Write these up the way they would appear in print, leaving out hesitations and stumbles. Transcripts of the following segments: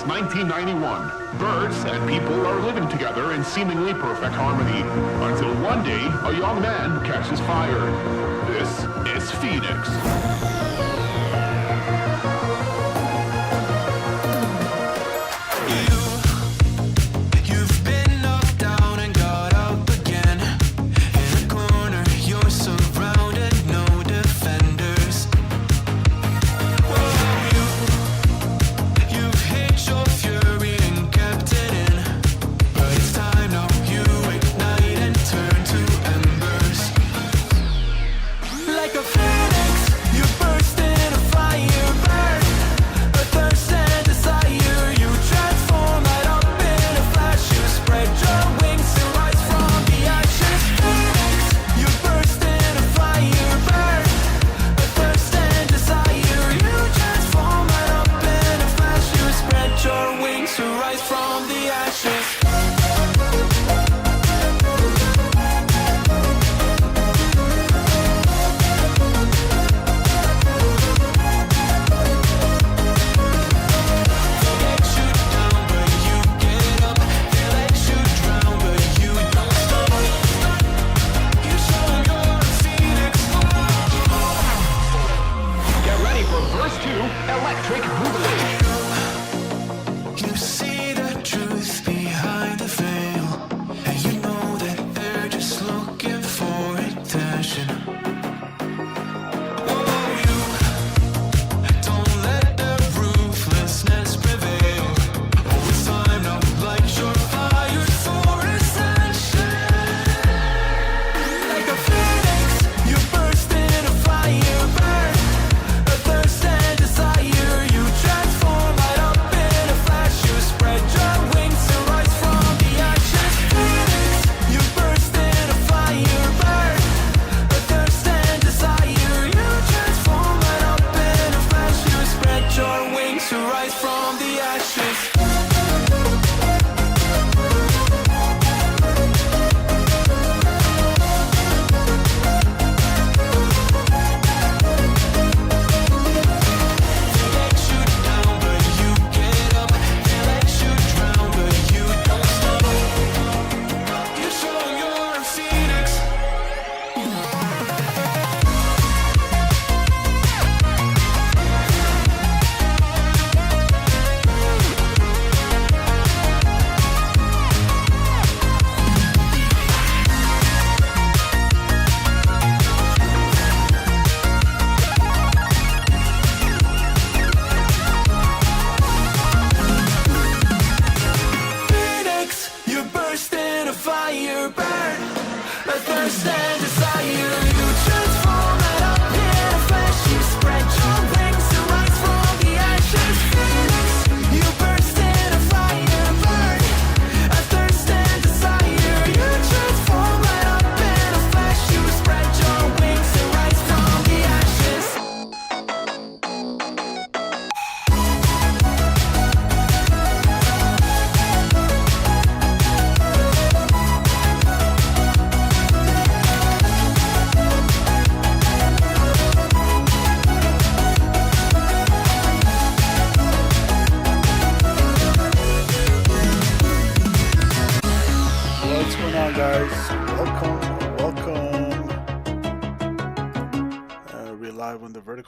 since 1991. Birds and people are living together in seemingly perfect harmony, until one day a young man catches fire. This is Phoenix.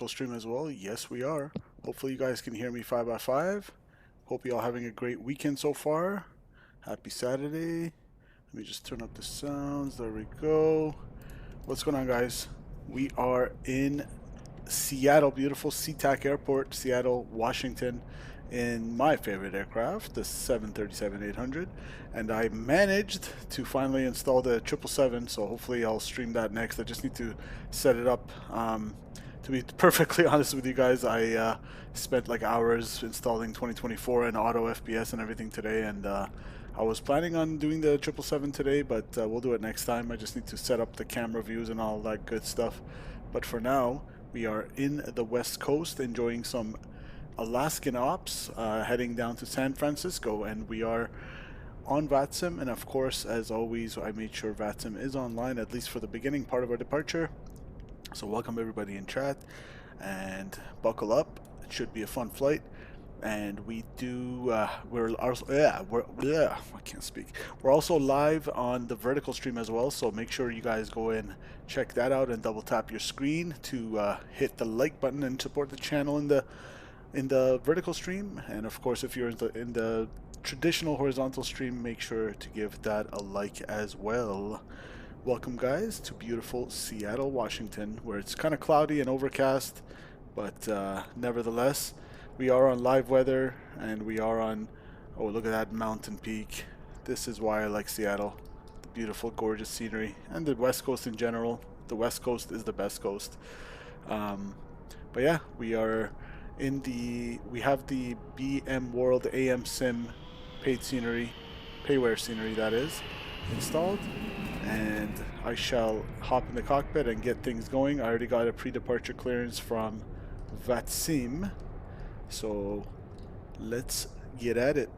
Stream as well. Yes, we are. Hopefully you guys can hear me 5x5. Hope you all having a great weekend so far. Happy Saturday. Let me just turn up the sounds. There we go. What's going on, guys? We are in Seattle, beautiful SeaTac Airport, Seattle, Washington, in my favorite aircraft, the 737-800, and I managed to finally install the 777, so hopefully I'll stream that next. I just need to set it up. To be perfectly honest with you guys, I spent like hours installing 2024 and auto FPS and everything today, and I was planning on doing the 777 today, but we'll do it next time. I just need to set up the camera views and all that good stuff. But for now, we are in the West Coast enjoying some Alaskan ops, heading down to San Francisco, and we are on VATSIM, and of course, as always, I made sure VATSIM is online, at least for the beginning part of our departure. So welcome everybody in chat, and buckle up. It should be a fun flight. And we do we're also I can't speak. We're also live on the vertical stream as well, so make sure you guys go in, check that out, and double tap your screen to hit the like button and support the channel in the vertical stream. And of course, if you're in the traditional horizontal stream, make sure to give that a like as well. Welcome guys to beautiful Seattle, Washington, where it's kind of cloudy and overcast, but nevertheless we are on live weather, and we are on, oh, look at that mountain peak. This is why I like Seattle. The beautiful, gorgeous scenery, and the West Coast in general. The West Coast is the best coast. But yeah, we have the BMWorldAMSim paid scenery, payware scenery that is, installed, and I shall hop in the cockpit and get things going. I already got a pre-departure clearance from VATSIM, so let's get at it.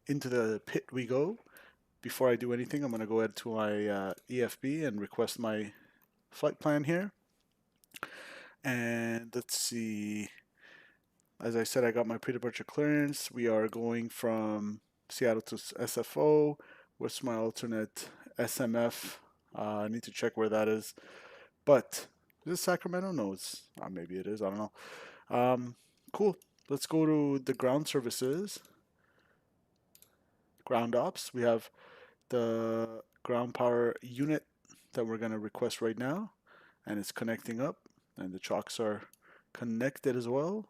Into the pit we go. Before I do anything, I'm going to go ahead to my EFB and request my flight plan here. And let's see. As I said, I got my pre-departure clearance. We are going from Seattle to SFO. What's my alternate? SMF. I need to check where that is. But is it Sacramento? No, it's maybe it is. I don't know. Cool. Let's go to the ground services. Ground ops. We have the ground power unit that we're going to request right now, and it's connecting up, and the chocks are connected as well.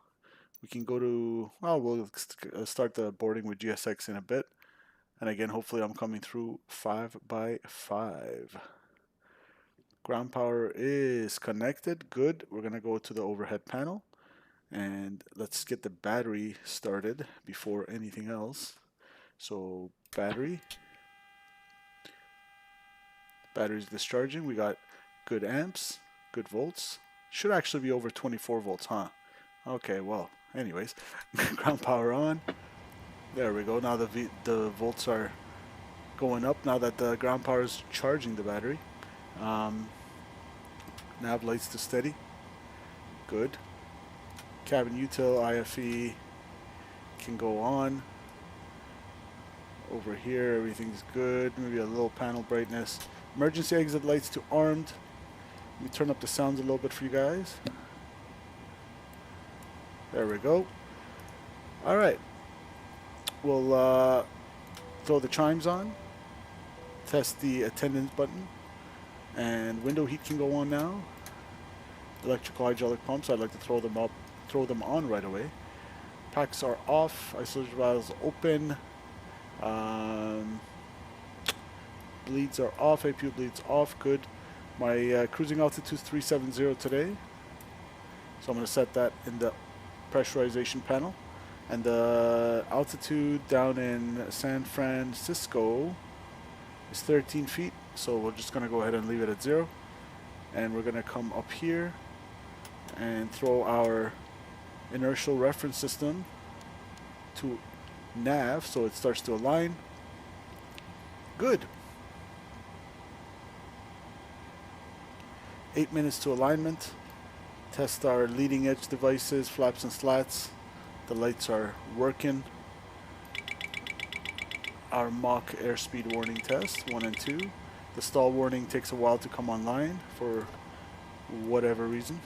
We can go to, well, we'll start the boarding with GSX in a bit. And again, hopefully I'm coming through 5x5. Ground power is connected. Good. We're going to go to the overhead panel. And let's get the battery started before anything else. So battery's discharging. We got good amps, good volts. Should actually be over 24 volts, huh? Okay, well, anyways, ground power on. There we go. Now the volts are going up now that the ground power is charging the battery. Nav lights to steady. Good. Cabin util IFE can go on. Over here, everything's good. Maybe a little panel brightness. Emergency exit lights to armed. Let me turn up the sounds a little bit for you guys. There we go. All right. We'll throw the chimes on. Test the attendance button. And window heat can go on now. Electrical hydraulic pumps, I'd like to throw them on right away. Packs are off. Isolation valves open. Bleeds are off. APU bleeds off. Good. My cruising altitude is 370 today. So I'm going to set that in the pressurization panel. And the altitude down in San Francisco is 13 feet. So we're just going to go ahead and leave it at 0. And we're going to come up here and throw our inertial reference system to nav so it starts to align. Good. 8 minutes to alignment. Test our leading edge devices, flaps and slats. The lights are working. Our mock airspeed warning test 1 and 2. The stall warning takes a while to come online for whatever reason.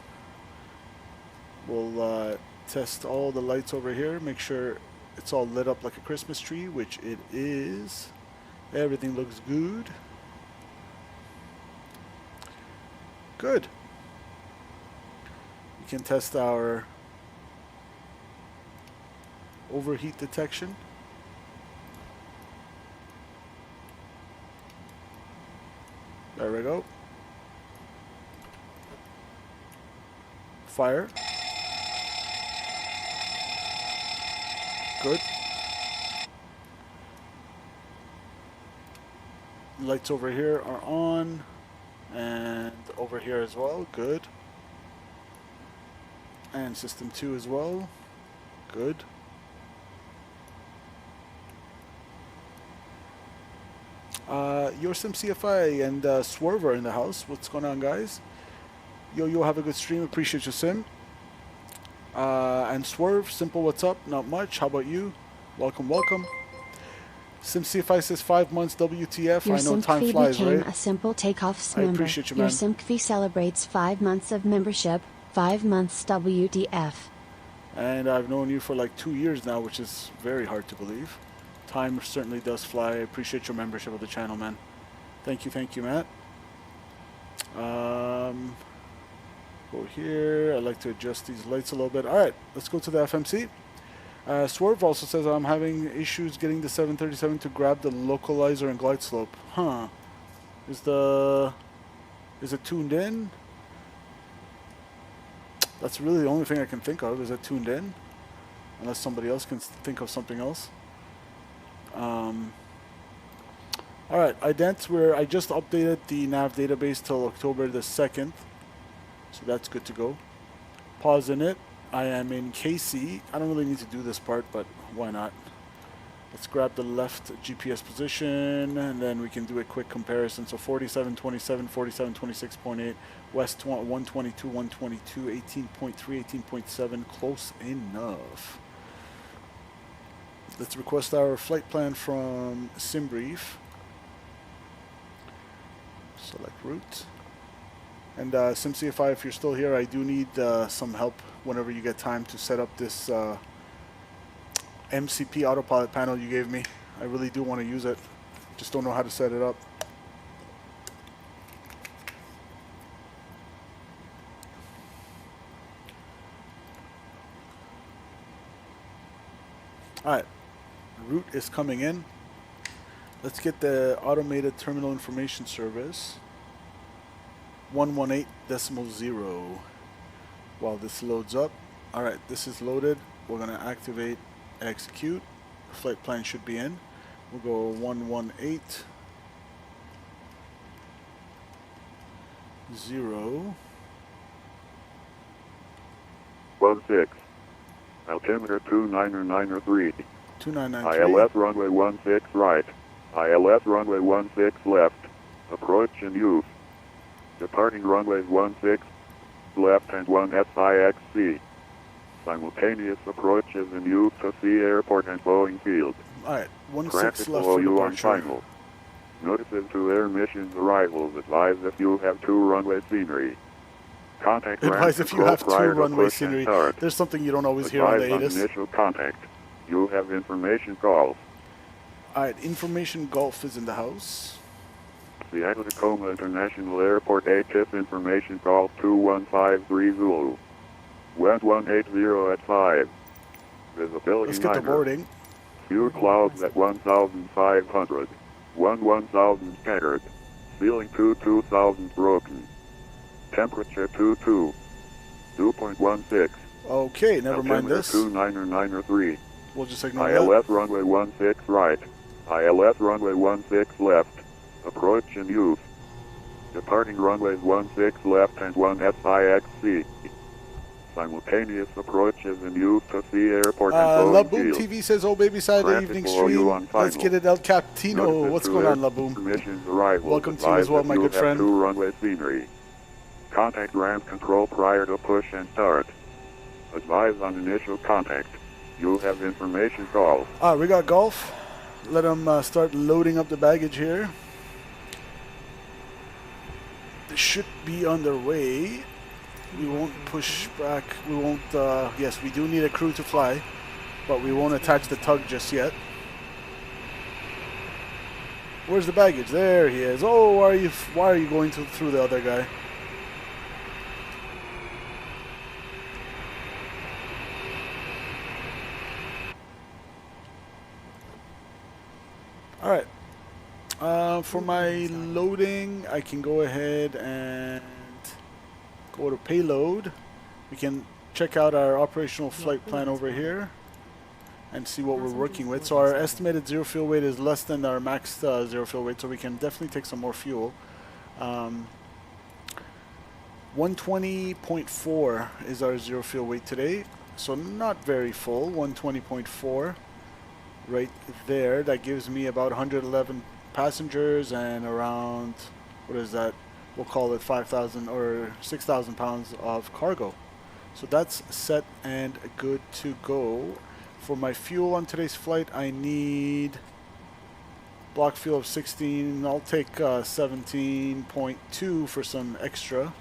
We'll test all the lights over here, make sure it's all lit up like a Christmas tree, which it is. Everything looks good. Good. We can test our overheat detection. There we go. Fire. Good. Lights over here are on, and over here as well. Good. And system 2 as well. Good. Your Sim CFI and Swerver in the house. What's going on, guys? Yo, have a good stream. Appreciate your sim. And Swerve, simple, what's up? Not much. How about you? Welcome, welcome. SimCFI says 5 months WTF. Your I know time SimCFI flies, became right? a Simple Takeoffs I member. appreciate you, Your man. SimCFI celebrates 5 months of membership, 5 months WTF. And I've known you for like 2 years now, which is very hard to believe. Time certainly does fly. I appreciate your membership of the channel, man. Thank you, Matt. Go here. I'd like to adjust these lights a little bit. All right, let's go to the FMC. Swerve also says I'm having issues getting the 737 to grab the localizer and glide slope. Huh. Is it tuned in? That's really the only thing I can think of. Is it tuned in? Unless somebody else can think of something else. Alright, I just updated the nav database till October the 2nd. So that's good to go. Pause in it. I am in KSEA. I don't really need to do this part, but why not? Let's grab the left GPS position, and then we can do a quick comparison. So 4727, 4726.8, west 122, 122, 18.3, 18.7, close enough. Let's request our flight plan from SimBrief. Select route. And SimCFI, if you're still here, I do need some help whenever you get time to set up this MCP autopilot panel you gave me. I really do want to use it. Just don't know how to set it up. Alright, route is coming in. Let's get the automated terminal information service. 118.0 while this loads up. Alright, this is loaded. We're going to activate execute. The flight plan should be in. We'll go 118.0. 16. Altimeter 2993. 2993. ILS runway 16 right. ILS runway 16 left. Approach and use. Departing runways 16 left and 1 SIXC. Simultaneous approaches in use to Sea Airport and Boeing Field. Alright, 16 Traffic left below for you on departure. final. Notices to air missions arrivals advise if you have 2 runway scenery. Contact ground Advise if you control have 2 prior to runway push and scenery. start. There's something you don't always hear on Advise the on ATIS. initial contact. You have information calls. Alright, Information Golf is in the house. Seattle Tacoma International Airport ATIS information call 2153 Zulu. Wind 180 at 5. Visibility Let's get the minor. boarding. Few clouds at 1,500. 1,000 scattered. Ceiling 2,000 broken. Temperature 2.16. Okay, never mind Altimeter this. 2993. We'll just ignore that. ILS runway 16 right. ILS runway 16 left. Approach and use. Departing runways 16 left and 1 SIXC. Simultaneous approaches in use to Sea Airport and Boeing Laboom Field. TV says, oh baby, Saturday Traffic evening below you stream. on Let's final. get it, El Capitino. Notices What's to going on, air Laboom? Missions arrival. Welcome to you as well, my good friend. 2 runway scenery. Contact ground control prior to push and start. Advise on initial contact. You have information calls. We got Golf. Let him start loading up the baggage here. They should be on their way. We won't push back. We won't, yes, we do need a crew to fly, but we won't attach the tug just yet. Where's the baggage? There he is. Oh, why are you going through the other guy? Alright. For my loading, I can go ahead and go to payload. We can check out our operational flight plan over here and see what we're working with. So our estimated zero fuel weight is less than our max zero fuel weight, so we can definitely take some more fuel. 120.4 is our zero fuel weight today, so not very full. 120.4 right there. That gives me about 111 passengers and around, what is that? We'll call it 5,000 or 6,000 pounds of cargo. So that's set and good to go. For my fuel on today's flight, I need block fuel of 16. I'll take 17.2 for some extra.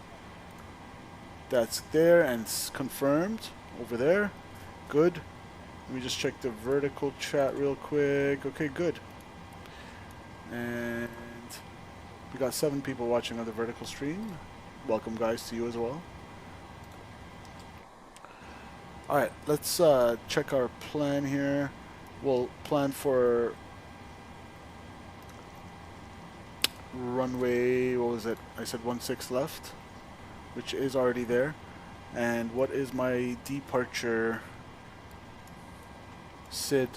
That's there and confirmed over there. Good. Let me just check the vertical chat real quick. Okay, good. And we got 7 people watching on the vertical stream. Welcome, guys, to you as well. Alright, let's check our plan here. We'll plan for runway, what was it? I said 16 left, which is already there. And what is my departure? Sid.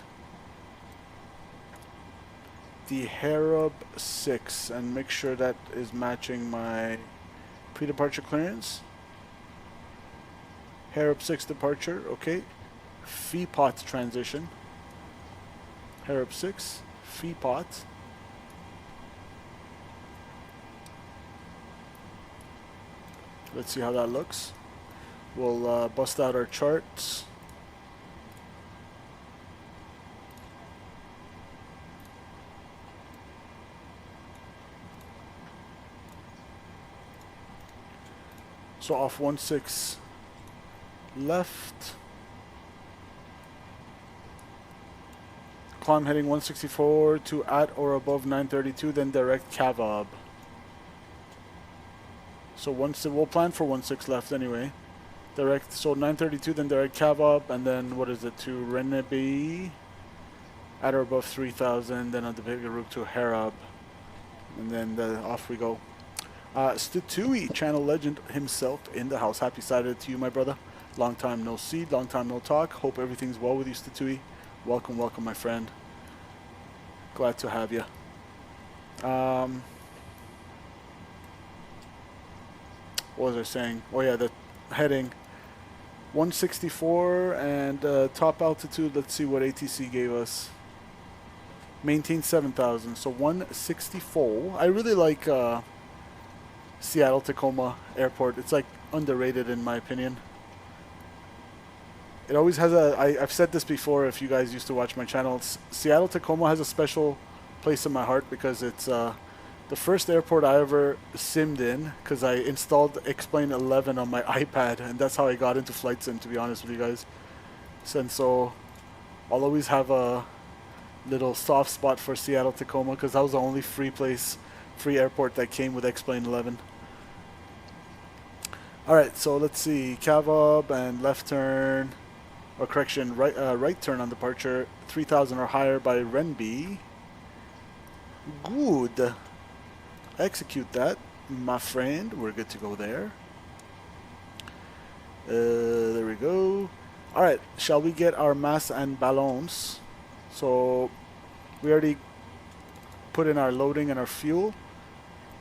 The Harab 6, and make sure that is matching my pre-departure clearance. Harab 6 departure, okay. FEPOT transition. Harab 6, FEPOT. Let's see how that looks. We'll bust out our charts. So off 16 left. Climb heading 164 to at or above 932, then direct Cavob. So we'll plan for 16 left anyway. Direct, so 932, then direct Cavob, and then what is it, to Renebe at or above 3000, then on the bigger route to Harab, and then off we go. Statui, channel legend himself in the house. Happy Saturday to you, my brother. Long time no see, long time no talk. Hope everything's well with you, Statui. Welcome, welcome, my friend. Glad to have you. What was I saying? Oh yeah, the heading 164 and top altitude. Let's see what ATC gave us. Maintain 7,000. So 164. I really like Seattle Tacoma Airport. It's like underrated in my opinion. It always has a, I've said this before if you guys used to watch my channel, Seattle Tacoma has a special place in my heart because it's the first airport I ever simmed in, because I installed Explain 11 on my iPad, and that's how I got into flight sim, to be honest with you guys. And so I'll always have a little soft spot for Seattle Tacoma because that was the only free airport that came with Explain 11. Alright, so let's see, Cavob and left turn, or correction, right turn on departure, 3000 or higher by Renby. Good. Execute that, my friend. We're good to go there. There we go. Alright, shall we get our mass and balance? So we already put in our loading and our fuel.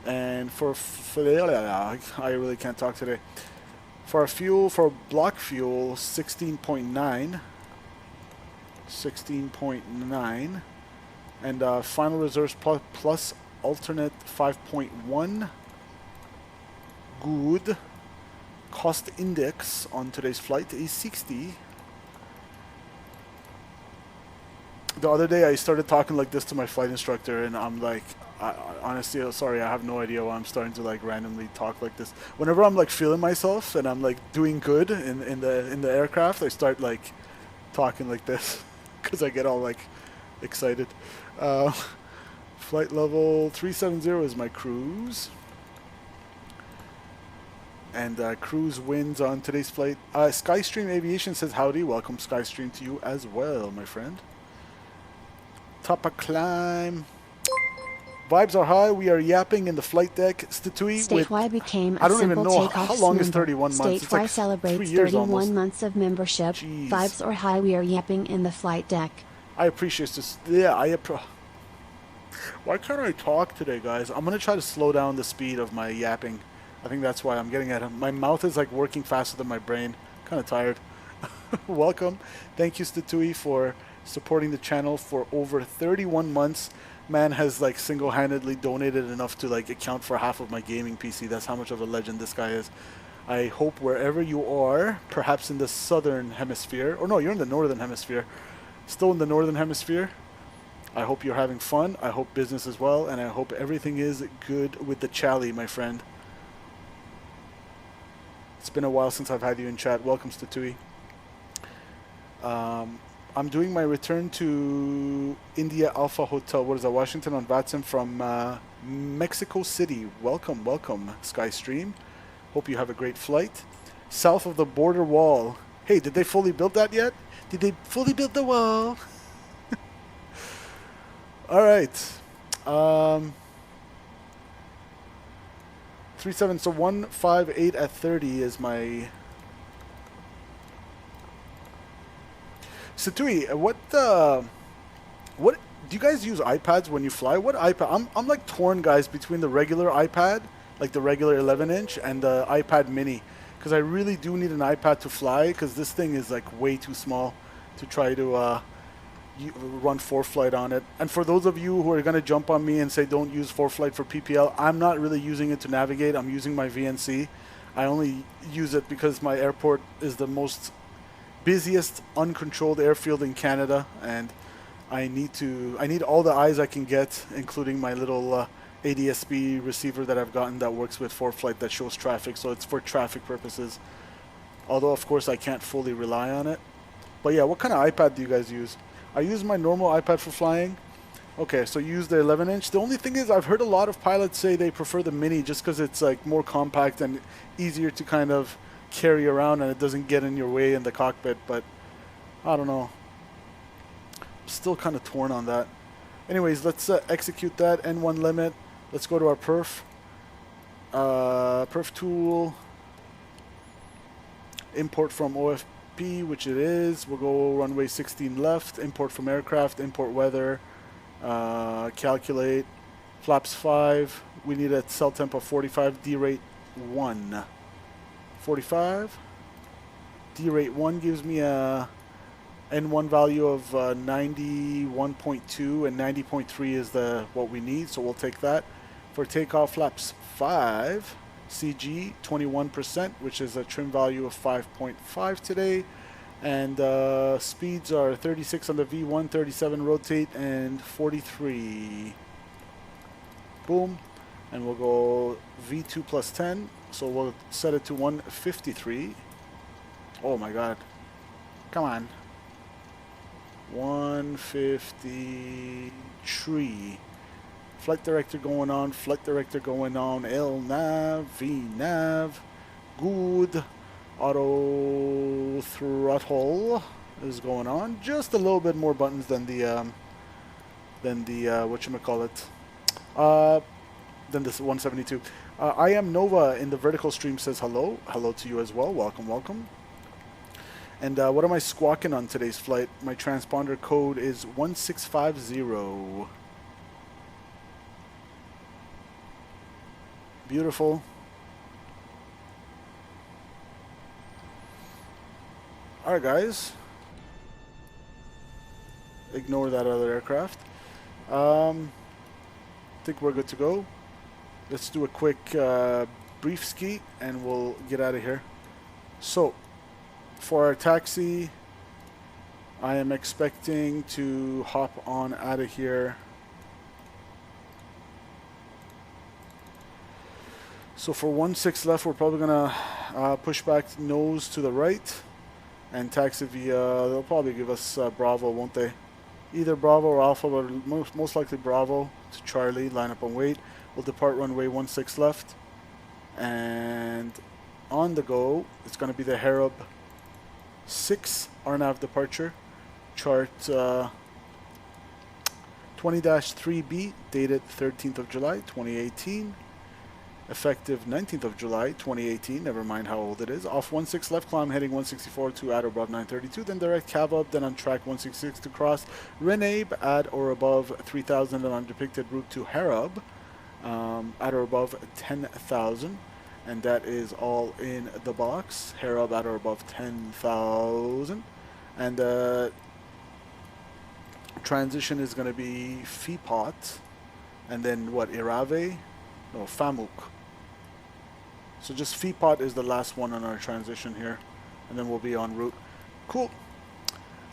And for I really can't talk today. For our fuel, for block fuel, 16.9. 16.9. And final reserves plus alternate 5.1. Good. Cost index on today's flight is 60. The other day I started talking like this to my flight instructor, and I'm like, honestly, sorry, I have no idea why I'm starting to like randomly talk like this. Whenever I'm like feeling myself and I'm like doing good in the aircraft, I start like talking like this because I get all like excited. Flight level 370 is my cruise. And cruise wins on today's flight. Skystream Aviation says howdy. Welcome Skystream to you as well, my friend. Top a climb. Vibes are high. We are yapping in the flight deck. Statui Statewide became a I don't even simple know Takeoffs how long is member. 31 months. It's Statewide like celebrates 3 years 31 almost. months of membership. Jeez. Vibes are high. We are yapping in the flight deck. I appreciate this. Yeah, why can't I talk today, guys? I'm gonna try to slow down the speed of my yapping. I think that's why I'm getting at him. My mouth is like working faster than my brain. Kind of tired. Welcome. Thank you, Statui, for supporting the channel for over 31 months. Man has like single-handedly donated enough to like account for half of my gaming PC. That's how much of a legend this guy is. I hope wherever you are, perhaps in the southern hemisphere, or no, you're in the northern hemisphere, still in the northern hemisphere. I hope you're having fun. I hope business as well, and I hope everything is good with the Chally, my friend. It's been a while since I've had you in chat. Welcome, Statui. I'm doing my return to India Alpha Hotel. What is that? Washington on VATSIM from Mexico City. Welcome, welcome, Skystream. Hope you have a great flight. South of the border wall. Hey, did they fully build that yet? Did they fully build the wall? All right. 37, so 158 at 30 is my... Satui, what do you guys use iPads when you fly? What iPad? I'm like torn, guys, between the regular iPad, like the regular 11-inch, and the iPad mini. Because I really do need an iPad to fly, because this thing is like way too small to try to run ForeFlight on it. And for those of you who are going to jump on me and say don't use ForeFlight for PPL, I'm not really using it to navigate. I'm using my VNC. I only use it because my airport is the most busiest uncontrolled airfield in Canada, and I need all the eyes I can get, including my little ADSB receiver that I've gotten that works with ForeFlight that shows traffic, so it's for traffic purposes. Although of course I can't fully rely on it. But yeah, what kind of iPad do you guys use? I use my normal iPad for flying. Okay, so you use the 11-inch. The only thing is I've heard a lot of pilots say they prefer the mini just because it's like more compact and easier to kind of carry around and it doesn't get in your way in the cockpit, but I don't know. I'm still kind of torn on that. Anyways, let's execute that N1 limit. Let's go to our perf. Perf tool. Import from OFP, which it is. We'll go runway 16 left. Import from aircraft. Import weather. Calculate. Flaps 5. We need a cell temp of 45. D rate 1. 45. D rate 1 gives me a N1 value of 91.2, and 90.3 is what we need, so we'll take that. For takeoff, flaps 5, CG 21%, which is a trim value of 5.5 today, and speeds are 36 on the V1, 37 rotate, and 43. Boom. And we'll go V2 plus 10, so we'll set it to 153. Oh my god. Come on. 153. Flight director going on, L nav, V nav, good. Auto throttle is going on. Just a little bit more buttons than the whatchamacallit, than this 172. I am Nova in the vertical stream says hello. Hello to you as well. Welcome, welcome. And what am I squawking on today's flight? My transponder code is 1650. Beautiful. Alright guys. Ignore that other aircraft. I think we're good to go. Let's do a quick brief ski and we'll get out of here. So, for our taxi, I am expecting to hop on out of here. So for 16 left, we're probably gonna push back nose to the right and taxi via, they'll probably give us Bravo, won't they? Either Bravo or Alpha, but most likely Bravo to Charlie, line up and wait. We'll depart runway 16 left. And on the go, it's gonna be the Harab 6 RNAV departure, chart 20-3B, dated 13th of July 2018, effective 19th of July 2018, never mind how old it is. Off 16 left, climb heading 164 to at or above 932, then direct cav up, then on track 166 to cross Renabe at or above 3000, and on depicted route to Harab at or above 10,000. And that is all in the box. Harab at or above 10,000. And transition is going to be Fipot. And then what? Irave? No, Famuk. So just Feetpot is the last one on our transition here, and then we'll be en route. Cool.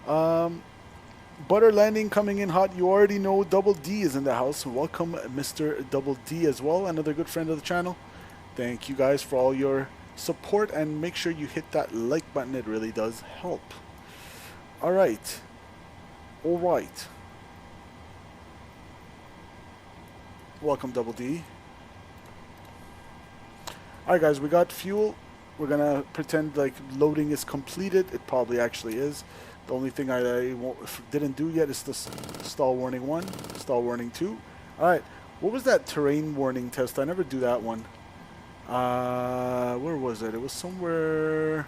Butter Landing coming in hot. You already know Double D is in the house. Welcome, Mr. Double D as well, another good friend of the channel. Thank you guys for all your support, and make sure you hit that like button. It really does help. All right. All right. Welcome, Double D. All right, guys, we got fuel. We're going to pretend like loading is completed. It probably actually is. The only thing I didn't do yet is the stall warning 1, stall warning 2. All right, what was that terrain warning test? I never do that one. Where was it? It was somewhere.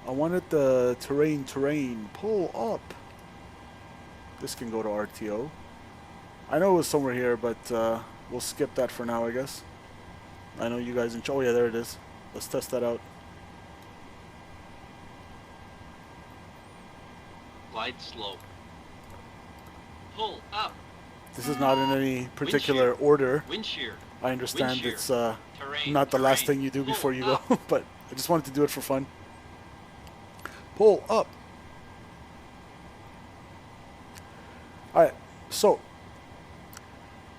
I wanted the terrain. Pull up. This can go to RTO. I know it was somewhere here, but we'll skip that for now, I guess. I know you guys enjoy. Oh yeah, there it is. Let's test that out. Glide slope. Pull up. This is not in any particular order. Wind shear. I understand Wind shear. it's Terrain. not the last Terrain. thing you do Pull before you up. go, but I just wanted to do it for fun. Pull up. Alright, so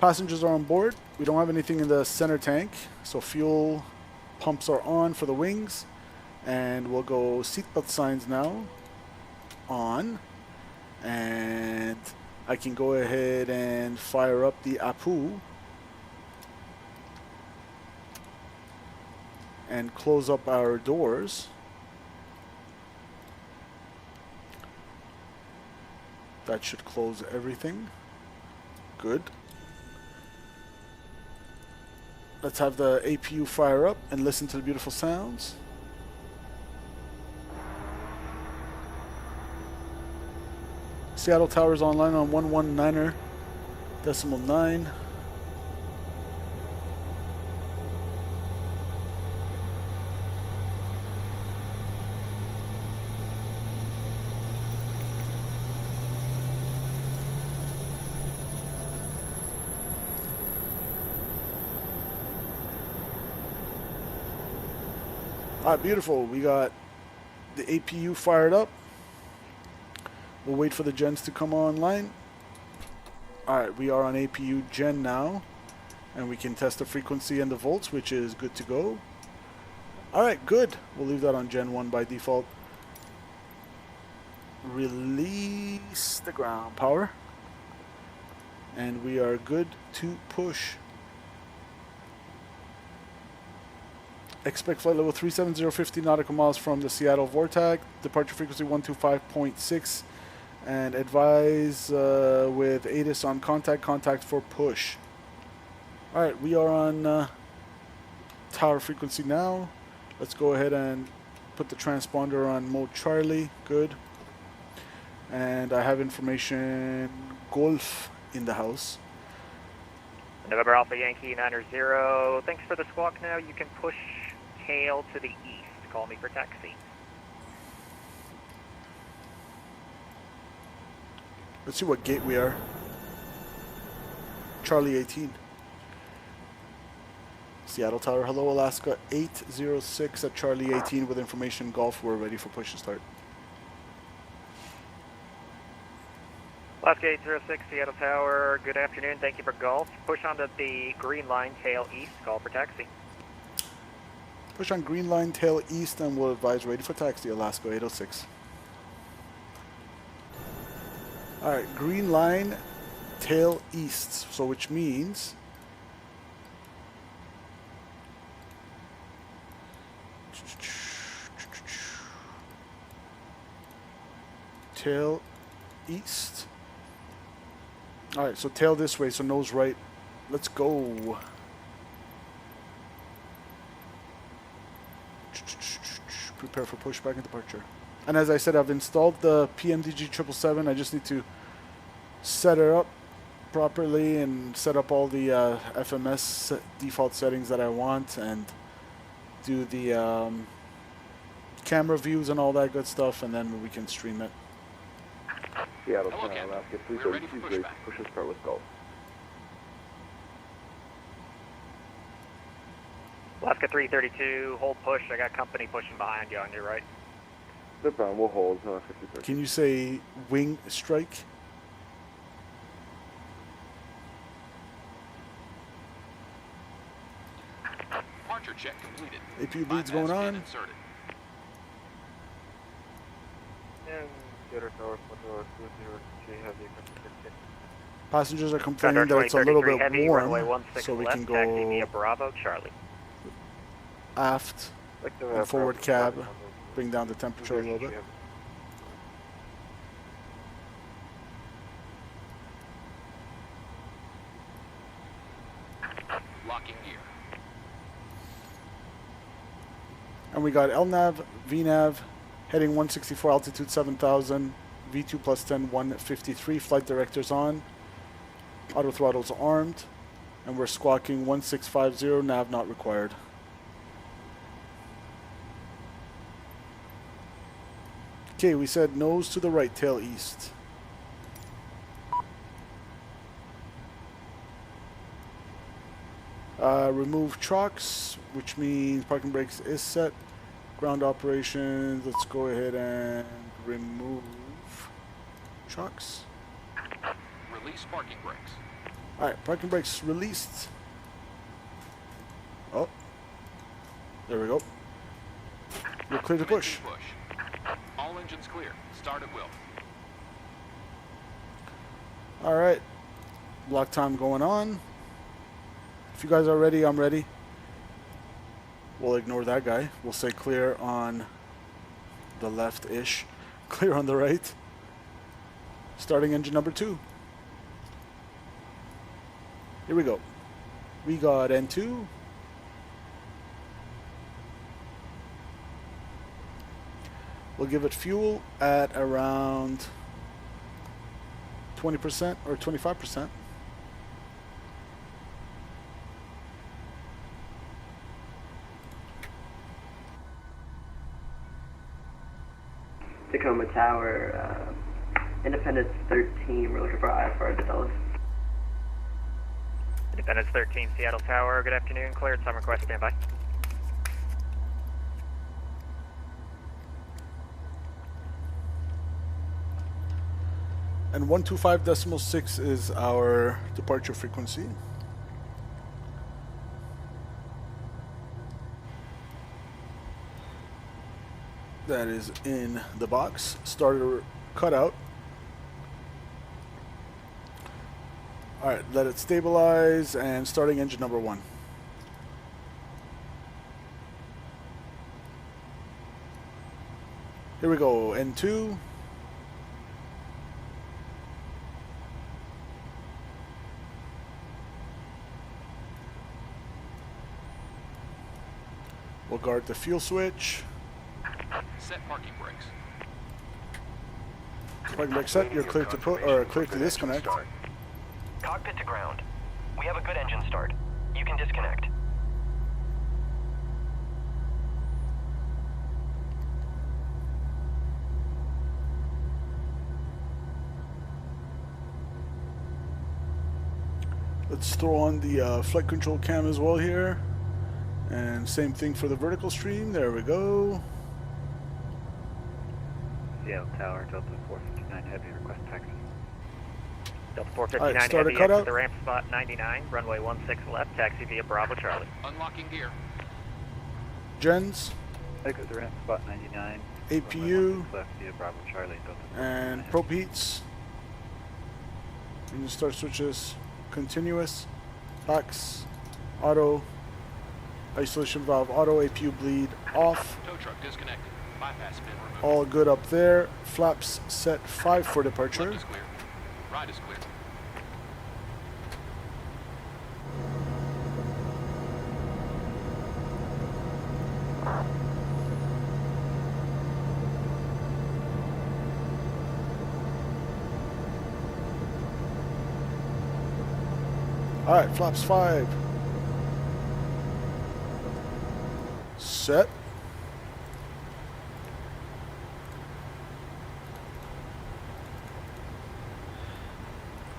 passengers are on board. We don't have anything in the center tank, so fuel pumps are on for the wings, and we'll go seatbelt signs now on, and I can go ahead and fire up the Apu and close up our doors. That should close everything. Good. Let's have the APU fire up and listen to the beautiful sounds. Seattle Tower's online on 119.9. Alright, beautiful. We got the APU fired up. We'll wait for the gens to come online. Alright, we are on APU gen now, and we can test the frequency and the volts, which is good to go. Alright, good. We'll leave that on gen 1 by default. Release the ground power, and we are good to push. Expect flight level 37050 nautical miles from the Seattle VORTAC. Departure frequency 125.6. And advise with ATIS on contact for push. Alright, we are on tower frequency now. Let's go ahead and put the transponder on mode Charlie. Good. And I have information Golf in the house. November Alpha Yankee 90. Thanks for the squawk now. You can push tail to the east. Call me for taxi. Let's see what gate we are. Charlie 18. Seattle Tower, hello Alaska 806 at Charlie 18 with information Golf. We're ready for push and start. Alaska 806, Seattle Tower, good afternoon. Thank you for Golf. Push onto the green line, tail east. Call for taxi. Push on green line, tail east, and we'll advise ready for taxi, Alaska 806. Alright, green line, tail east, so which means tail east. Alright, so tail this way, so nose right. Let's go. Prepare for pushback and departure. And as I said, I've installed the PMDG 777. I just need to set her up properly and set up all the FMS default settings that I want, and do the camera views and all that good stuff, and then we can stream it. Seattle Hello, Tower, Captain. Alaska We're ready for 332, pushback. push and start with Golf. Alaska 332, hold push. I got company pushing behind you on your right. No problem, we'll hold. 53. Can you say wing strike? Departure check completed. APU bleeds going on. Inserted. Passengers are complaining that it's a little bit heavy, warm, so we left, can taxi via go Bravo, Charlie. aft and forward cab, bring down the temperature a little bit. Locking gear. And we got LNAV, VNAV, heading 164, altitude 7,000, V2 plus 10, 153, flight directors on, auto throttles armed, and we're squawking 1650, nav not required. Okay, we said nose to the right, tail east. Remove trucks, which means parking brakes is set. Ground operations, let's go ahead and remove trucks. Release parking brakes. Alright, parking brakes released. Oh, there we go. You're clear to push. All engines clear. Start at will. Alright, block time going on. If you guys are ready, I'm ready. We'll ignore that guy. We'll say clear on the left-ish. Clear on the right. Starting engine number 2. Here we go. We got N2. We'll give it fuel at around 20% or 25%. Tacoma Tower, Independence 13, we're looking for IFR to Dallas. Independence 13, Seattle Tower, good afternoon, cleared, some request, standby. And 125.6 is our departure frequency. That is in the box. Starter cutout. Alright, let it stabilize and starting engine number 1. Here we go, N2. We'll guard the fuel switch. Set parking brakes. Parking brake set, you're clear to put or clear to disconnect. Cockpit to ground. We have a good engine start. You can disconnect. Let's throw on the flight control cam as well here. And same thing for the vertical stream. There we go. Seattle Tower, Delta 459 Heavy, request taxi. Delta 459 Alright, start a Heavy, cutout. exit the ramp spot 99, runway 16 left, taxi via Bravo, Charlie. Unlocking gear. Gens, Exit the ramp spot 99, APU, left via Bravo, Charlie, Delta and probe heats. Engine start switches, continuous, PAX, auto, isolation valve auto, APU bleed off. Tow truck disconnected. Bypass bin removed. All good up there. Flaps set 5 for departure. Left is clear. Right is clear. Alright, flaps 5. Set.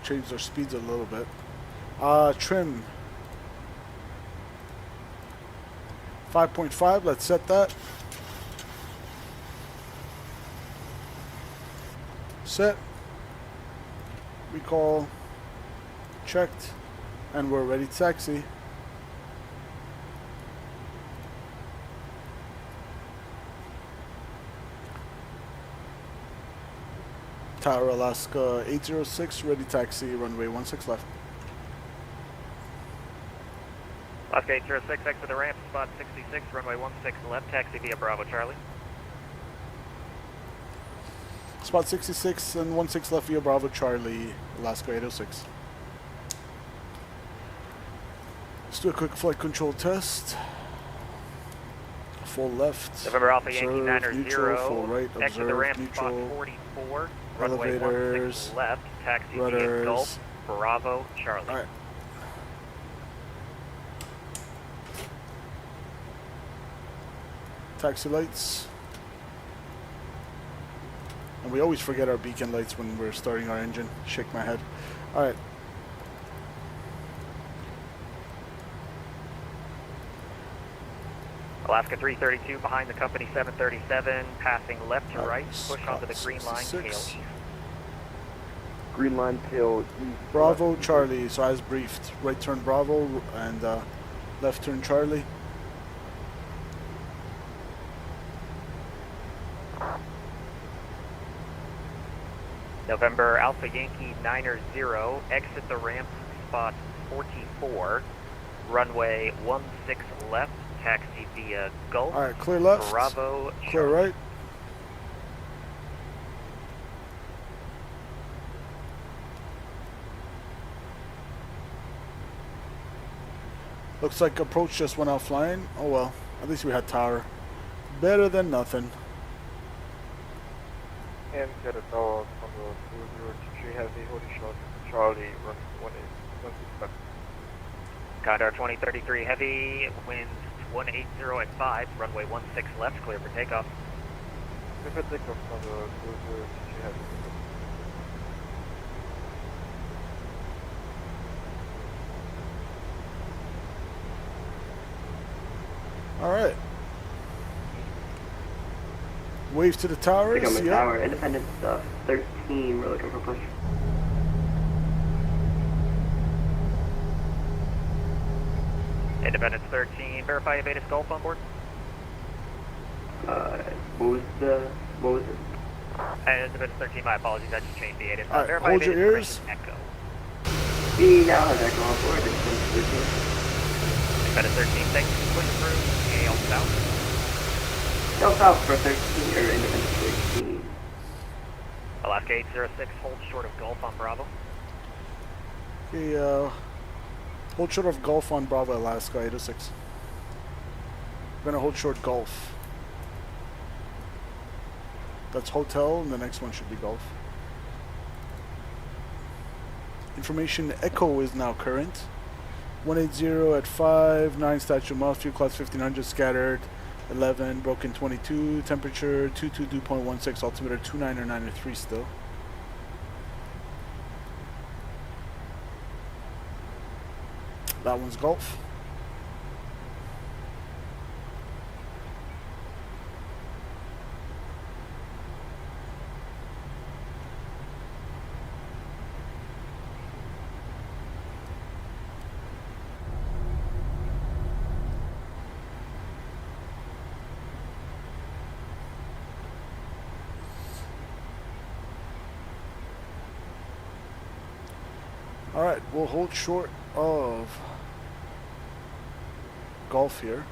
Change their speeds a little bit. Trim. 5.5, let's set that. Set. Recall. Checked. And we're ready to taxi. Tower Alaska 806, ready taxi, runway 16 left. Alaska 806, exit the ramp, spot 66, runway 16 left, taxi via Bravo Charlie. Spot 66 and 16 left via Bravo Charlie, Alaska 806. Let's do a quick flight control test. Full left. November Alpha Yankee Observe, 90, neutral, full right, exit the ramp, neutral, spot 44, runway elevators, 16 left, taxi rudders. via Gulf, Bravo Charlie. Alright. Taxi lights. And we always forget our beacon lights when we're starting our engine. Shake my head. Alright. Alaska 332 behind the company 737, passing left to right, push onto the green line, tail 66. east. Green line tail east. Bravo left. Charlie, so as briefed. Right turn Bravo and left turn Charlie. November Alpha Yankee 90, exit the ramp, spot 44, runway 16 left, taxi via Gulf, Alright, clear left. Bravo Clear Charlie. right. Looks like approach just went out flying. Oh well, at least we had tower. Better than nothing. And get a tower from the 203 heavy, holding short, Charlie, run 16 Condor 2033 heavy, winds 180 at 5, runway 16 left, clear for takeoff. Clear for takeoff from the 203 heavy. Alright. Wave to the towers. Tacoma Yeah. Tower, Independence 13, we're looking for push. Independence 13, verify Aviation Gulf on board. What was it? Independence 13, my apologies, I just changed the ATIS. Alright, Verify hold your Aviation ears. Echo. We now have Echo on board, Independence 13. Independence 13, thanks, push through, AL south. Go south for 13, or Independence 13. Alaska 806, hold short of Gulf on Bravo. Okay, hold short of Gulf on Bravo, Alaska 806. We're gonna hold short Gulf. That's hotel, and the next one should be Gulf. Information Echo is now current. 180 at 5, 9 statute miles, fuel class 1500, scattered 11, broken 22, temperature 22.16, altimeter 2993 still. That one's Gulf. Alright, we'll hold short of Gulf here.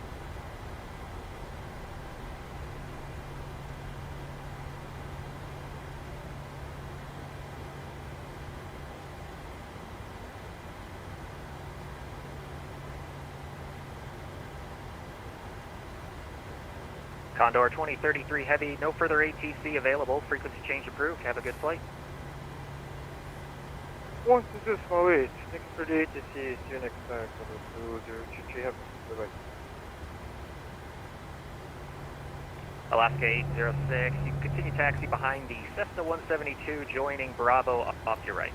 Condor 2033 heavy, no further ATC available, frequency change approved, have a good flight. 126 next for the ATC, see you next time for the 203 heavy. Bye-bye. Alaska 806, you can continue taxi behind the Cessna 172, joining Bravo off your right.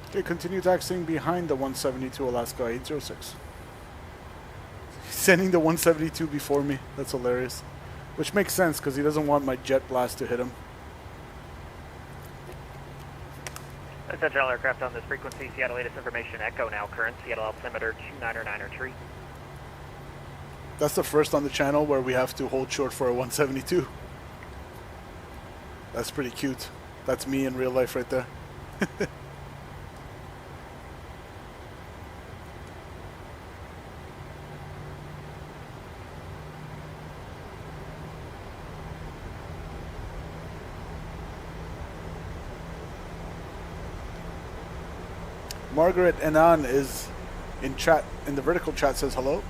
Okay, continue taxiing behind the 172 Alaska 806. sending the 172 before me. That's hilarious. Which makes sense because he doesn't want my jet blast to hit him. Central aircraft on this frequency, Seattle latest information, Echo now current, Seattle altimeter 299er3. That's the first on the channel where we have to hold short for a 172. That's pretty cute. That's me in real life right there. Margaret Anan is in chat, in the vertical chat, says hello.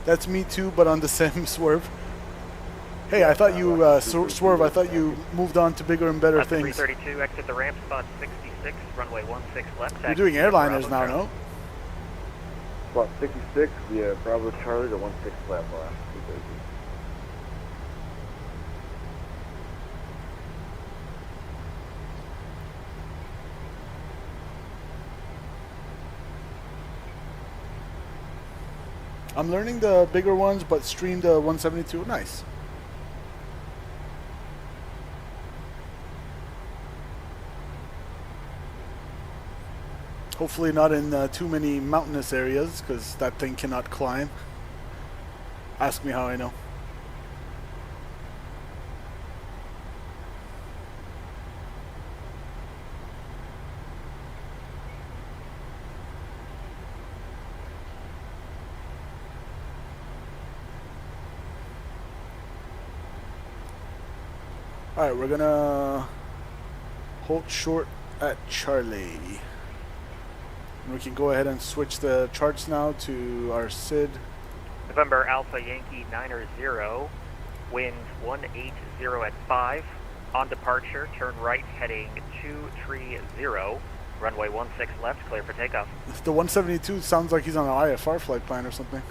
That's me too, but on the same Swerve. Hey, I thought you, Swerve, I thought you moved on to bigger and better things. 332, exit the ramp, spot 66, runway 16 left. You're doing airliners now, no? Spot 66, yeah, Bravo Charlie to 16 left last. I'm learning the bigger ones, but stream the 172. Nice. Hopefully not in too many mountainous areas, because that thing cannot climb. Ask me how I know. Alright, we're gonna hold short at Charlie. And we can go ahead and switch the charts now to our SID. November Alpha Yankee 90, wind 180 at 5. On departure, turn right heading 230, runway 16 left, clear for takeoff. The 172 sounds like he's on an IFR flight plan or something.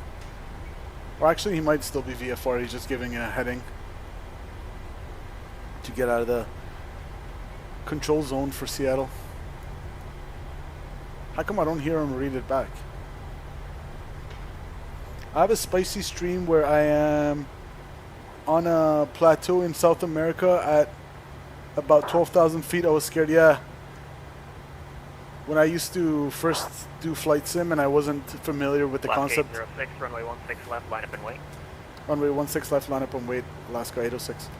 Or actually he might still be VFR, he's just giving a heading to get out of the control zone for Seattle. How come I don't hear him read it back? I have a spicy stream where I am on a plateau in South America at about 12,000 feet. I was scared, yeah. When I used to first do flight sim and I wasn't familiar with the concept. 806, runway 16 left, line up and wait. Runway 16 left, line up and wait, Alaska 806.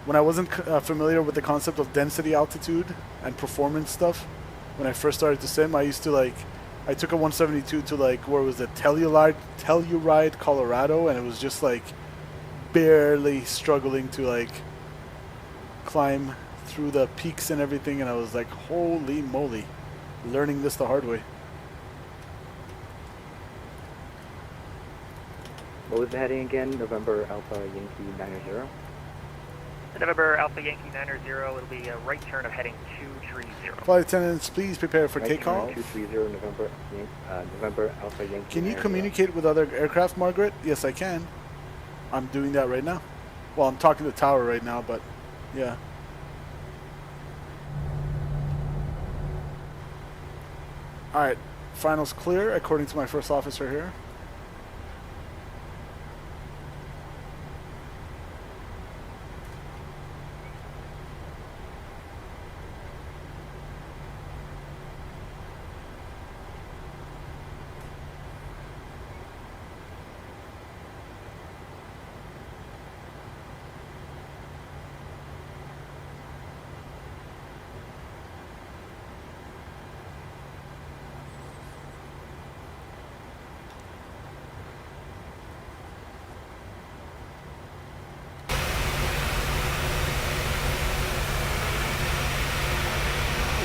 When I wasn't familiar with the concept of density altitude and performance stuff, when I first started to sim, I used to I took a 172 to where was it, Telluride, Colorado, and it was just barely struggling to climb through the peaks and everything, and I was like, holy moly, learning this the hard way. What was the heading again? November Alpha Yankee 90. November Alpha Yankee 90, it'll be a right turn of heading 230. Flight attendants, please prepare for right takeoff. 230, November Alpha Yankee. Can you 90. communicate with other aircraft, Margaret? Yes, I can. I'm doing that right now. Well, I'm talking to the tower right now, but yeah. Alright, finals clear according to my first officer here.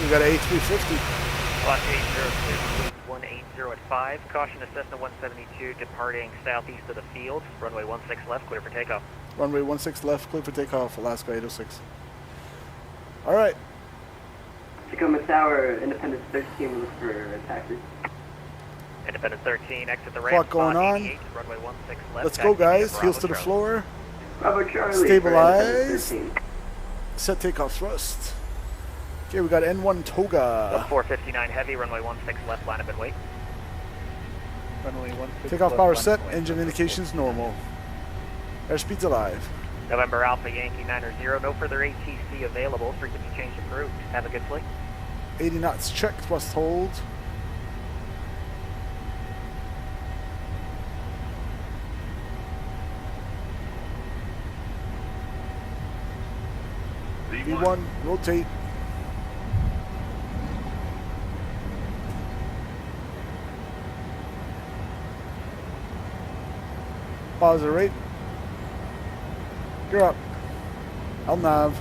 We got a A350. Block 806, 180 at 5. Caution to Cessna 172 departing southeast of the field. Runway 16 left, clear for takeoff. Runway 16 left, clear for takeoff, Alaska 806. Alright. Tacoma Tower, Independence 13, look for taxi. Independence 13, exit the ramp. Clock going on. Runway 16 left. Let's go, guys. Heels to the floor. Bravo Charlie. Stabilize. Set takeoff thrust. Okay, we got N1 Toga. 459 heavy, runway 16 left, line up and wait. Runway 16 Takeoff left, power line set, up. engine indications normal. Airspeed's alive. November Alpha Yankee 90, no further ATC available. Frequency change approved. Have a good flight. 80 knots checked, thrust hold. V1, rotate. Pause the rate. You're up. I'll nav.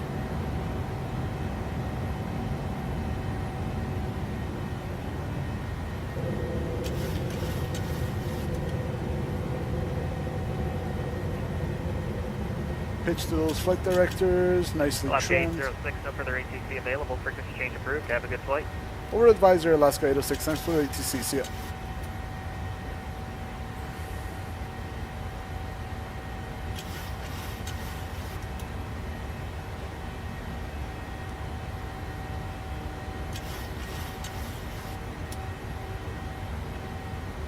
Pitch to those flight directors, nicely Alaska trimmed. 806, no further ATC available. Frequency change approved. Have a good flight. Over advisor, Alaska 806, thanks for the ATC, see ya.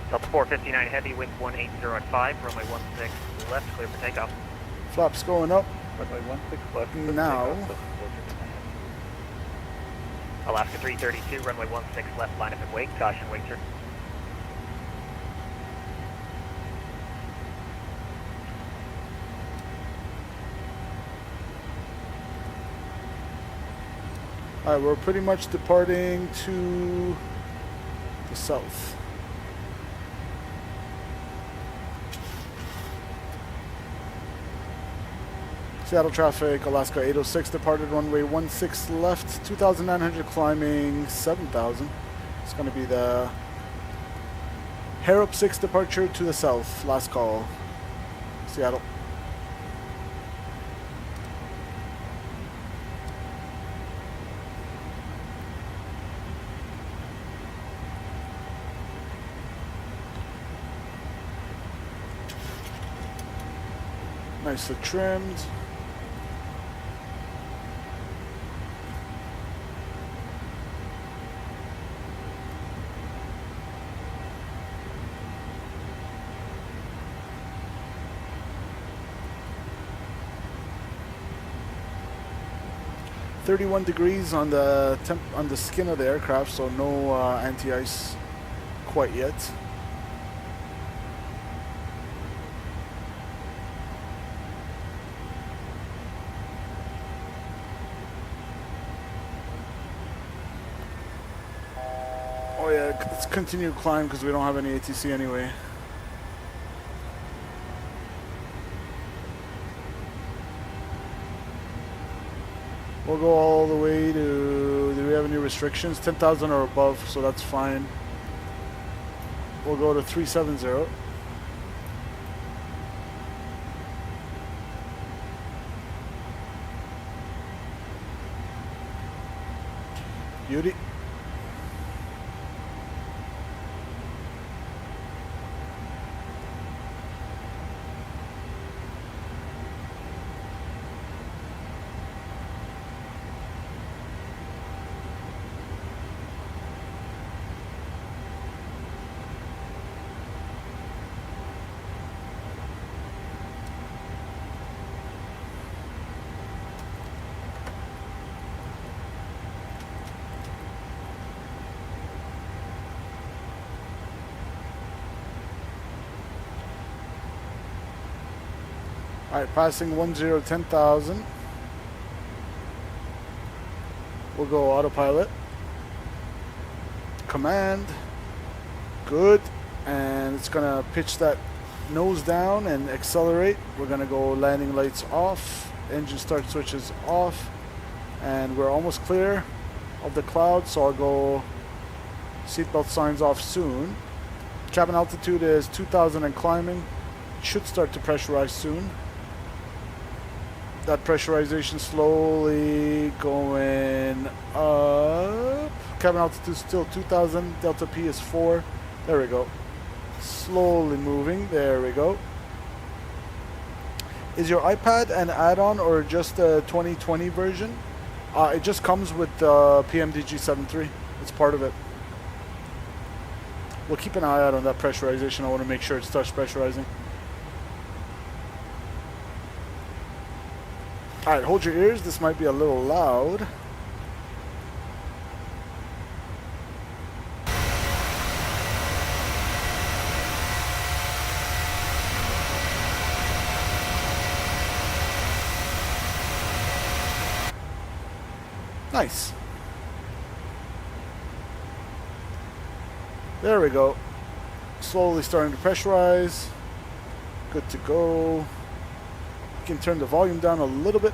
Delta 459 heavy, wind 180 at 5, runway 16 left, clear for takeoff. Flaps going up. Runway 16 left. Now. Alaska 332, runway 16 left, line up and wait. Caution, wait, sir. Alright, we're pretty much departing to the south. Seattle traffic, Alaska 806 departed runway 16 left, 2,900 climbing 7,000. It's going to be the Harrop 6 departure to the south, last call, Seattle. Nicely trimmed. .31 degrees on the on the skin of the aircraft, so no anti-ice quite yet. Oh yeah, let's continue climb because we don't have any ATC anyway. We'll go all the way to, do we have any restrictions? 10,000 or above, so that's fine. We'll go to 370. Beauty. Alright, passing 10,000. We'll go autopilot. Command. Good. And it's going to pitch that nose down and accelerate. We're going to go landing lights off. Engine start switches off. And we're almost clear of the cloud, so I'll go seatbelt signs off soon. Cabin altitude is 2,000 and climbing. Should start to pressurize soon. That pressurization slowly going up. Cabin altitude still 2,000. Delta P is 4. There we go. Slowly moving. There we go. Is your iPad an add-on or just a 2020 version? It just comes with the PMDG 7.3. It's part of it. we'll keep an eye out on that pressurization. I want to make sure it starts pressurizing. Alright, hold your ears. This might be a little loud. Nice. There we go. Slowly starting to pressurize. Good to go. You can turn the volume down a little bit.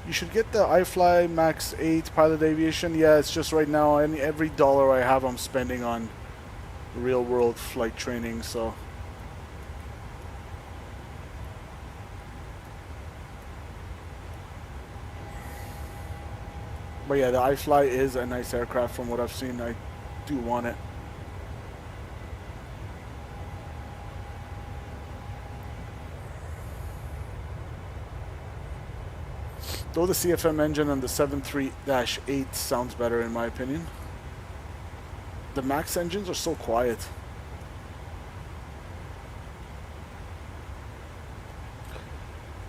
You should get the iFly Max 8 Pilot Aviation. Yeah, it's just right now, every dollar I have I'm spending on real world flight training, so. But yeah, the iFly is a nice aircraft from what I've seen. I do want it. Though the CFM engine on the 73-8 sounds better in my opinion. The Max engines are so quiet.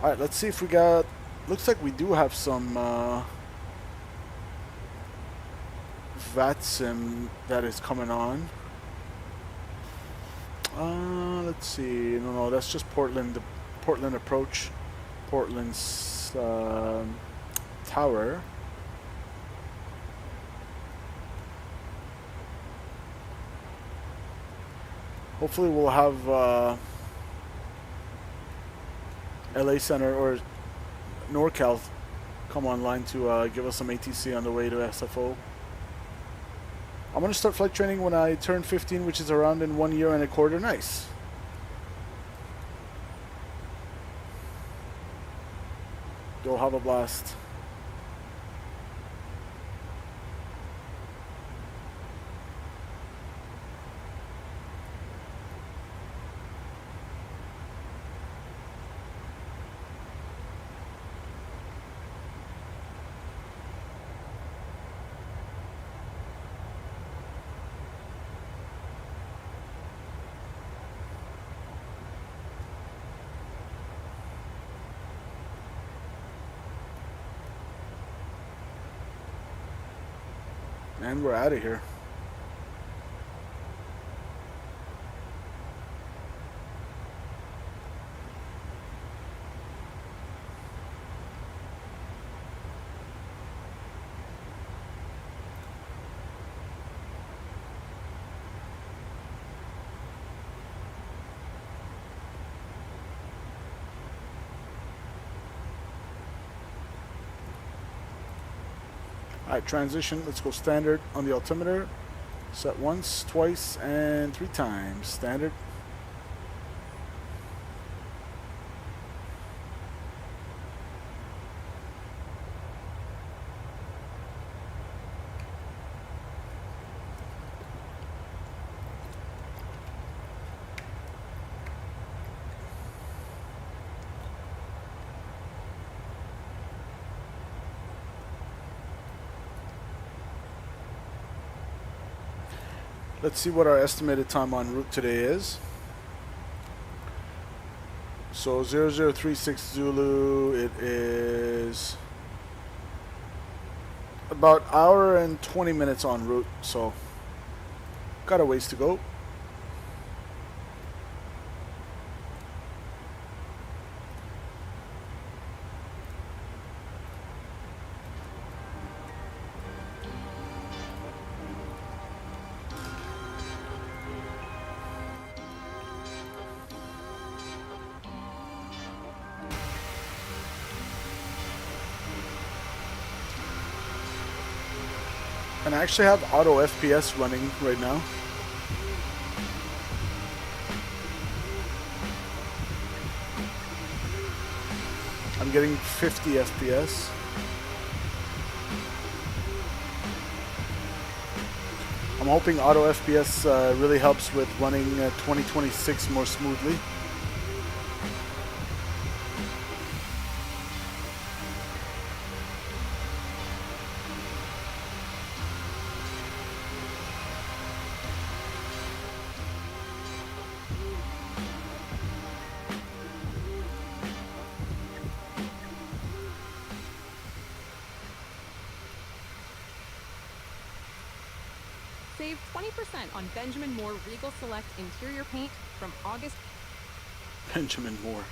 Alright, let's see if we got... Looks like we do have some VATSIM that is coming on. Let's see. No, that's just Portland. The Portland approach. Portland's tower. Hopefully we'll have LA Center or NorCal come online to give us some ATC on the way to SFO. I'm going to start flight training when I turn 15, which is around in 1 year and a quarter. Nice. You'll have a blast. And we're out of here. Alright, transition. Let's go standard on the altimeter. Set once, twice, and 3 times. Standard. Let's see what our estimated time en route today is. So 0036 Zulu, it is about an hour and 20 minutes en route, so got a ways to go. And I actually have auto FPS running right now. I'm getting 50 FPS. I'm hoping auto FPS really helps with running 2026 more smoothly. Save 20% on Benjamin Moore Regal Select interior paint from August. Benjamin Moore.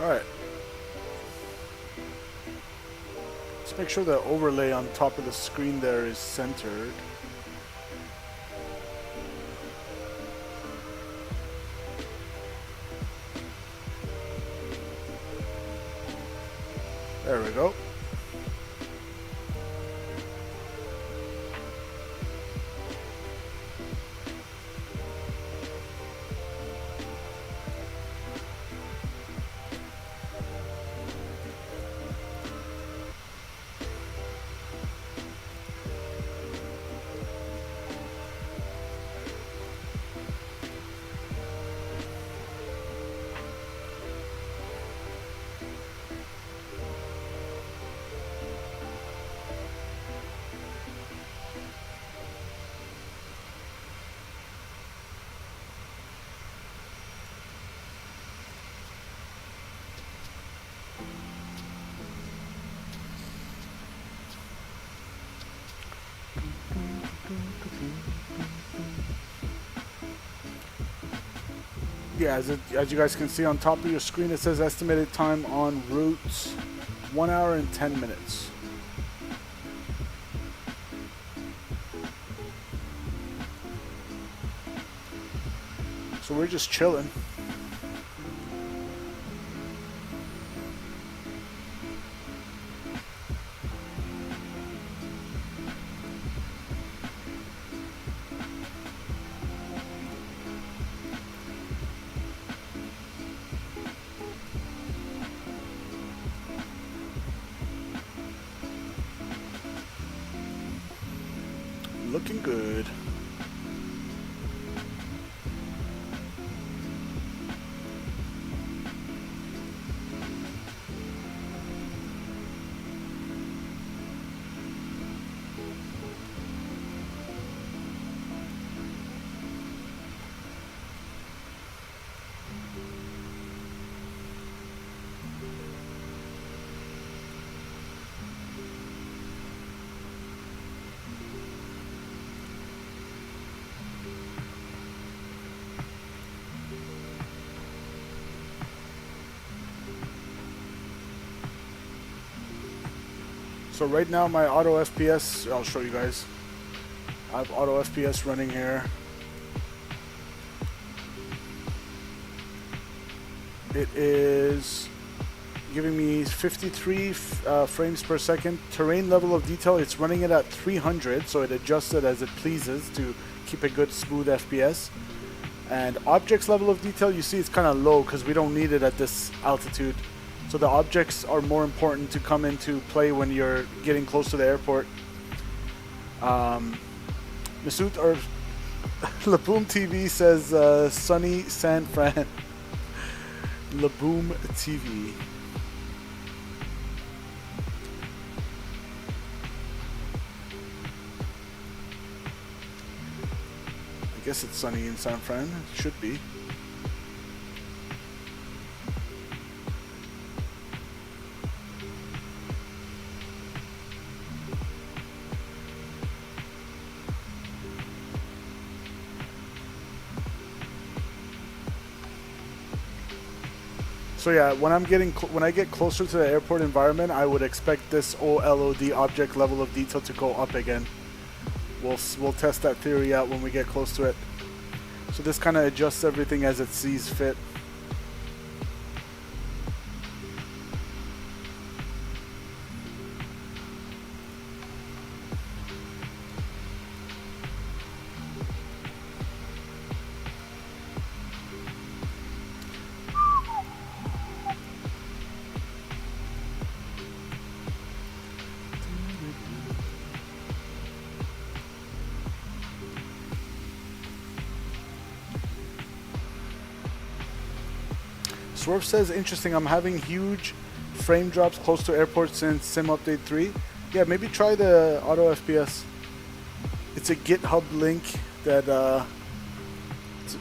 Alright. Let's make sure the overlay on top of the screen there is centered. There we go. Yeah, as you guys can see on top of your screen, it says estimated time en route 1 hour and 10 minutes. So we're just chilling. Looking good. So right now my auto FPS, I'll show you guys. I have auto FPS running here. It is giving me 53 frames per second. Terrain level of detail, it's running it at 300, so it adjusts it as it pleases to keep a good smooth FPS. And objects level of detail, you see it's kind of low because we don't need it at this altitude. So the objects are more important to come into play when you're getting close to the airport. Masood or Laboom TV says sunny San Fran. Laboom TV. I guess it's sunny in San Fran. It should be. So yeah, when I get closer to the airport environment, I would expect this OLOD object level of detail to go up again. We'll test that theory out when we get close to it. So this kind of adjusts everything as it sees fit. Swerve says, interesting, I'm having huge frame drops close to airports since Sim Update 3. Yeah, maybe try the Auto FPS. It's a GitHub link that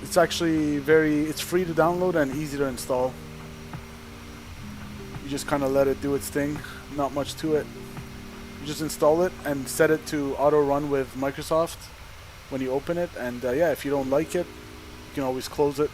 it's actually it's free to download and easy to install. You just kind of let it do its thing, not much to it. You just install it and set it to auto run with Microsoft when you open it, and yeah, if you don't like it, you can always close it.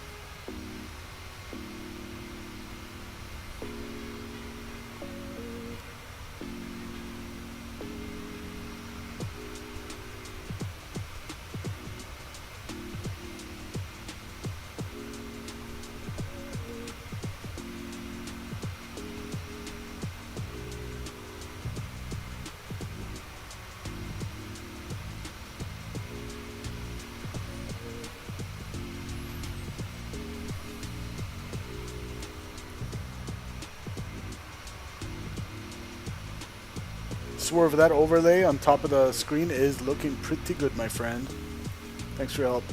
Swerve, that overlay on top of the screen is looking pretty good, my friend. Thanks for your help.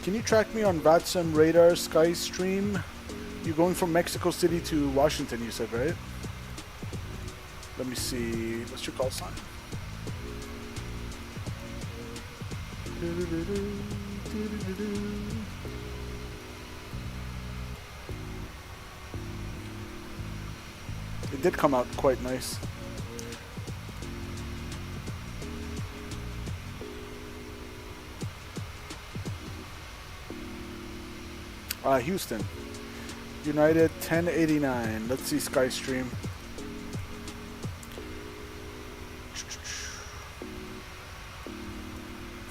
Can you track me on VATSIM radar SkyStream? You're going from Mexico City to Washington, you said, right? Let me see. What's your call sign? It did come out quite nice. Houston. United 1089. Let's see SkyStream.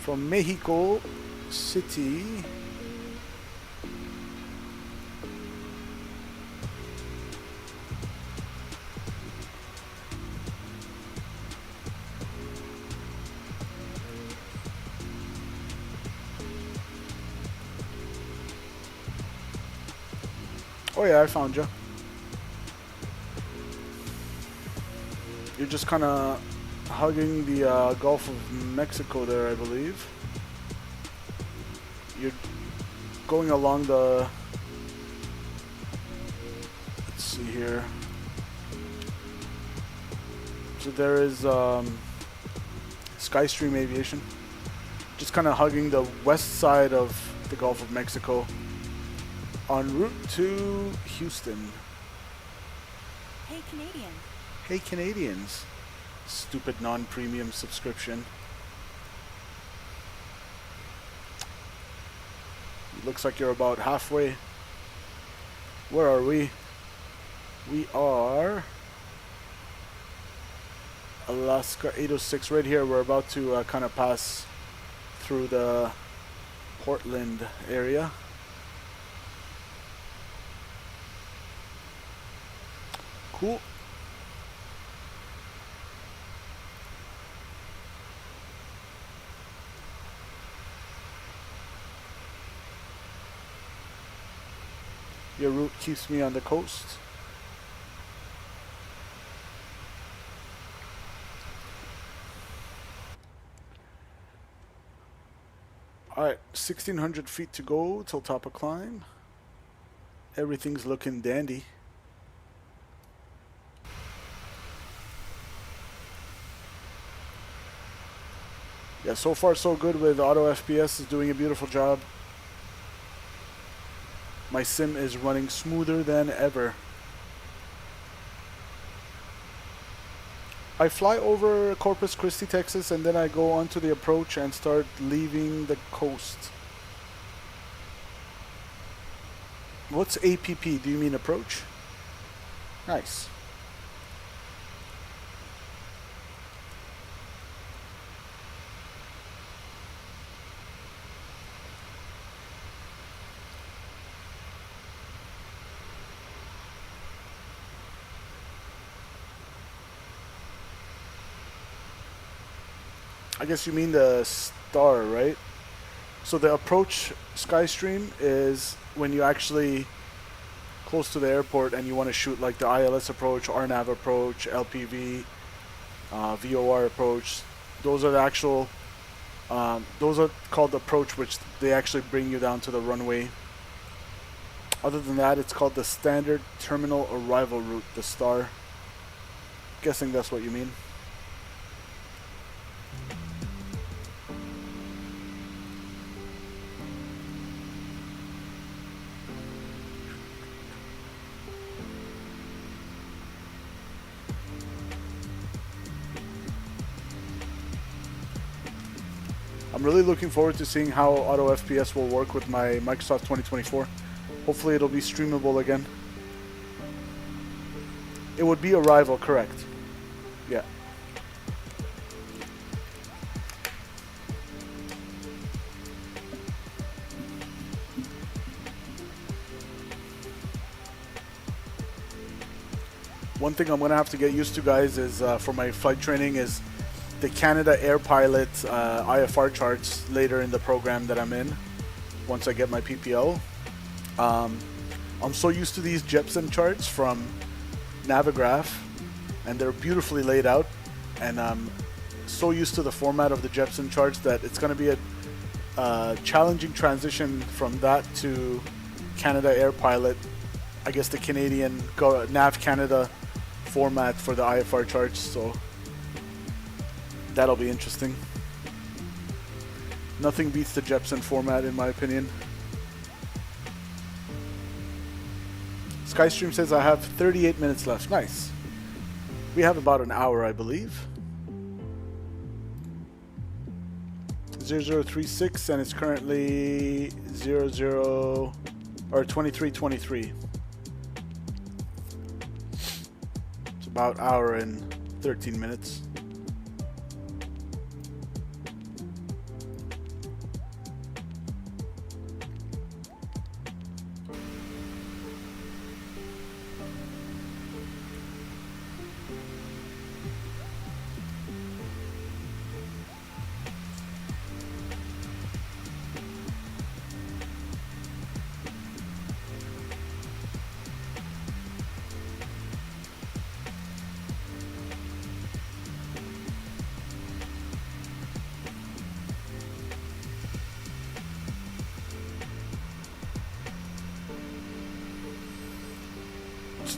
From Mexico City. Oh yeah, I found you. You're just kind of hugging the Gulf of Mexico there, I believe. You're going along the... Let's see here. So there is SkyStream Aviation. Just kind of hugging the west side of the Gulf of Mexico. En route to Houston. Hey Canadians. Hey Canadians. Stupid non-premium subscription. Looks like you're about halfway. Where are we? We are Alaska 806 right here. We're about to kind of pass through the Portland area. Cool. Your route keeps me on the coast. Alright, 1,600 feet to go till top of climb. Everything's looking dandy. Yeah, so far so good with Auto FPS. Is doing a beautiful job. My sim is running smoother than ever. I fly over Corpus Christi, Texas, and then I go onto the approach and start leaving the coast. What's APP? Do you mean approach? Nice. I guess you mean the star, right? So the approach Skystream is when you actually close to the airport and you want to shoot like the ILS approach, RNAV approach, LPV, VOR approach. Those are the actual, those are called approach, which they actually bring you down to the runway. Other than that, it's called the standard terminal arrival route, the STAR. Guessing that's what you mean. I'm really looking forward to seeing how Auto FPS will work with my Microsoft 2024. Hopefully it'll be streamable again. It would be Arrival, correct. Yeah. One thing I'm going to have to get used to, guys, is for my flight training is the Canada Air Pilot IFR charts later in the program that I'm in once I get my PPL. I'm so used to these Jepson charts from Navigraph, and they're beautifully laid out, and I'm so used to the format of the Jepson charts that it's going to be a challenging transition from that to Canada Air Pilot, I guess the Canadian Nav Canada format for the IFR charts, so that'll be interesting. Nothing beats the Jepson format in my opinion. Skystream says I have 38 minutes left. Nice. We have about an hour, I believe. 0036, and it's currently 2323. It's about an hour and 13 minutes.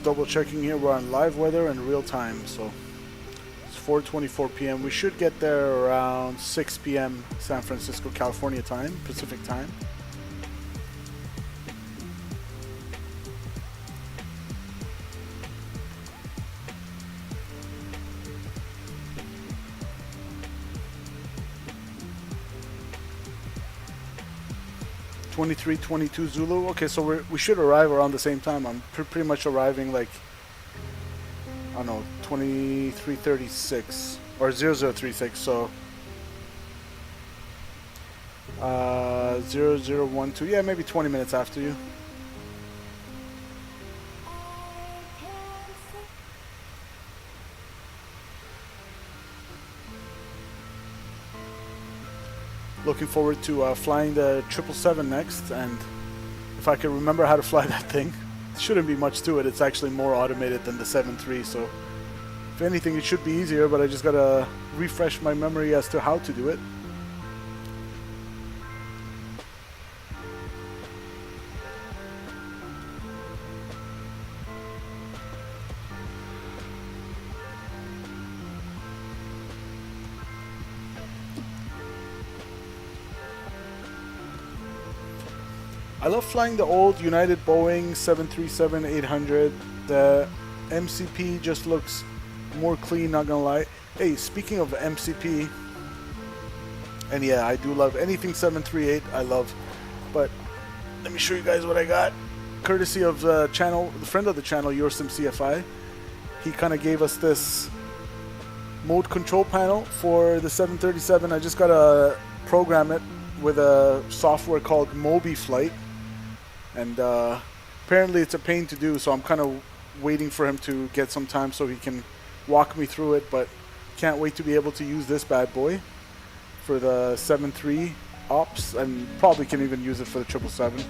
Double checking here, we're on live weather and real time, so it's 4:24 p.m. We should get there around 6 p.m. San Francisco, California time, Pacific time. (23:22) Zulu. Okay, so we should arrive around the same time. I'm pretty much arriving like, I don't know, 23:36 or 0036. So 0012. Yeah, maybe 20 minutes after you. Looking forward to flying the 777 next, and if I can remember how to fly that thing, it shouldn't be much to it. It's actually more automated than the 73, so if anything it should be easier, but I just gotta refresh my memory as to how to do it. I love flying the old United Boeing 737-800. The MCP just looks more clean, not gonna lie. Hey, speaking of MCP, and yeah, I do love anything 738, I love. But let me show you guys what I got. Courtesy of the channel, the friend of the channel, YourSimCFI. He kind of gave us this mode control panel for the 737. I just gotta program it with a software called MobiFlight. And apparently it's a pain to do, so I'm kind of waiting for him to get some time so he can walk me through it, but can't wait to be able to use this bad boy for the 7.3 ops, and probably can even use it for the 777.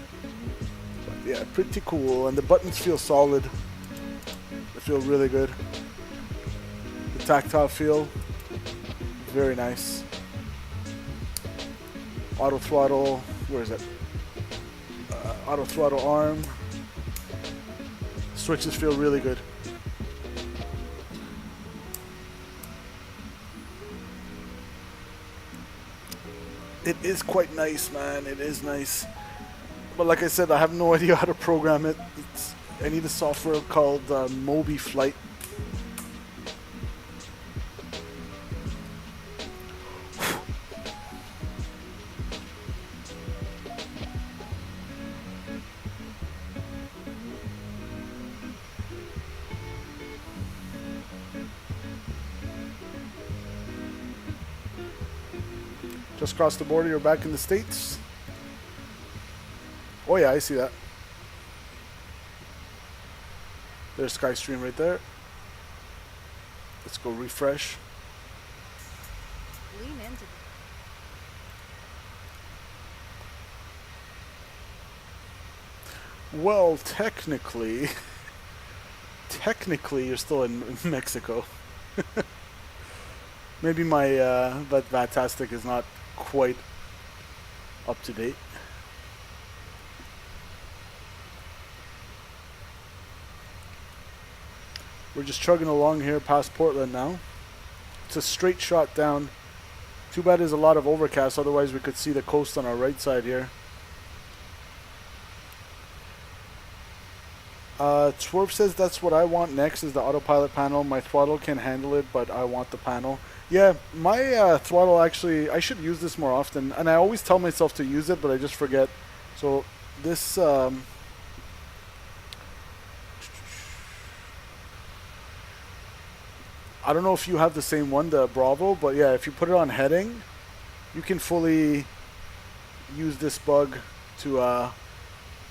But yeah, pretty cool, and the buttons feel solid. They feel really good. The tactile feel, very nice. Auto throttle, where is it? Auto throttle arm. Switches feel really good. It is quite nice, man. It is nice. But like I said, I have no idea how to program it. I need a software called Moby Flight. Just crossed the border, you're back in the States. Oh yeah, I see that. There's Skystream right there. Let's go refresh. Lean into Well, technically you're still in Mexico. Maybe my VATSIM is not quite up to date. We're just chugging along here past Portland now. It's a straight shot down. Too bad there's a lot of overcast, otherwise we could see the coast on our right side here. Twerp says that's what I want next is the autopilot panel. My throttle can handle it, but I want the panel. Yeah, my throttle actually, I should use this more often. And I always tell myself to use it, but I just forget. So this... I don't know if you have the same one, the Bravo, but yeah, if you put it on heading, you can fully use this bug to,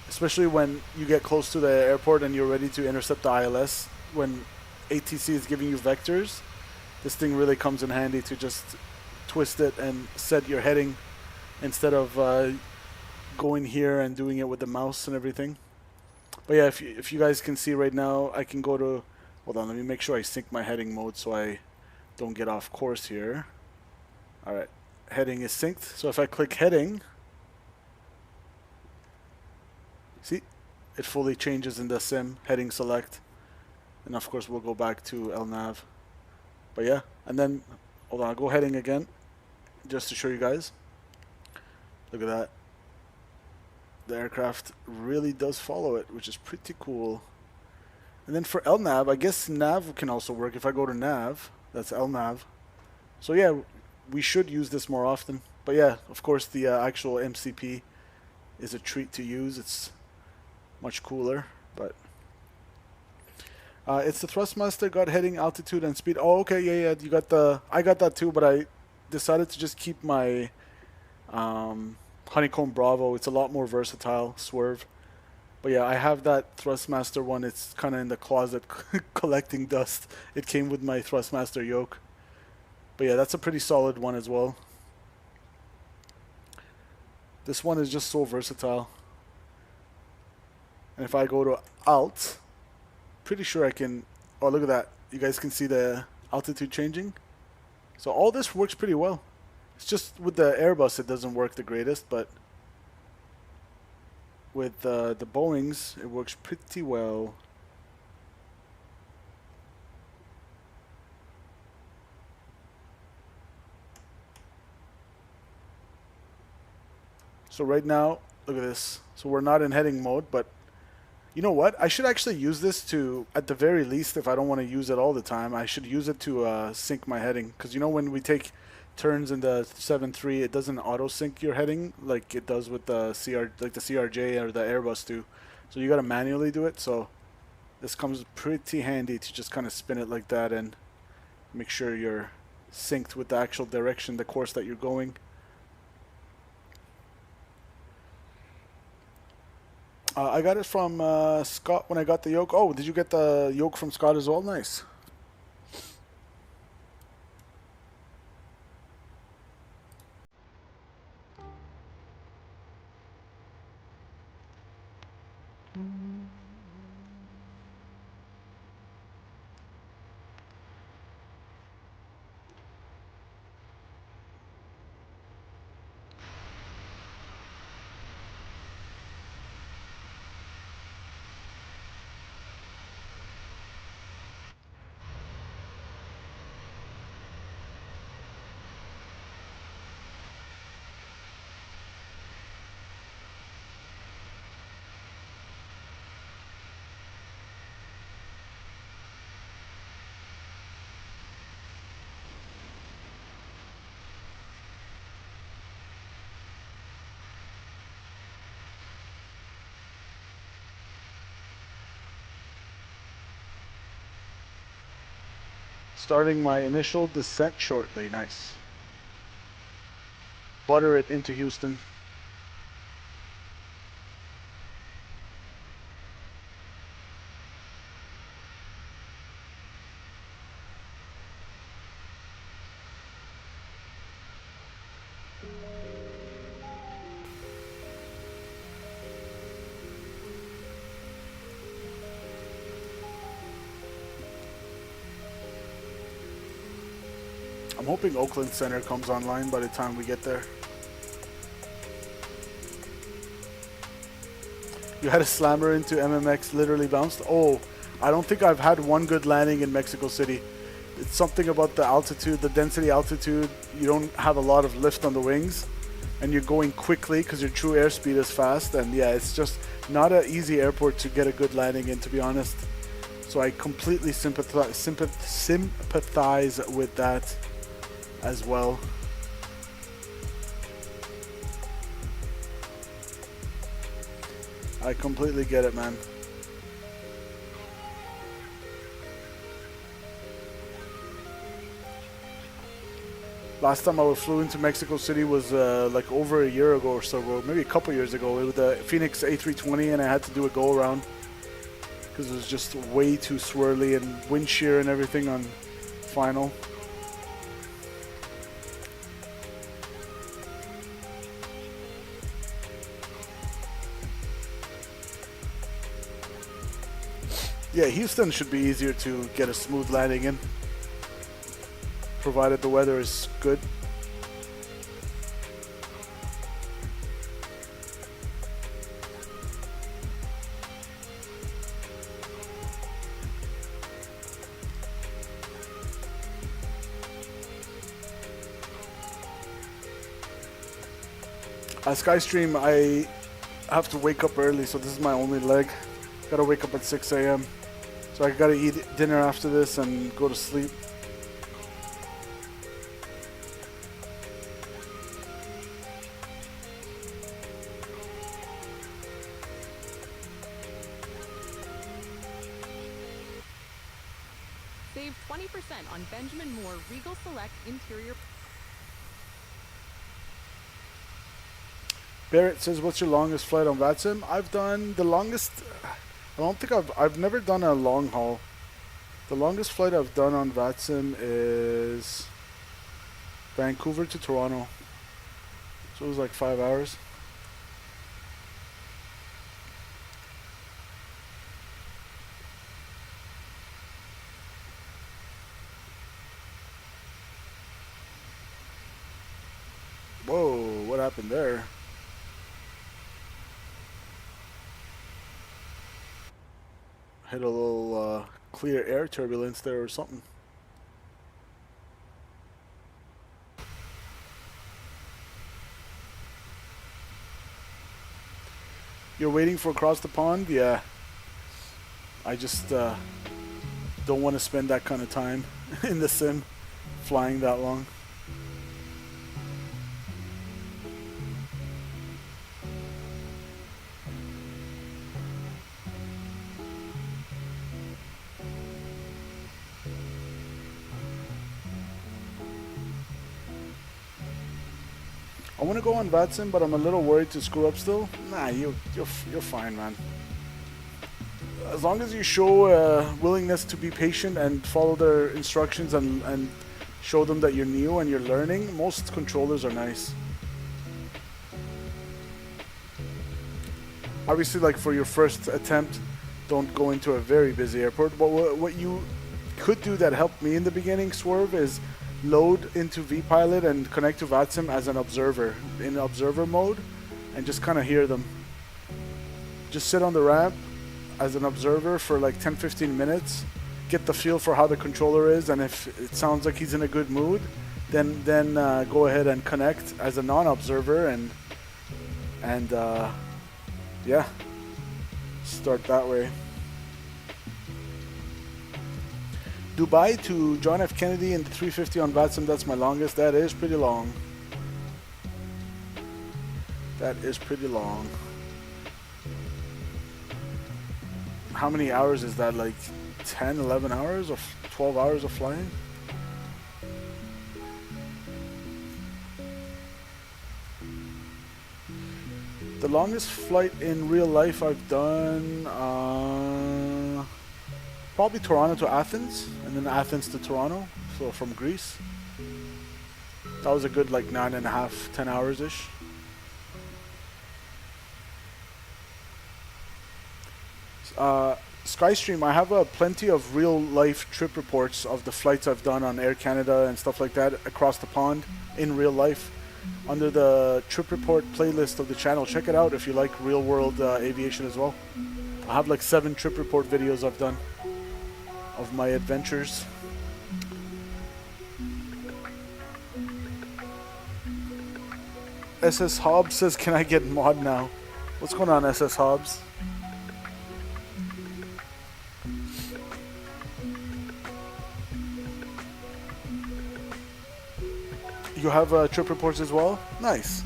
especially when you get close to the airport and you're ready to intercept the ILS, when ATC is giving you vectors, this thing really comes in handy to just twist it and set your heading instead of going here and doing it with the mouse and everything. But yeah, if you guys can see right now, I can go to... Hold on, let me make sure I sync my heading mode so I don't get off course here. Alright, heading is synced. So if I click heading, see, it fully changes in the sim, heading select. And of course we'll go back to LNAV. But yeah, and then, hold on, I'll go heading again, just to show you guys. Look at that. The aircraft really does follow it, which is pretty cool. And then for LNAV, I guess nav can also work. If I go to nav, that's LNAV. So yeah, we should use this more often. But yeah, of course the actual MCP is a treat to use. It's much cooler, but it's the Thrustmaster, got heading, altitude, and speed. Oh, okay, yeah, you got the... I got that too, but I decided to just keep my Honeycomb Bravo. It's a lot more versatile, swerve. But yeah, I have that Thrustmaster one. It's kind of in the closet collecting dust. It came with my Thrustmaster yoke. But yeah, that's a pretty solid one as well. This one is just so versatile. And if I go to Alt, pretty sure I can... Oh, look at that. You guys can see the altitude changing. So all this works pretty well. It's just with the Airbus it doesn't work the greatest, but... with the Boeings, it works pretty well. So right now, look at this. So we're not in heading mode, but you know what? I should actually use this to, at the very least, if I don't want to use it all the time, I should use it to sync my heading. Because you know when we take turns in the 7.3, it doesn't auto sync your heading like it does with the CRJ or the Airbus do. So you got to manually do it. So this comes pretty handy to just kind of spin it like that and make sure you're synced with the actual direction, the course that you're going. I got it from Scott when I got the yoke. Oh, did you get the yoke from Scott as well? Nice. Starting my initial descent shortly. Nice. Butter it into Houston. I'm hoping Oakland Center comes online by the time we get there. You had a slammer into MMX, literally bounced. Oh, I don't think I've had one good landing in Mexico City. It's something about the altitude, the density altitude. You don't have a lot of lift on the wings, and you're going quickly because your true airspeed is fast. And yeah, it's just not an easy airport to get a good landing in, to be honest. So I completely sympathize with that as well. I completely get it, man. Last time I flew into Mexico City was like over a year ago or so, or maybe a couple years ago. It was the Phoenix A320, and I had to do a go around because it was just way too swirly and wind shear and everything on final. Yeah, Houston should be easier to get a smooth landing in, provided the weather is good. Skystream, I have to wake up early, so this is my only leg. Gotta wake up at 6 a.m. So I gotta eat dinner after this and go to sleep. Save 20% on Benjamin Moore Regal Select Interior. Barrett says, what's your longest flight on VATSIM? I've done the longest... I've never done a long haul. The longest flight I've done on VATSIM is Vancouver to Toronto. So it was like 5 hours. Whoa, what happened there? Hit a little clear air turbulence there or something. You're waiting for across the pond? Yeah. I just don't want to spend that kind of time in the sim flying that long. I want to go on VATSIM, but I'm a little worried to screw up still. Nah, you're fine, man. As long as you show willingness to be patient and follow their instructions and show them that you're new and you're learning, most controllers are nice. Obviously, like for your first attempt, don't go into a very busy airport. But what you could do that helped me in the beginning, Swerve, is load into vPilot and connect to VATSIM as an observer in observer mode, and just kind of hear them. Just sit on the ramp as an observer for like 10-15 minutes, get the feel for how the controller is, and if it sounds like he's in a good mood, then go ahead and connect as a non-observer and yeah, start that way. Dubai to John F. Kennedy in the 350 on VATSIM, that's my longest. That is pretty long. That is pretty long. How many hours is that? Like 10, 11 hours or 12 hours of flying? The longest flight in real life I've done, probably Toronto to Athens, and then Athens to Toronto, so from Greece. That was a good like 9.5, 10 hours-ish. Skystream, I have plenty of real-life trip reports of the flights I've done on Air Canada and stuff like that across the pond in real life under the trip report playlist of the channel. Check it out if you like real-world aviation as well. I have like 7 trip report videos I've done of my adventures. SS Hobbs says, can I get mod now? What's going on, SS Hobbs? You have trip reports as well? Nice.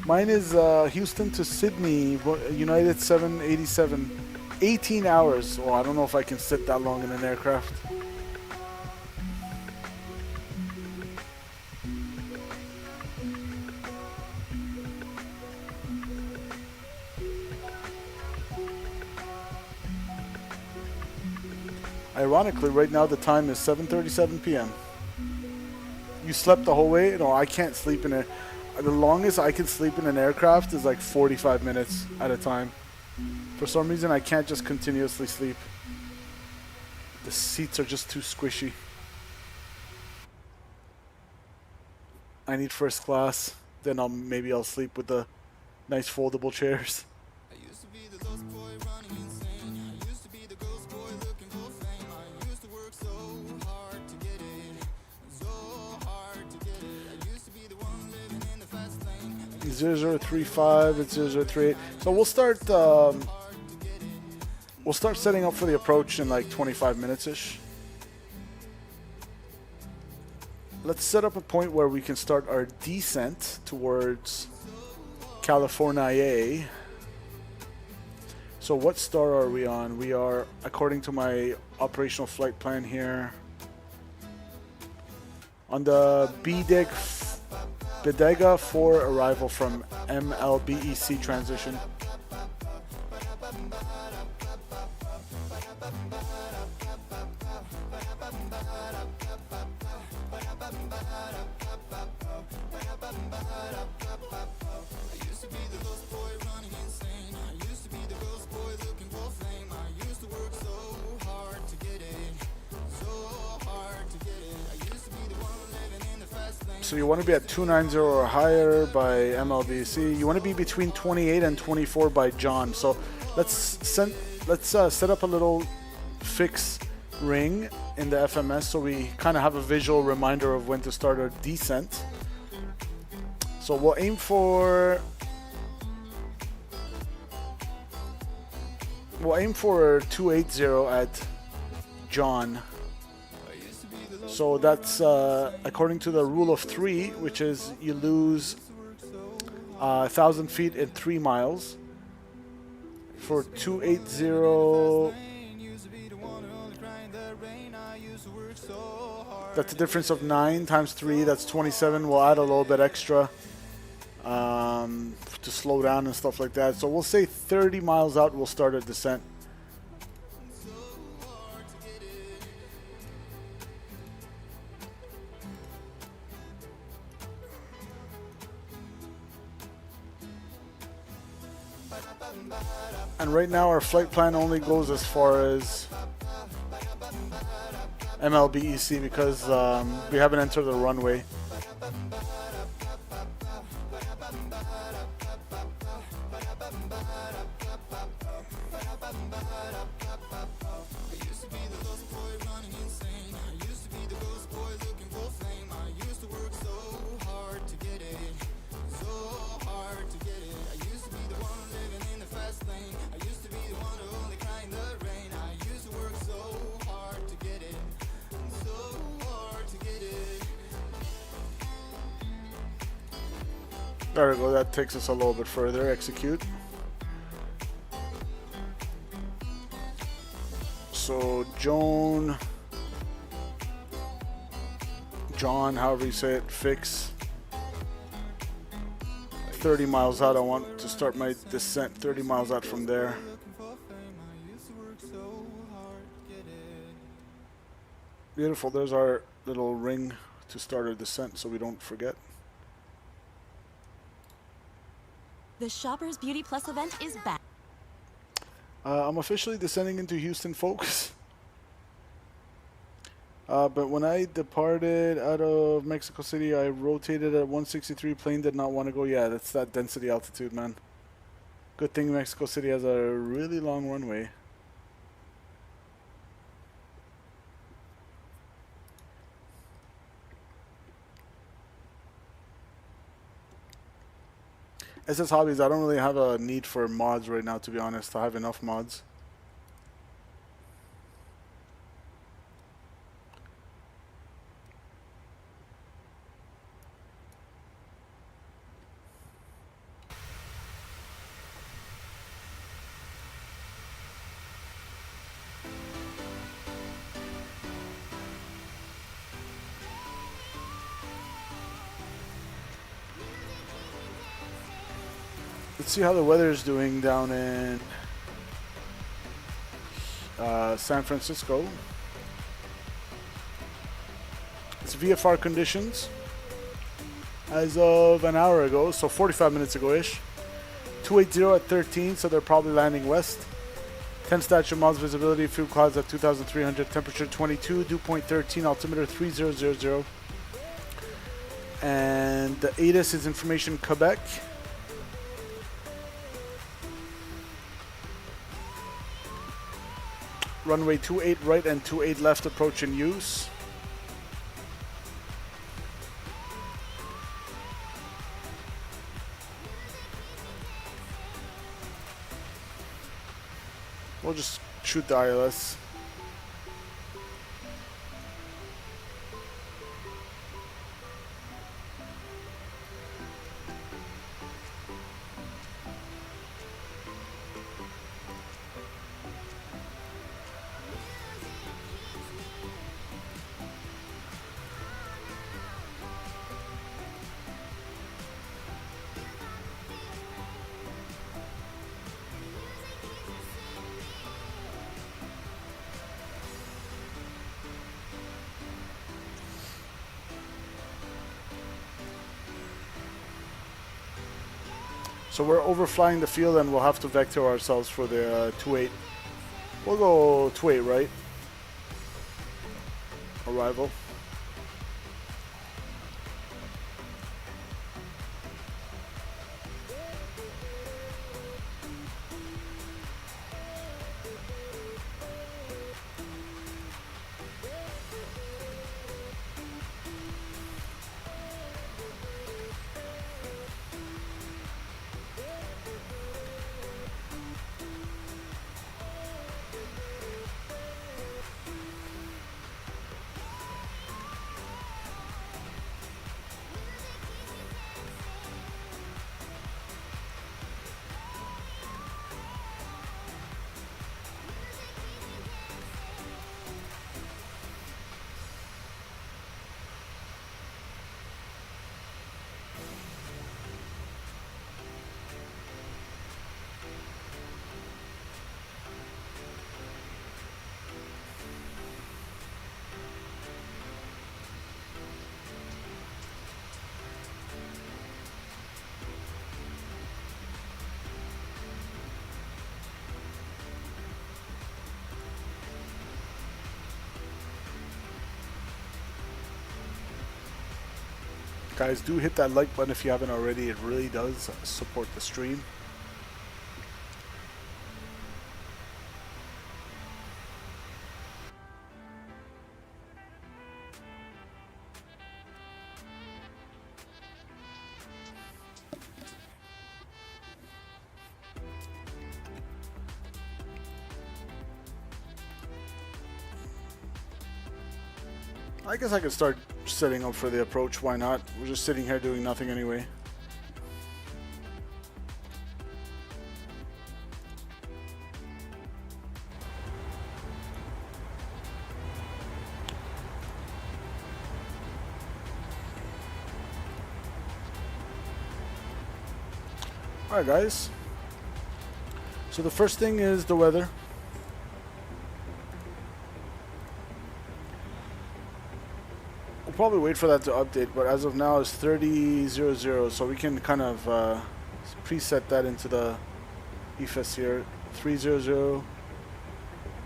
Mine is Houston to Sydney, United 787. 18 hours. Oh, I don't know if I can sit that long in an aircraft. Ironically, right now the time is 7:37 p.m. You slept the whole way? No, I can't sleep in it. The longest I can sleep in an aircraft is like 45 minutes at a time. For some reason, I can't just continuously sleep. The seats are just too squishy. I need first class. Then maybe I'll sleep with the nice foldable chairs. It's 0035, it's 0038. So we'll start setting up for the approach in like 25 minutes-ish. Let's set up a point where we can start our descent towards California. So what star are we on? We are, according to my operational flight plan here, on the Bodega 4 arrival from MLBEC transition. So you want to be at 290 or higher by MLBC. You want to be between 28 and 24 by John. So let's set up a little fix ring in the FMS so we kind of have a visual reminder of when to start our descent. So we'll aim for 280 at John. So that's according to the rule of 3, which is you lose 1,000 feet in 3 miles. For 280, that's a difference of 9 times 3. That's 27. We'll add a little bit extra to slow down and stuff like that. So we'll say 30 miles out, we'll start a descent. And right now our flight plan only goes as far as MLBEC because we haven't entered the runway. There we go, that takes us a little bit further. Execute. So John, however you say it, fix 30 miles out. I want to start my descent 30 miles out from there. Beautiful, there's our little ring to start our descent so we don't forget. The Shoppers Beauty Plus event is back. I'm officially descending into Houston, folks. But when I departed out of Mexico City, I rotated at 163. Plane did not want to go. Yeah, that's that density altitude, man. Good thing Mexico City has a really long runway. SS Hobbies, I don't really have a need for mods right now, to be honest. I have enough mods. Let's see how the weather is doing down in San Francisco. It's VFR conditions as of an hour ago, so 45 minutes ago-ish. 280 at 13, so they're probably landing west. 10 statute miles visibility, fuel clouds at 2,300, temperature 22, dew point 13, altimeter 3000. And the ATIS is information Quebec. Runway 28 right and 28 left approach in use. We'll just shoot the ILS. So we're overflying the field and we'll have to vector ourselves for the 28. We'll go 28 right. Arrival. Guys, do hit that like button if you haven't already. It really does support the stream. I guess I could start setting up for the approach. Why not? We're just sitting here doing nothing anyway. Alright guys, so the first thing is the weather. We'll probably wait for that to update, but as of now it's 30.00, so we can kind of preset that into the EFS here. 300,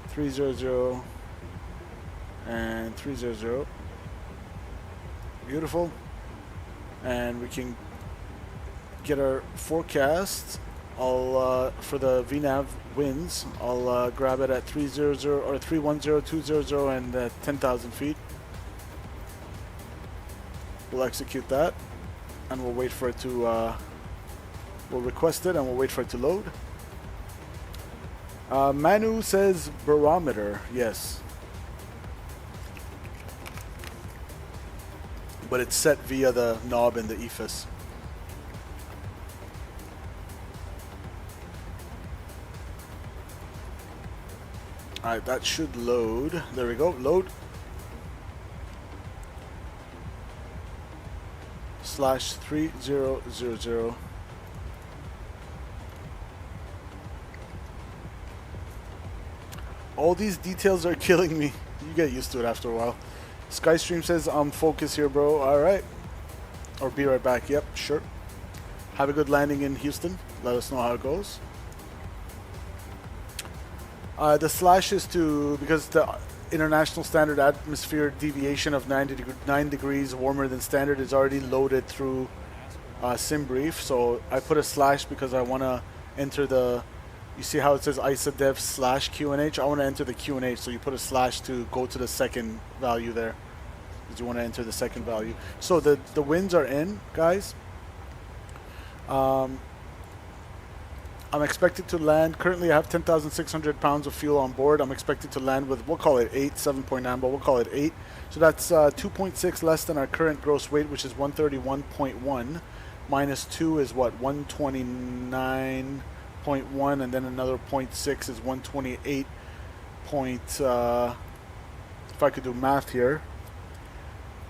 300, and 300. Beautiful. And we can get our forecast. I'll for the VNAV winds, I'll grab it at 300 or 310, 200 and 10,000 feet. We'll execute that and we'll wait for it to we'll request it and we'll wait for it to load. Manu says barometer, yes, but it's set via the knob in the EFS. Alright, that should load. There we go, load. /3000. All these details are killing me. You get used to it after a while. Skystream says I'm focused here, bro. Alright. Or be right back. Yep, sure. Have a good landing in Houston. Let us know how it goes. The slash is to, because the international standard atmosphere deviation of 9 degrees warmer than standard is already loaded through SimBrief. So I put a slash because I want to enter the, you see how it says ISADEV /QNH? I want to enter the QNH, so you put a slash to go to the second value there, because you want to enter the second value. So the winds are in, guys. I'm expected to land, currently I have 10,600 pounds of fuel on board. I'm expected to land with, we'll call it 8, 7.9, but we'll call it 8. So that's 2.6 less than our current gross weight, which is 131.1. Minus 2 is what, 129.1, and then another 0.6 is 128. If I could do math here.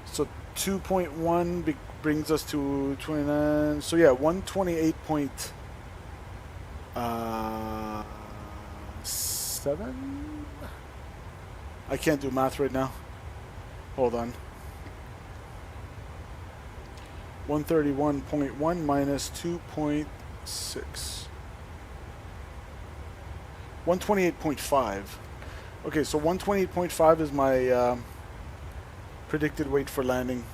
So 2.1 brings us to 29. So yeah, 128.7. I can't do math right now. Hold on. 131.1 minus 2.6. 128.5. Okay, so 128.5 is my predicted weight for landing.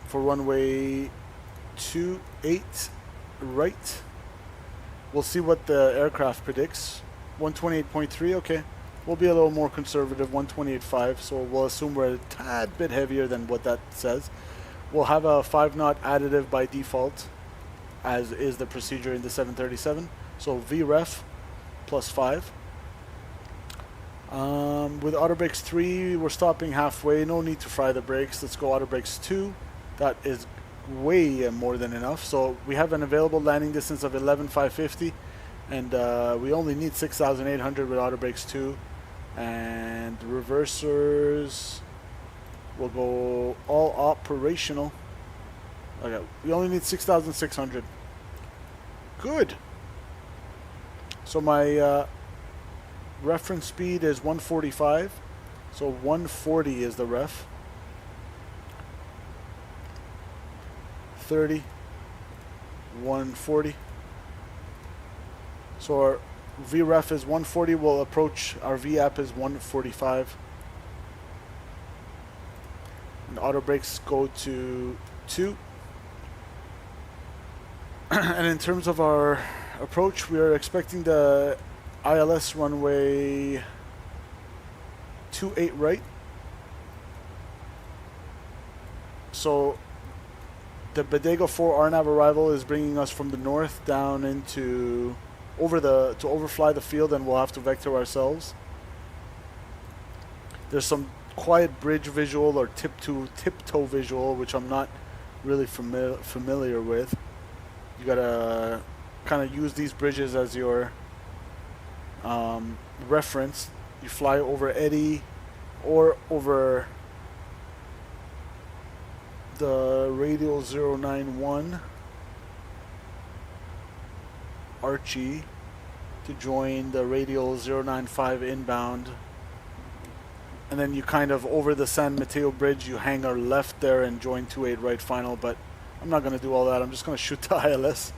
For runway 28 right. We'll see what the aircraft predicts. 128.3, okay. We'll be a little more conservative, 128.5, so we'll assume we're a tad bit heavier than what that says. We'll have a 5-knot additive by default, as is the procedure in the 737. So VREF plus 5. With auto brakes 3, we're stopping halfway. No need to fry the brakes. Let's go auto brakes 2. That is way more than enough. So we have an available landing distance of 11,550, and we only need 6,800 with auto brakes 2. And reversers will go all operational. Okay, we only need 6,600. Good. So my reference speed is 145. So 140 is the ref. 30, 140. So our VREF is 140. We'll approach, our VAP is 145. And auto brakes go to 2. And in terms of our approach, we are expecting the ILS runway 28 right. So the Bodega 4 RNAV arrival is bringing us from the north down into to overfly the field, and we'll have to vector ourselves. There's some quiet bridge visual or tiptoe visual, which I'm not really familiar with. You gotta kind of use these bridges as your reference. You fly over Eddy or over the radial 091 Archie to join the radial 095 inbound, and then you kind of over the San Mateo bridge you hang our left there and join 28 right final. But I'm not going to do all that. I'm just going to shoot the ILS.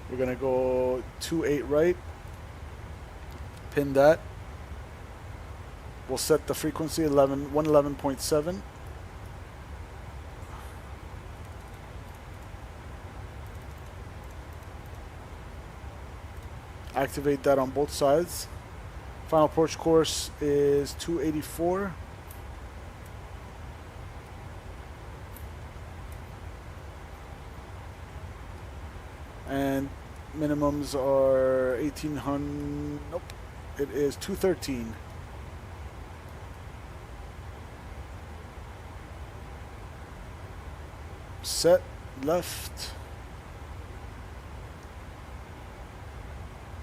We're going to go 28 right, pin that. We'll set the frequency 111.7. Activate that on both sides. Final approach course is 284. And minimums are 1800. Nope, it is 213. Set left.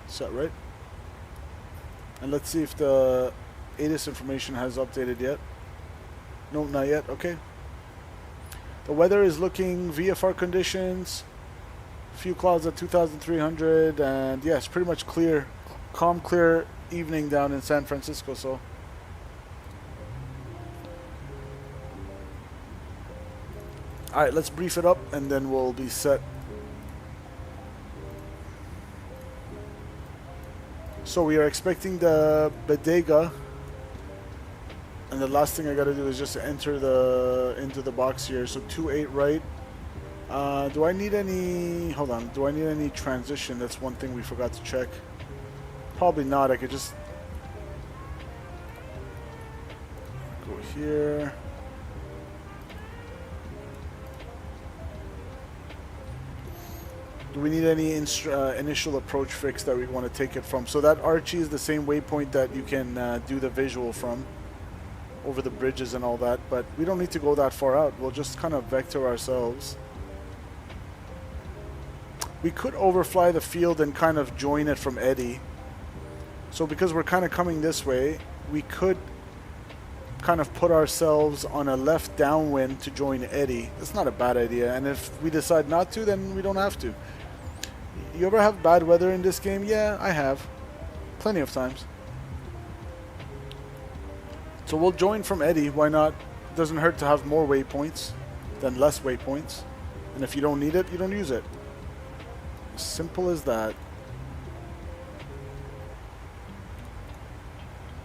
Set right. And let's see if the ATIS information has updated yet. No, not yet. Okay. The weather is looking VFR conditions. Few clouds at 2,300, and yes, pretty much clear, calm, clear evening down in San Francisco. So all right, let's brief it up and then we'll be set. So we are expecting the Bodega, and the last thing I gotta do is just enter into the box here. So 28 right. Do I need any, hold on, do I need any transition? That's one thing we forgot to check. Probably not. I could just go here. Do we need any initial approach fix that we want to take it from? So that Archie is the same waypoint that you can do the visual from over the bridges and all that, but we don't need to go that far out. We'll just kind of vector ourselves. We could overfly the field and kind of join it from Eddy. So because we're kind of coming this way, we could kind of put ourselves on a left downwind to join Eddy. That's not a bad idea, and if we decide not to, then we don't have to. You ever have bad weather in this game? Yeah, I have. Plenty of times. So we'll join from Eddy. Why not? It doesn't hurt to have more waypoints than less waypoints. And if you don't need it, you don't use it. Simple as that.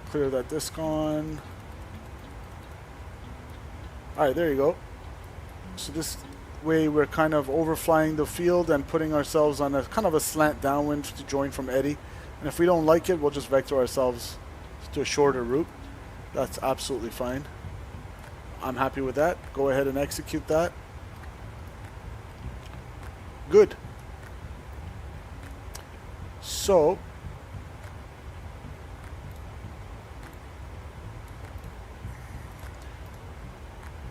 Clear that disc on. Alright, there you go. So this way we're kind of overflying the field and putting ourselves on a kind of a slant downwind to join from Eddy. And if we don't like it, we'll just vector ourselves to a shorter route. That's absolutely fine. I'm happy with that. Go ahead and execute that. Good. So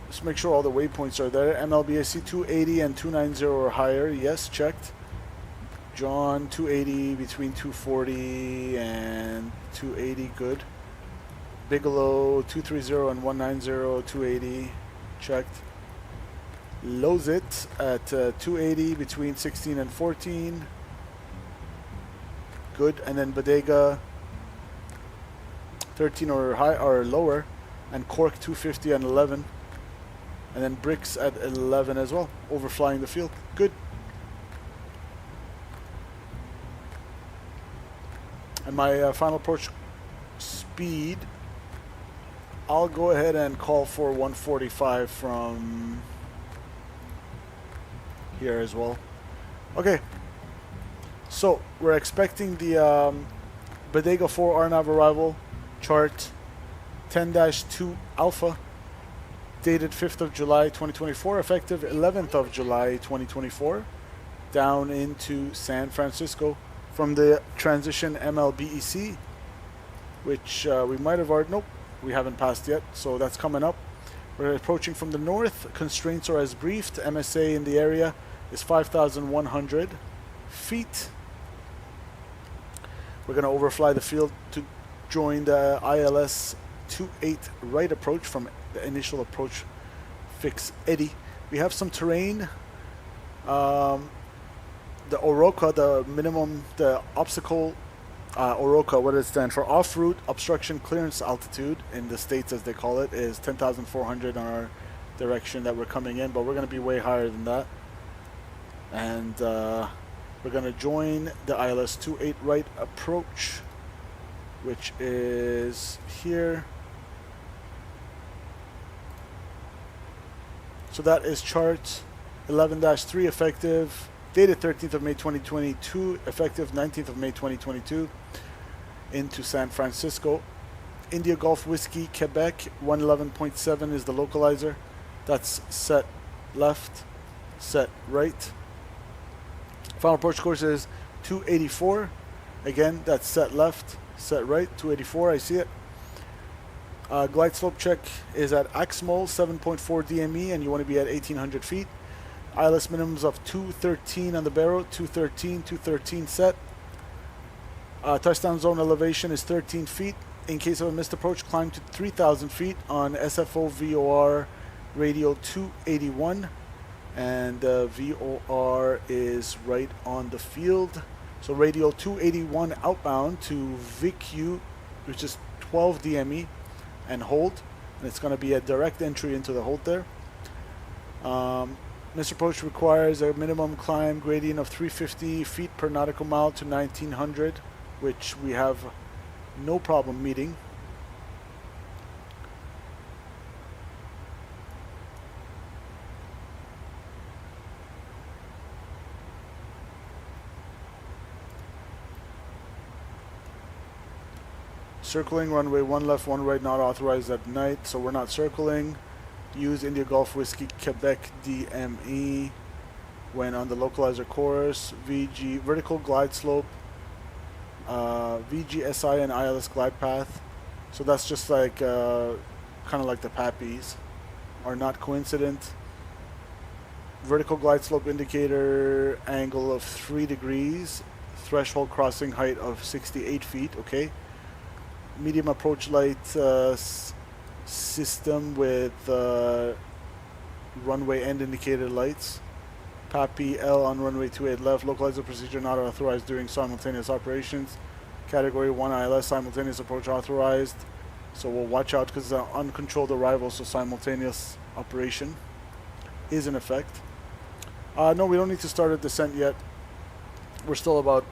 let's make sure all the waypoints are there. MLBAC 280 and 290 are higher. Yes, checked. John 280 between 240 and 280. Good. Bigelow 230 and 190, 280. Checked. Lozit at 280 between 16 and 14. Good. And then Bodega 13 or high or lower, and Cork 250 and 11. And then Bricks at 11 as well, overflying the field. Good. And my final approach speed, I'll go ahead and call for 145 from here as well. Okay, so we're expecting the Bodega 4 RNAV arrival, chart 10-2 Alpha, dated 5th of July 2024, effective 11th of July 2024, down into San Francisco from the transition MLBEC, which we might have already, nope, we haven't passed yet, so that's coming up. We're approaching from the north. Constraints are as briefed. MSA in the area is 5,100 feet. We're going to overfly the field to join the ILS 28 right approach from the initial approach fix Eddie. We have some terrain. The OROCA, the minimum, the obstacle, OROCA, what does it stand for? Off-route obstruction clearance altitude in the States, as they call it, is 10,400 on our direction that we're coming in, but we're going to be way higher than that. And we're going to join the ILS 28 right approach, which is here. So that is chart 11-3, effective dated 13th of May 2022, effective 19th of May 2022, into San Francisco. India Golf Whiskey, Quebec, 111.7 is the localizer. That's set left, set right. Final approach course is 284. Again, that's set left, set right, 284, I see it. Glide slope check is at Axmol, 7.4 DME, and you want to be at 1,800 feet. ILS minimums of 213 on the barrel, 213 set. Touchdown zone elevation is 13 feet. In case of a missed approach, climb to 3,000 feet on SFO VOR radio 281. And VOR is right on the field. So radio 281 outbound to VIQ, which is 12 DME, and hold. And it's going to be a direct entry into the hold there. This approach requires a minimum climb gradient of 350 feet per nautical mile to 1900, which we have no problem meeting. Circling runway 1 left, 1 right, not authorized at night, so we're not circling. Use India Golf Whiskey Quebec DME when on the localizer course. VG vertical glide slope, VGSI and ILS glide path. So that's just like kind of like the PAPIs, are not coincident. Vertical glide slope indicator angle of 3 degrees. Threshold crossing height of 68 feet. Okay. Medium approach light system with runway end indicator lights. PAPI L on runway 28 left. Localizer procedure not authorized during simultaneous operations. Category 1 ILS simultaneous approach authorized. So we'll watch out because it's an uncontrolled arrival, so simultaneous operation is in effect. No, we don't need to start a descent yet. We're still about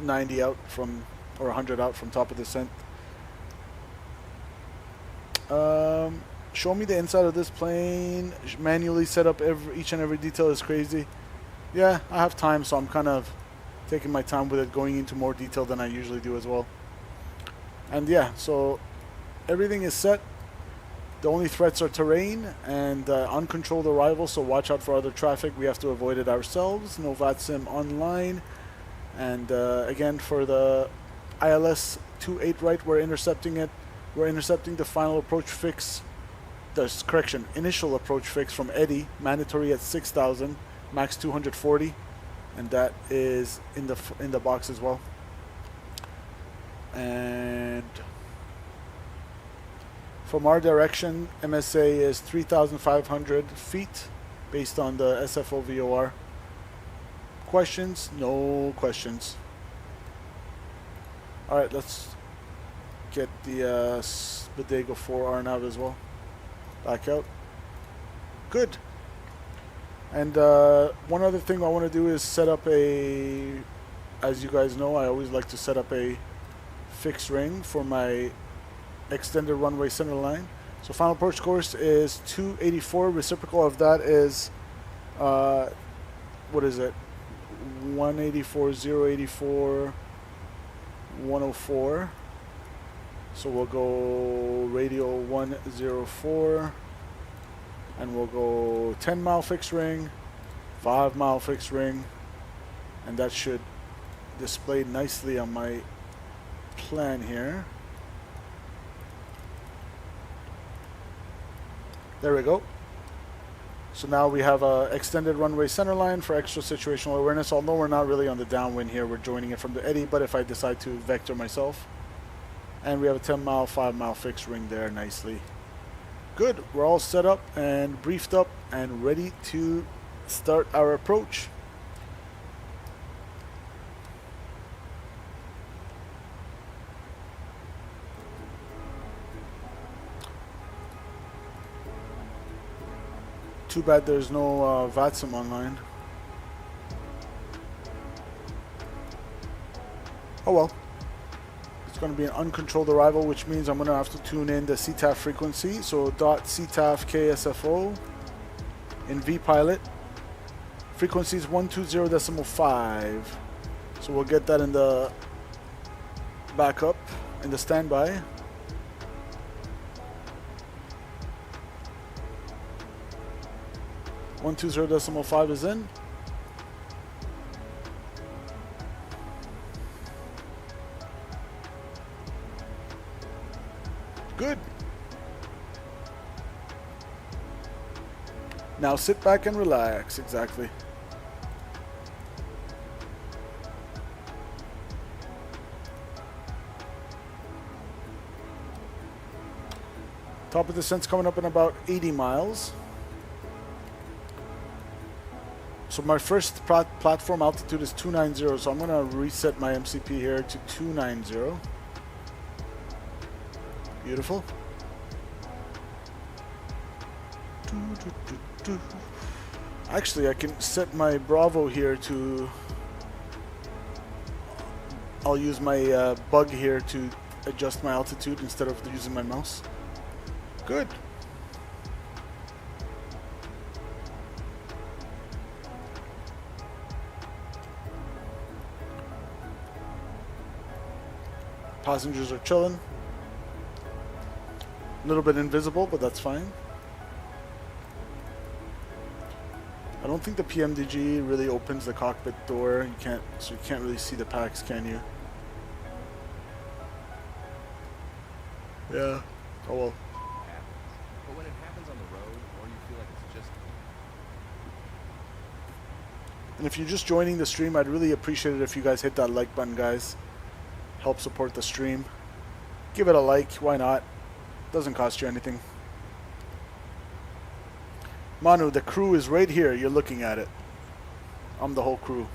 90 out from, or 100 out from top of descent. Show me the inside of this plane. Manually set up each and every detail is crazy. Yeah, I have time, so I'm kind of taking my time with it, going into more detail than I usually do as well. And yeah, so everything is set. The only threats are terrain and uncontrolled arrival, so watch out for other traffic. We have to avoid it ourselves. No VATSIM online. And again, for the ILS 28 right, we're intercepting it. We're intercepting the final approach fix. There's correction, initial approach fix from Eddie, mandatory at 6,000, max 240, and that is in the box as well. And from our direction, MSA is 3,500 feet based on the SFO VOR. Questions? No questions. All right, let's get the Bodega 4 RNAV as well. Back out. Good. And one other thing I want to do is set up a, as you guys know, I always like to set up a fixed ring for my extended runway center line. So final approach course is 284. Reciprocal of that is, what is it? 184, 084, 104. So we'll go radial 104, and we'll go 10 mile fixed ring, 5 mile fixed ring, and that should display nicely on my plan here. There we go. So now we have a extended runway center line for extra situational awareness, although we're not really on the downwind here. We're joining it from the eddy, but if I decide to vector myself. And we have a 10 mile, 5 mile fixed ring there nicely. Good, we're all set up and briefed up and ready to start our approach. Too bad there's no VATSIM online. Oh well. It's going to be an uncontrolled arrival, which means I'm going to have to tune in the CTAF frequency. So .CTAF KSFO in VPilot. Frequency is 120.5. So we'll get that in the backup, in the standby. .5 is in. Good. Now sit back and relax. Exactly. Top of descent's coming up in about 80 miles. So my first platform altitude is 290, so I'm going to reset my MCP here to 290. Beautiful. Actually, I can set my Bravo here to... I'll use my bug here to adjust my altitude instead of using my mouse. Good. Passengers are chilling. A little bit invisible, but that's fine. I don't think the PMDG really opens the cockpit door. You can't really see the packs, can you? Yeah. Oh well. But when it happens on the road, or you feel like it's just... And if you're just joining the stream, I'd really appreciate it if you guys hit that like button, guys. Help support the stream. Give it a like, why not? Doesn't cost you anything. Manu, the crew is right here. You're looking at it. I'm the whole crew.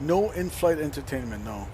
No in-flight entertainment, no.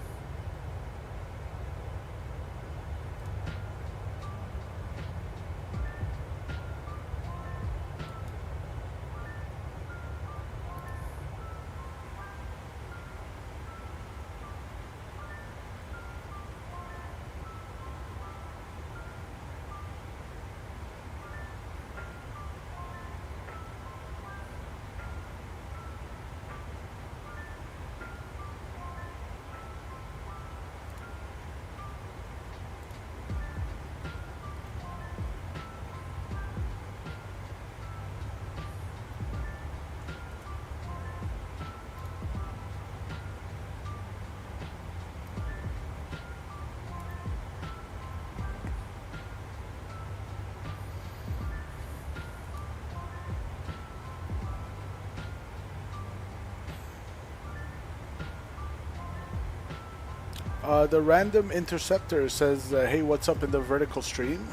The random interceptor says, hey, what's up in the vertical stream?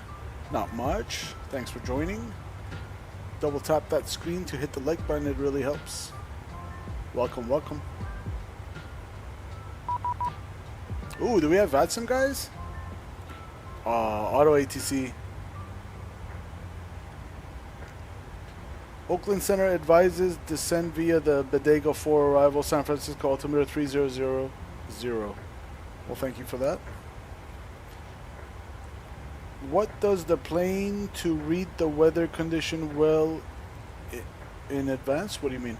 Not much. Thanks for joining. Double tap that screen to hit the like button. It really helps. Welcome, welcome. Ooh, do we have VATSIM, guys? Auto ATC. Oakland Center advises descend via the Bodega 4 arrival, San Francisco altimeter 3000. Well, thank you for that. What does the plane to read the weather condition well in advance? What do you mean?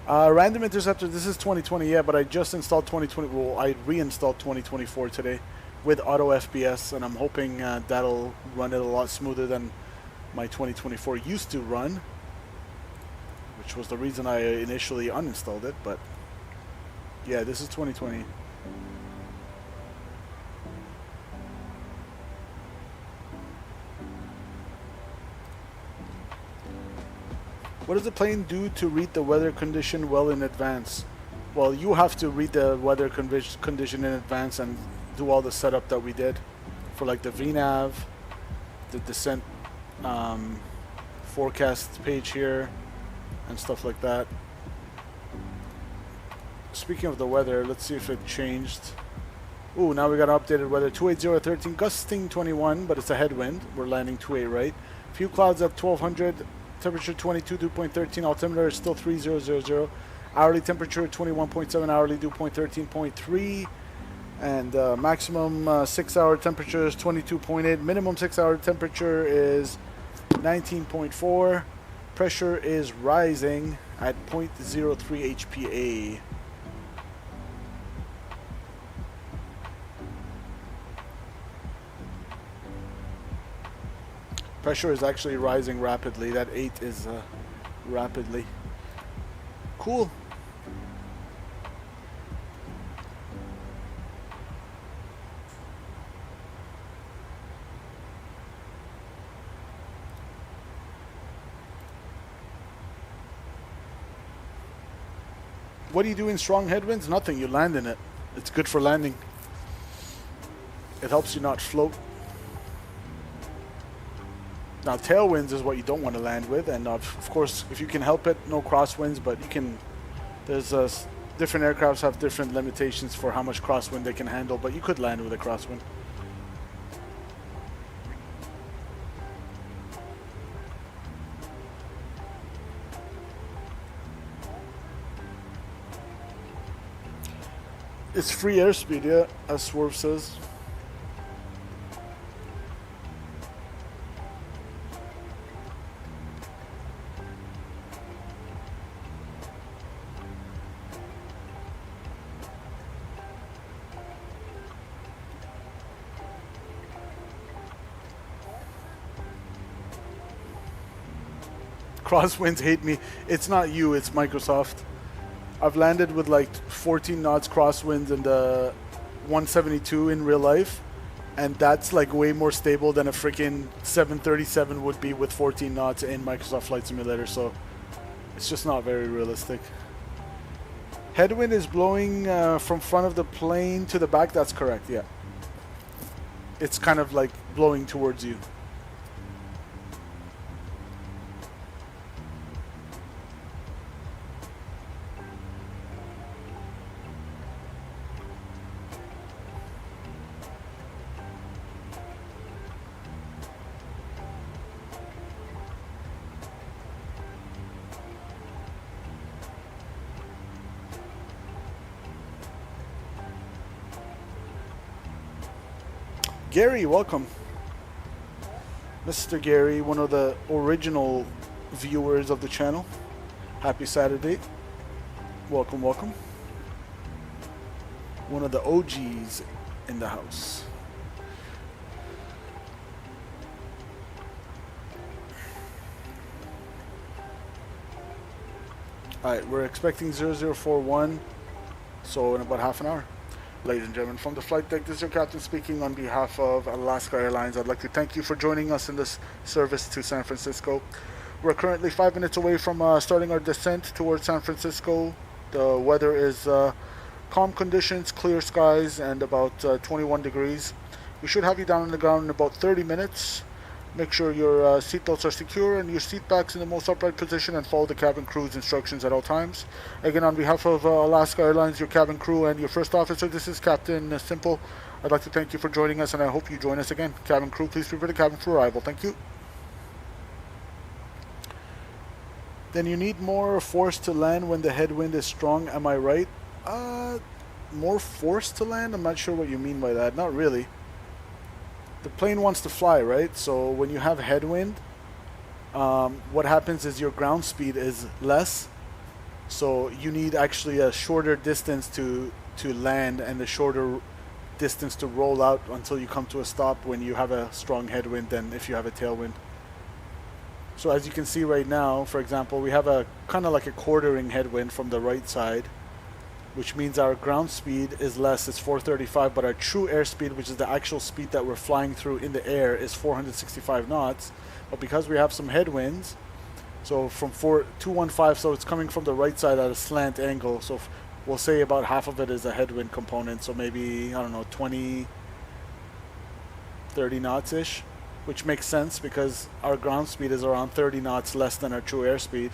Random interceptor, this is 2020, yeah, but I just installed 2020. Well, I reinstalled 2024 today with auto FPS, and I'm hoping that'll run it a lot smoother than my 2024 used to run, which was the reason I initially uninstalled it. But yeah, this is 2020. What does the plane do to read the weather condition well in advance? Well, you have to read the weather condition in advance and do all the setup that we did for like the VNAV, the descent forecast page here, and stuff like that. Speaking of the weather, let's see if it changed. Ooh, now we got updated weather. 280-13, gusting 21, but it's a headwind. We're landing 28 right. Few clouds at 1200. Temperature 22, dew point 13. Altimeter is still 3000. Hourly temperature 21.7. Hourly dew point 13.3. And maximum 6-hour temperature is 22.8. Minimum 6-hour temperature is 19.4. Pressure is rising at 0.03 HPA. Pressure is actually rising rapidly. That 8 is rapidly. Cool. What do you do in strong headwinds? Nothing. You land in it. It's good for landing. It helps you not float. Now, tailwinds is what you don't want to land with, and of course, if you can help it, no crosswinds, but you can, there's different aircrafts have different limitations for how much crosswind they can handle, but you could land with a crosswind. It's free airspeed, yeah, as Swerve says. Crosswinds hate me. It's not you, it's Microsoft. I've landed with like 14 knots crosswinds in the 172 in real life, and that's like way more stable than a freaking 737 would be with 14 knots in Microsoft Flight Simulator, so it's just not very realistic. Headwind is blowing from front of the plane to the back. That's correct, yeah. It's kind of like blowing towards you. Gary, welcome. Mr. Gary, one of the original viewers of the channel. Happy Saturday. Welcome, welcome. One of the OGs in the house. Alright, we're expecting 0041, so in about half an hour. Ladies and gentlemen, from the flight deck, this is your captain speaking on behalf of Alaska Airlines. I'd like to thank you for joining us in this service to San Francisco. We're currently 5 minutes away from starting our descent towards San Francisco. The weather is calm conditions, clear skies, and about 21 degrees. We should have you down on the ground in about 30 minutes. Make sure your seatbelts are secure and your seat backs in the most upright position, and follow the cabin crew's instructions at all times. Again, on behalf of Alaska Airlines, your cabin crew, and your first officer, this is Captain Simple. I'd like to thank you for joining us, and I hope you join us again. Cabin crew, please prepare the cabin for arrival. Thank you. Then you need more force to land when the headwind is strong, am I right? More force to land? I'm not sure what you mean by that. Not really. The plane wants to fly, right? So when you have headwind, what happens is your ground speed is less. So you need actually a shorter distance to land and a shorter distance to roll out until you come to a stop when you have a strong headwind than if you have a tailwind. So as you can see right now, for example, we have a kind of like a quartering headwind from the right side, which means our ground speed is less, it's 435, but our true airspeed, which is the actual speed that we're flying through in the air, is 465 knots. But because we have some headwinds, so from 215, so it's coming from the right side at a slant angle, so we'll say about half of it is a headwind component, so maybe, I don't know, 20, 30 knots-ish, which makes sense because our ground speed is around 30 knots less than our true airspeed.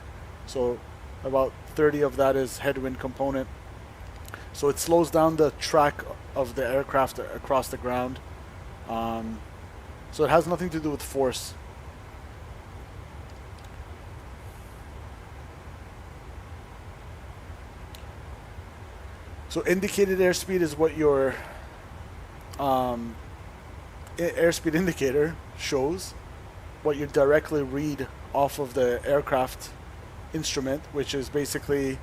So about 30 of that is headwind component. So it slows down the track of the aircraft across the ground. So it has nothing to do with force. So indicated airspeed is what your airspeed indicator shows, what you directly read off of the aircraft instrument, which is basically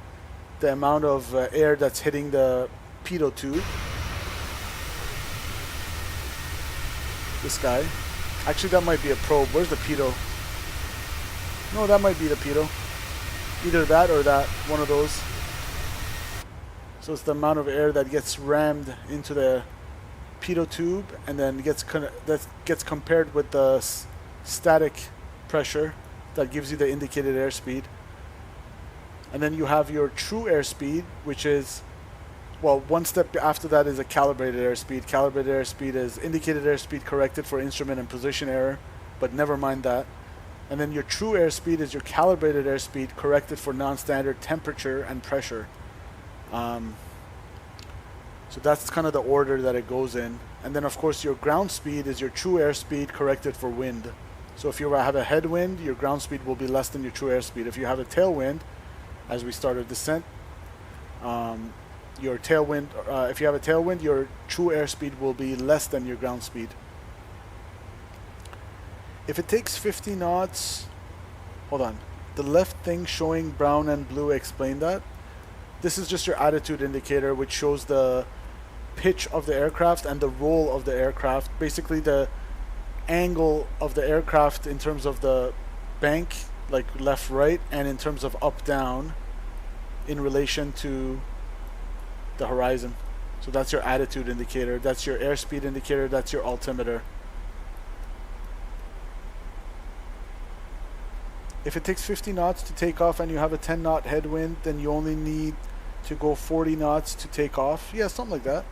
the amount of air that's hitting the pitot tube. This guy. Actually, that might be a probe. Where's the pitot? No, that might be the pitot. Either that or that. One of those. So it's the amount of air that gets rammed into the pitot tube and then gets compared with the static pressure that gives you the indicated airspeed. And then you have your true airspeed, which is, well, one step after that is a calibrated airspeed. Calibrated airspeed is indicated airspeed corrected for instrument and position error, but never mind that. And then your true airspeed is your calibrated airspeed corrected for non-standard temperature and pressure. So that's kind of the order that it goes in. And then, of course, your ground speed is your true airspeed corrected for wind. So if you have a headwind, your ground speed will be less than your true airspeed. If you have a tailwind, as we start a descent, your tailwind, if you have a tailwind, your true airspeed will be less than your ground speed. If it takes 50 knots, hold on, the left thing showing brown and blue, explain that. This is just your attitude indicator, which shows the pitch of the aircraft and the roll of the aircraft, basically the angle of the aircraft in terms of the bank, like left right, and in terms of up down in relation to the horizon. So that's your attitude indicator, that's your airspeed indicator, that's your altimeter. If it takes 50 knots to take off and you have a 10 knot headwind, then you only need to go 40 knots to take off. Yeah, something like that.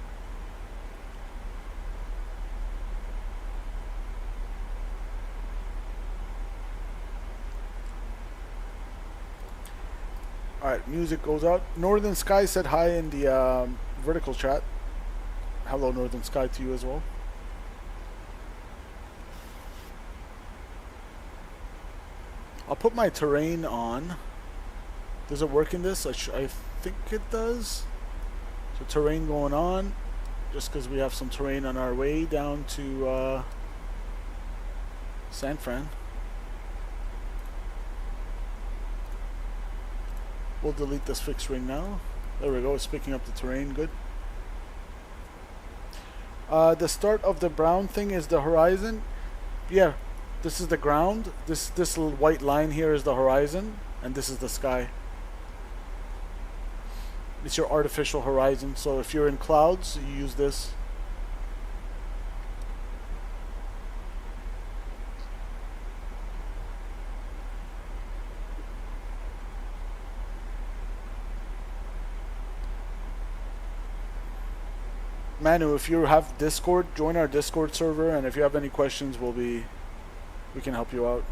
Alright, music goes out. Northern Sky said hi in the vertical chat. Hello, Northern Sky, to you as well. I'll put my terrain on. Does it work in this? I think it does. So terrain going on, just because we have some terrain on our way down to San Fran. We'll delete this fixed ring now. There we go, it's picking up the terrain, good. The start of the brown thing is the horizon. Yeah, this is the ground. This little white line here is the horizon, and this is the sky. It's your artificial horizon, so if you're in clouds, you use this. Manu, if you have Discord, join our Discord server, and if you have any questions, we can help you out.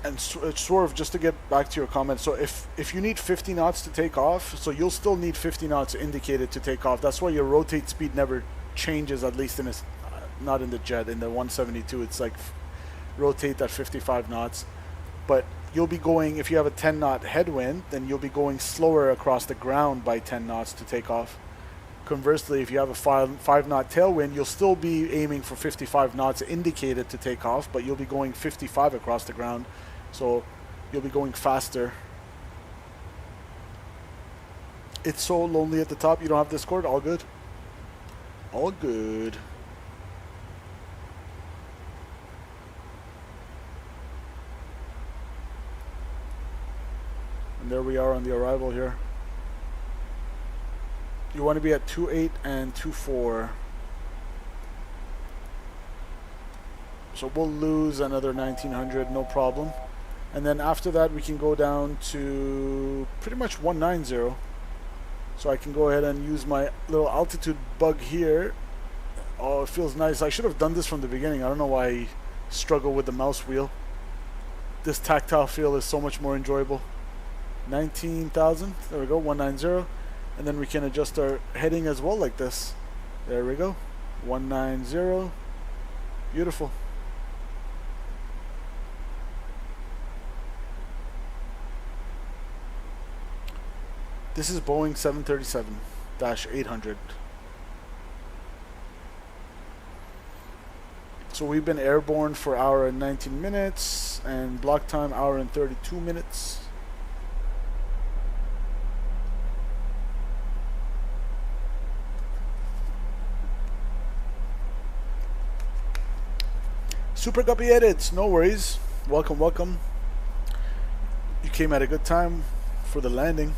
And Swerve, just to get back to your comment, so if you need 50 knots to take off, so you'll still need 50 knots indicated to take off. That's why your rotate speed never changes, at least in a, not in the jet. In the 172, it's like rotate at 55 knots. But you'll be going, if you have a 10 knot headwind, then you'll be going slower across the ground by 10 knots to take off. Conversely, if you have a 5 knot tailwind, you'll still be aiming for 55 knots indicated to take off, but you'll be going 55 across the ground. So you'll be going faster. It's so lonely at the top. You don't have Discord? All good? All good. And there we are on the arrival here. You want to be at 2.8 and 2.4. So we'll lose another 1900, no problem. And then after that, we can go down to pretty much 190. So I can go ahead and use my little altitude bug here. Oh, it feels nice. I should have done this from the beginning. I don't know why I struggle with the mouse wheel. This tactile feel is so much more enjoyable. 19,000. There we go, 190. And then we can adjust our heading as well like this. There we go. 190. Beautiful. This is Boeing 737-800. So we've been airborne for an hour and 19 minutes and block time hour and 32 minutes. Super Guppy Edits, no worries. Welcome, welcome. You came at a good time for the landing.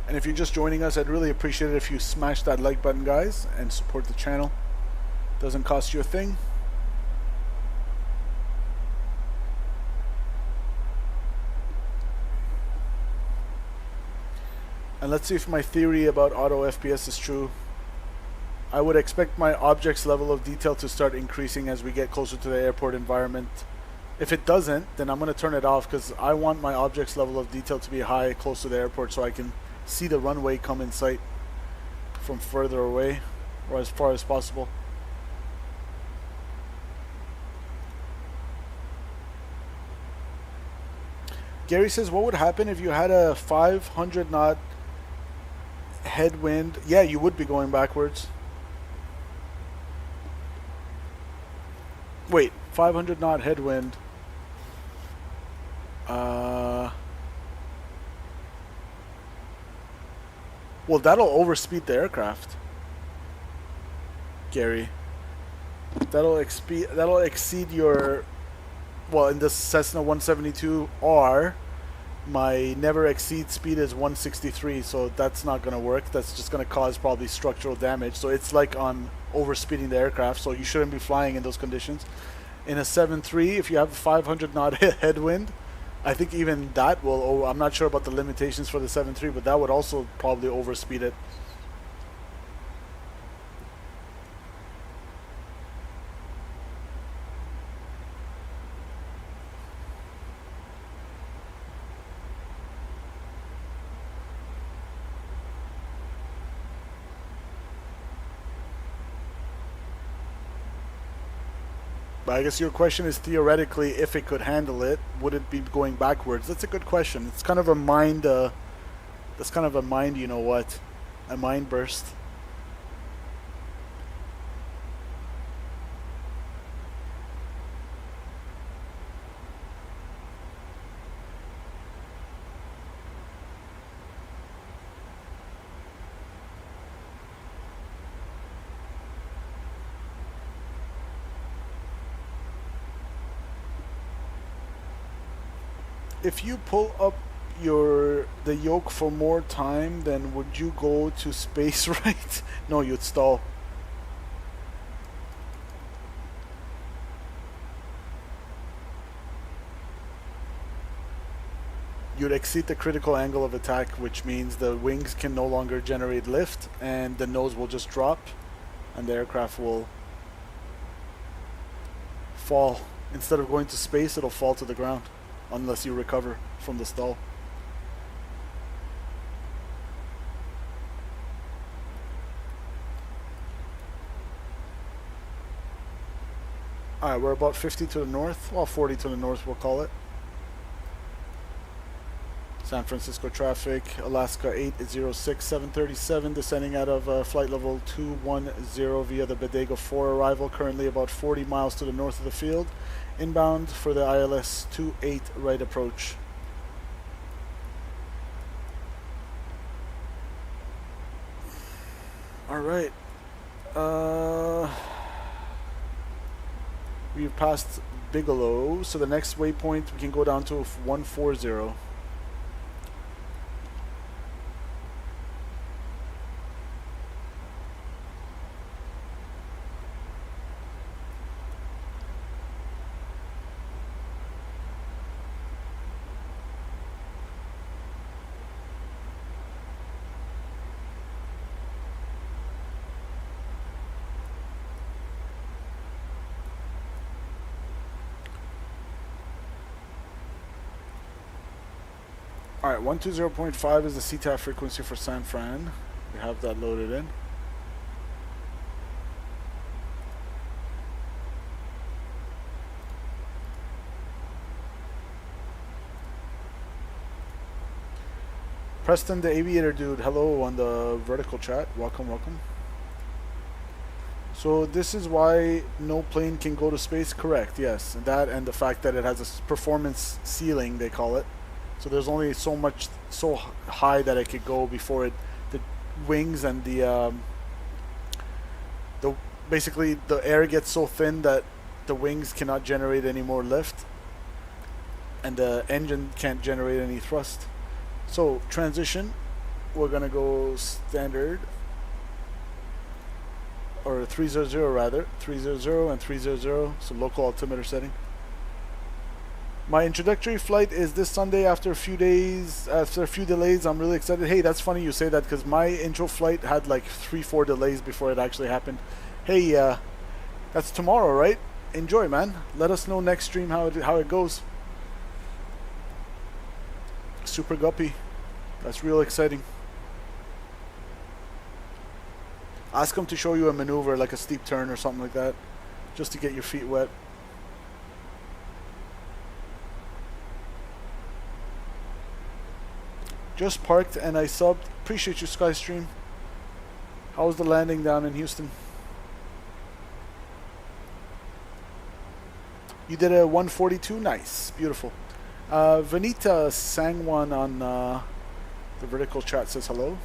And if you're just joining us, I'd really appreciate it if you smash that like button, guys, and support the channel. Doesn't cost you a thing. And let's see if my theory about auto FPS is true. I would expect my object's level of detail to start increasing as we get closer to the airport environment. If it doesn't, then I'm going to turn it off because I want my object's level of detail to be high close to the airport so I can see the runway come in sight from further away or as far as possible. Gary says, what would happen if you had a 500 knot headwind? Yeah, you would be going backwards. Wait, 500 knot headwind. Well, that'll overspeed the aircraft, Gary. That'll exceed your. Well, in this Cessna 172R, my never exceed speed is 163, so that's not going to work. That's just going to cause probably structural damage. So it's like on overspeeding the aircraft, so you shouldn't be flying in those conditions. In a 7.3, if you have a 500 knot headwind, I think even that will, I'm not sure about the limitations for the 7.3, but that would also probably overspeed it. But I guess your question is theoretically, if it could handle it, would it be going backwards? That's a good question. It's kind of a mind, that's kind of a mind, you know what, a mind burst. if you pull up the yoke for more time, then would you go to space right? No, you'd stall. You'd exceed the critical angle of attack, which means the wings can no longer generate lift and the nose will just drop and the aircraft will fall. Instead of going to space, it'll fall to the ground unless you recover from the stall. Alright, we're about 50 to the north, well 40 to the north we'll call it. San Francisco traffic, Alaska 806 737 descending out of flight level 210 via the Bodega 4 arrival, currently about 40 miles to the north of the field. Inbound for the ILS 28 right approach. Alright. We've passed Bigelow, so the next waypoint we can go down to 140. Alright, 120.5 is the CTAF frequency for San Fran. We have that loaded in. Preston the Aviator dude, hello on the vertical chat. Welcome, welcome. So this is why no plane can go to space, correct, yes. That and the fact that it has a performance ceiling, they call it. So there's only so high that it could go before the wings and the basically the air gets so thin that the wings cannot generate any more lift and the engine can't generate any thrust. So transition, we're gonna go standard, or 300 rather, 300 and 300, so local altimeter setting. My introductory flight is this Sunday after a few delays. I'm really excited. Hey, that's funny you say that because my intro flight had like 3-4 delays before it actually happened. Hey, that's tomorrow, right? Enjoy, man. Let us know next stream how it goes. Super Guppy. That's real exciting. Ask him to show you a maneuver like a steep turn or something like that, just to get your feet wet. Just parked and I subbed. Appreciate you, Skystream. How was the landing down in Houston? You did a 142? Nice. Beautiful. Vanita Sangwan on the vertical chat says hello.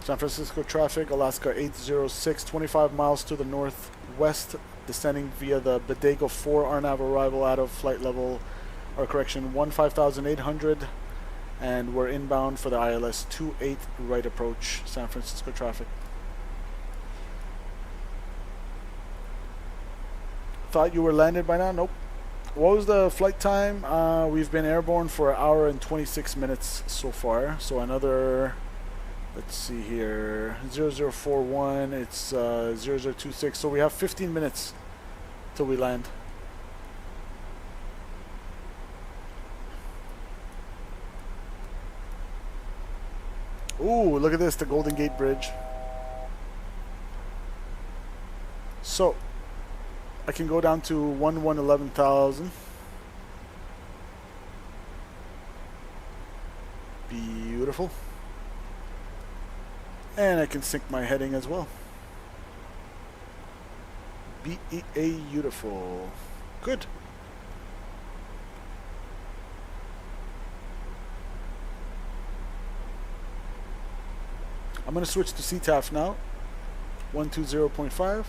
San Francisco traffic, Alaska 806, 25 miles to the northwest, descending via the Bodega 4 RNAV arrival out of flight level, or correction, 15,800, and we're inbound for the ILS 28 right approach, San Francisco traffic. Thought you were landed by now? Nope. What was the flight time? We've been airborne for an hour and 26 minutes so far, so another, let's see here, 0041, it's 0026, so we have 15 minutes till we land. Ooh, look at this, the Golden Gate Bridge. So, I can go down to 11,000. Beautiful. And I can sync my heading as well. Beautiful. Good. I'm going to switch to CTAF now. 120.5.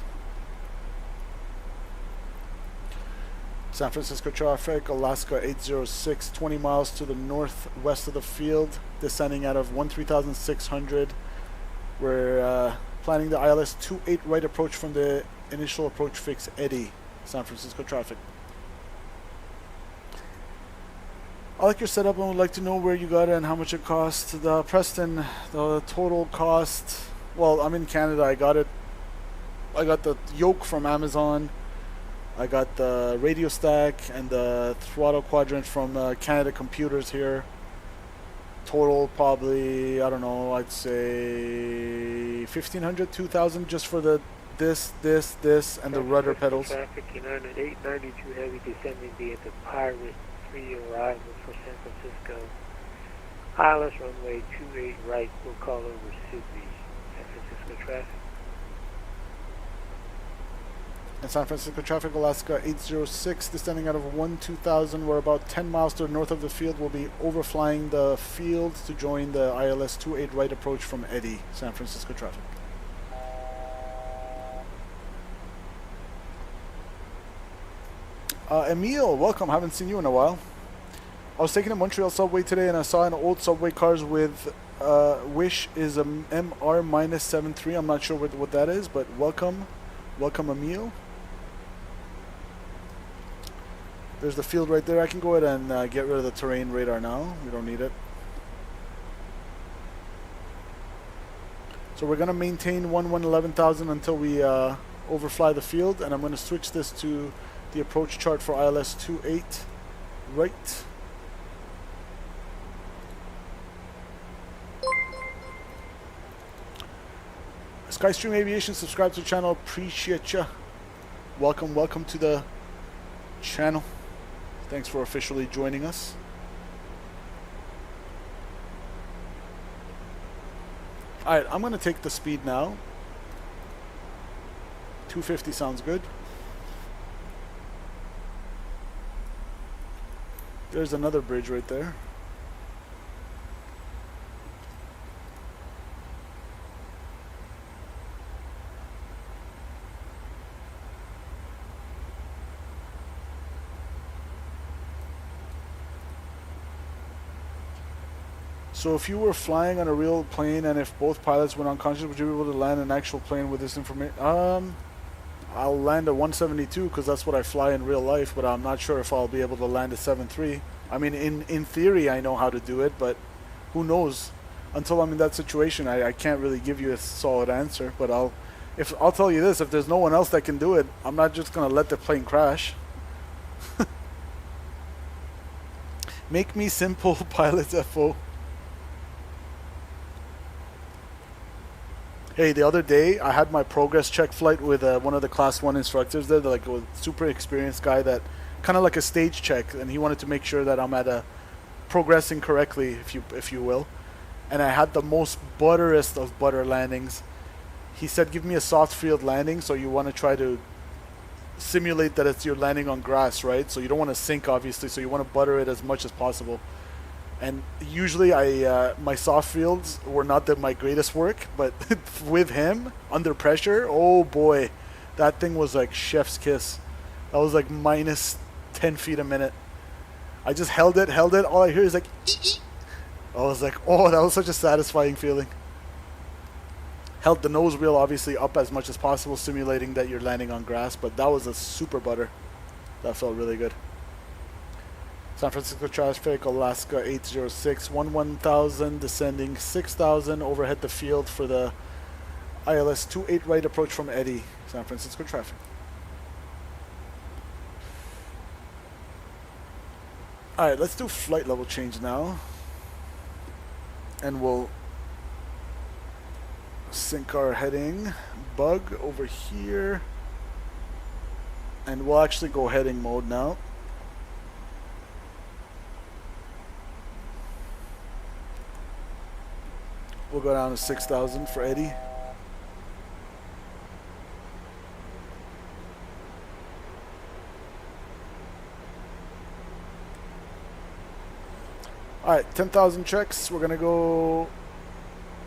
San Francisco traffic, Alaska 806, 20 miles to the northwest of the field, descending out of 13,600. We're planning the ILS 28 right approach from the initial approach fix Eddie, San Francisco traffic. I like your setup and would like to know where you got it and how much it cost. Preston, the total cost, well, I'm in Canada. I got the yoke from Amazon. I got the radio stack and the throttle quadrant from Canada Computers here. Total probably, I don't know, I'd say 1,500, 2,000 just for the this, and the rudder pedals. Traffic, United 892 heavy descending via the Pirate 3 arrival for San Francisco. ILS runway 28 right, we'll call over Sydney. San Francisco traffic. And San Francisco traffic, Alaska 806, descending out of 12,000. We're about 10 miles to the north of the field. We'll be overflying the field to join the ILS 28 right approach from Eddie, San Francisco traffic. Emil, welcome. Haven't seen you in a while. I was taking a Montreal subway today and I saw an old subway cars with Wish is a MR-73. I'm not sure what that is, but welcome. Welcome, Emil. There's the field right there. I can go ahead and get rid of the terrain radar now. We don't need it. So we're going to maintain 11,000 until we overfly the field, and I'm going to switch this to the approach chart for ILS 28 right. Skystream Aviation, subscribe to the channel. Appreciate ya. Welcome to the channel. Thanks for officially joining us. Alright, I'm going to take the speed now. 250 sounds good. There's another bridge right there. So if you were flying on a real plane and if both pilots went unconscious, would you be able to land an actual plane with this information? I'll land a 172 because that's what I fly in real life, but I'm not sure if I'll be able to land a 73. I mean, in theory, I know how to do it, but who knows? Until I'm in that situation, I can't really give you a solid answer. But I'll tell you this: if there's no one else that can do it, I'm not just gonna let the plane crash. Make me simple, pilots FO. Hey, the other day I had my progress check flight with one of the class 1 instructors there, like a super experienced guy that kind of like a stage check, and he wanted to make sure that I'm at a progressing correctly, if you will. And I had the most butterest of butter landings. He said, give me a soft field landing, so you want to try to simulate that you're landing on grass, right? So you don't want to sink, obviously, so you want to butter it as much as possible. And usually my soft fields were not my greatest work, but with him, under pressure, oh boy, that thing was like chef's kiss. That was like minus 10 feet a minute. I just held it. All I hear is like, ee-ee. I was like, oh, that was such a satisfying feeling. Held the nose wheel obviously up as much as possible, simulating that you're landing on grass, but that was a super butter. That felt really good. San Francisco traffic, Alaska 806, 11,000, descending 6,000, overhead the field for the ILS 28 right approach from Eddie, San Francisco traffic. Alright, let's do flight level change now. And we'll sync our heading bug over here. And we'll actually go heading mode now. We'll go down to 6,000 for Eddie. Alright, 10,000 checks. We're going to go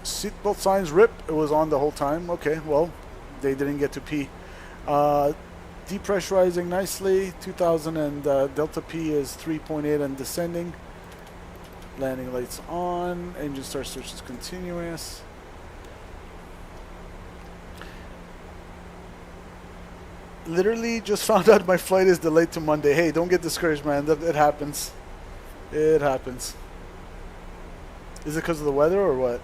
seatbelt signs rip. It was on the whole time. Okay, well, they didn't get to pee. depressurizing nicely. 2000 and Delta P is 3.8 and descending. Landing lights on. Engine start switch is continuous. Literally just found out my flight is delayed to Monday. Hey, don't get discouraged, man. It happens. It happens. Is it because of the weather or what?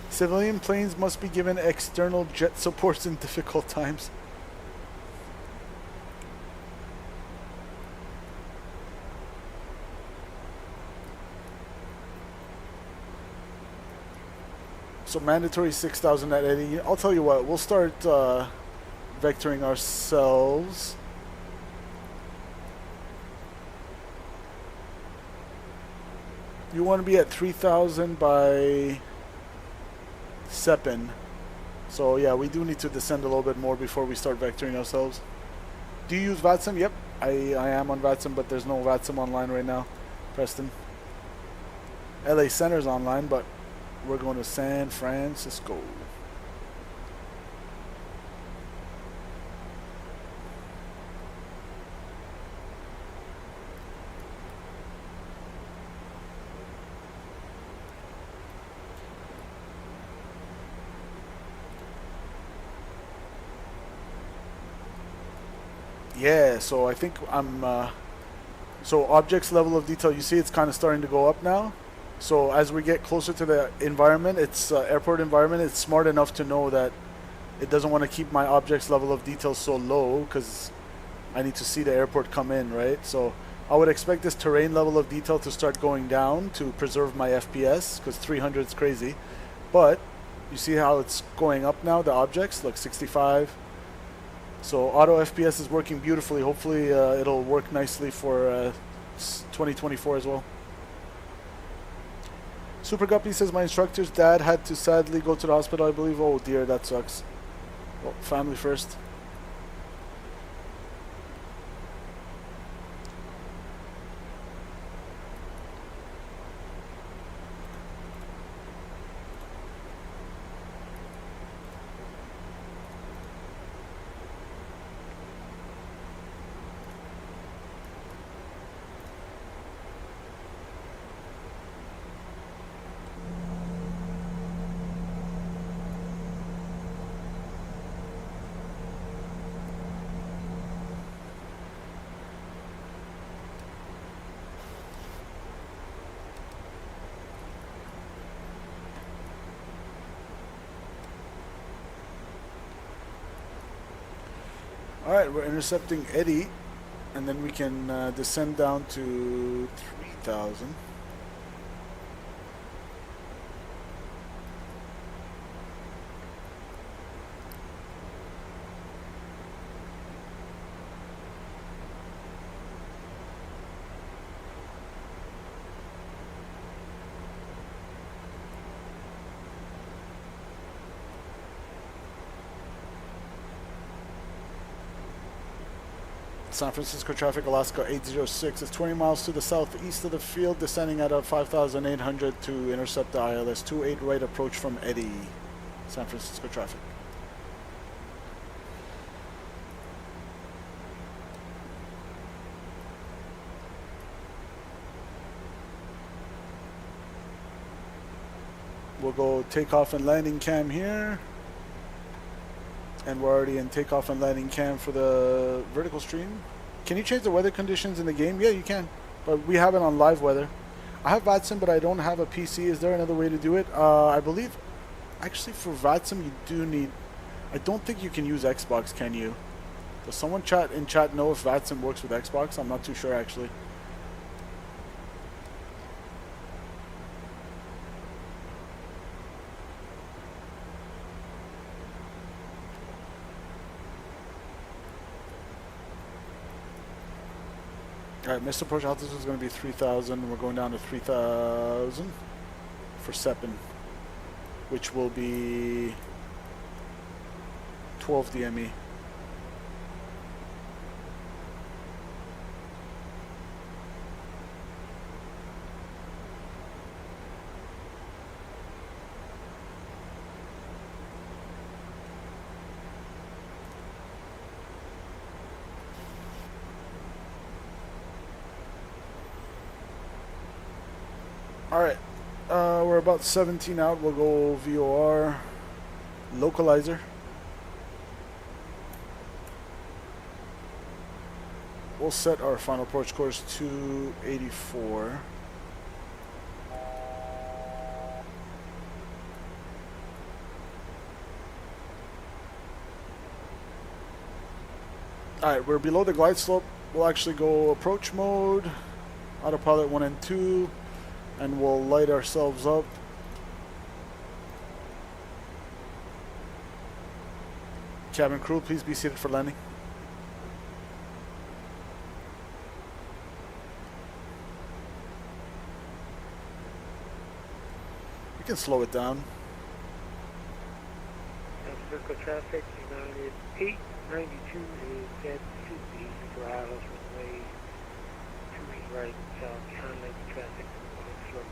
Civilian planes must be given external jet supports in difficult times. So mandatory 6,000 at Eddie. I'll tell you what, we'll start vectoring ourselves. You want to be at 3,000 by Sepin. So yeah, we do need to descend a little bit more before we start vectoring ourselves. Do you use VATSIM? Yep, I am on VATSIM, but there's no VATSIM online right now, Preston. LA Center's online, but we're going to San Francisco. Yeah, so I think I'm, so objects level of detail, you see it's kind of starting to go up now. So as we get closer to the environment, it's airport environment, it's smart enough to know that it doesn't want to keep my objects level of detail so low because I need to see the airport come in, right? So I would expect this terrain level of detail to start going down to preserve my FPS because 300 is crazy. But you see how it's going up now, the objects, look, 65. So auto FPS is working beautifully. Hopefully it'll work nicely for 2024 as well. Super Guppy says my instructor's dad had to sadly go to the hospital, I believe. Oh dear, that sucks. Well, family first. Alright, we're intercepting Eddie, and then we can descend down to 3,000. San Francisco traffic, Alaska 806 is 20 miles to the southeast of the field, descending at 5,800 to intercept the ILS 28 right approach from Eddie. San Francisco traffic. We'll go takeoff and landing cam here. And we're already in takeoff and landing cam for the vertical stream. Can you change the weather conditions in the game? Yeah, you can. But we have it on live weather. I have VATSIM, but I don't have a PC. Is there another way to do it? I believe, actually for VATSIM, you do need... I don't think you can use Xbox, can you? Does someone in chat know if VATSIM works with Xbox? I'm not too sure, actually. Alright, missed approach altitude is going to be 3,000. We're going down to 3,000 for Sepin, which will be 12 DME. Alright, we're about 17 out. We'll go VOR, localizer. We'll set our final approach course to 84. Alright, we're below the glide slope. We'll actually go approach mode, autopilot 1 and 2, and we'll light ourselves up. Cabin crew, please be seated for landing. We can slow it down. San Francisco traffic, United 892 is at 2 east for Alice runway 2 right, south, Conley traffic, slow to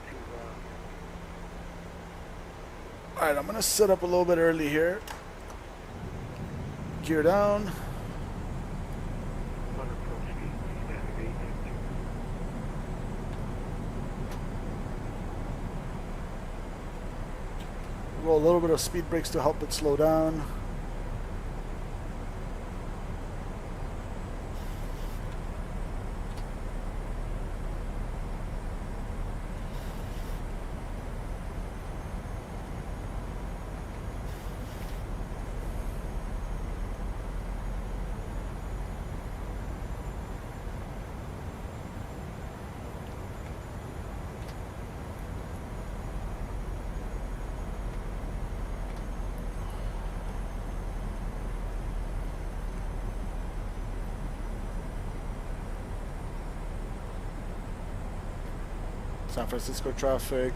Alright, I'm going to set up a little bit early here. Gear down. Roll a little bit of speed brakes to help it slow down. San Francisco traffic,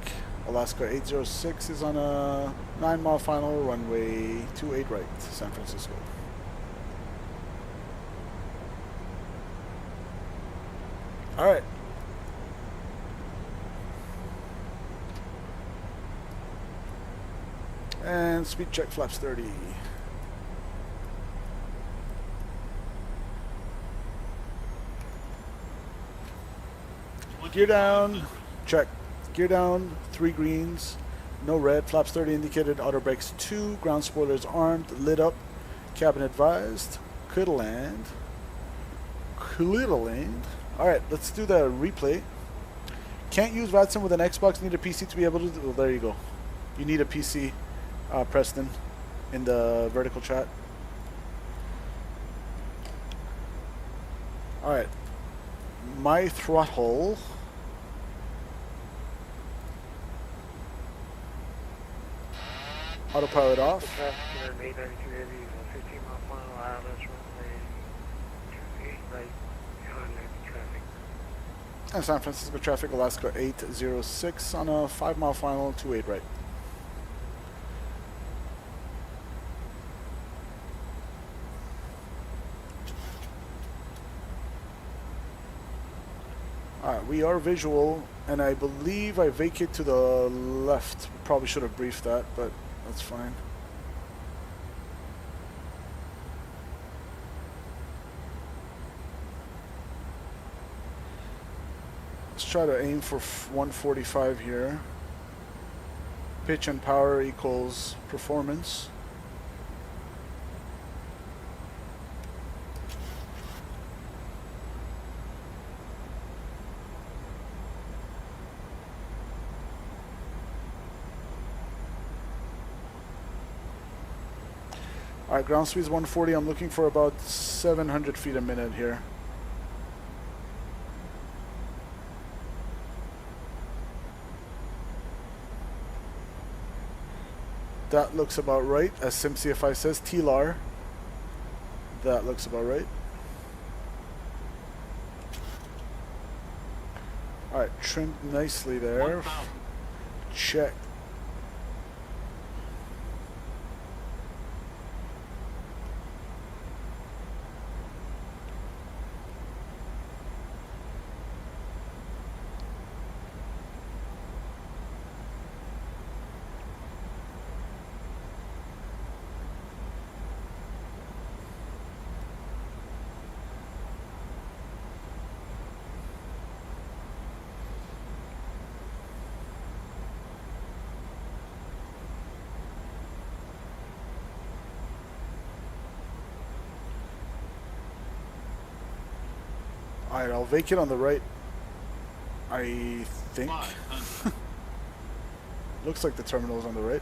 Alaska 806 is on a 9-mile final, runway 28 right, San Francisco. Alright. And speed check, flaps 30. Gear down. Check. Gear down, 3 greens, no red, flaps 30 indicated, auto brakes 2, ground spoilers armed, lit up, cabin advised, clear to land. Clear to land. Alright, let's do the replay. Can't use VATSIM with an Xbox, need a PC to be able to do, well, there you go. You need a PC, Preston, in the vertical chat. Alright. My throttle. Autopilot off. And San Francisco traffic, Alaska 806 on a 5-mile final, 28 right. Alright, we are visual, and I believe I vacate to the left. Probably should have briefed that, but that's fine. Let's try to aim for 145 here. Pitch and power equals performance. Alright, ground speed is 140. I'm looking for about 700 feet a minute here. That looks about right, as SimCFI says. TLAR. That looks about right. Alright, trimmed nicely there. Check. Alright, I'll vacate on the right. I think. Looks like the terminal is on the right.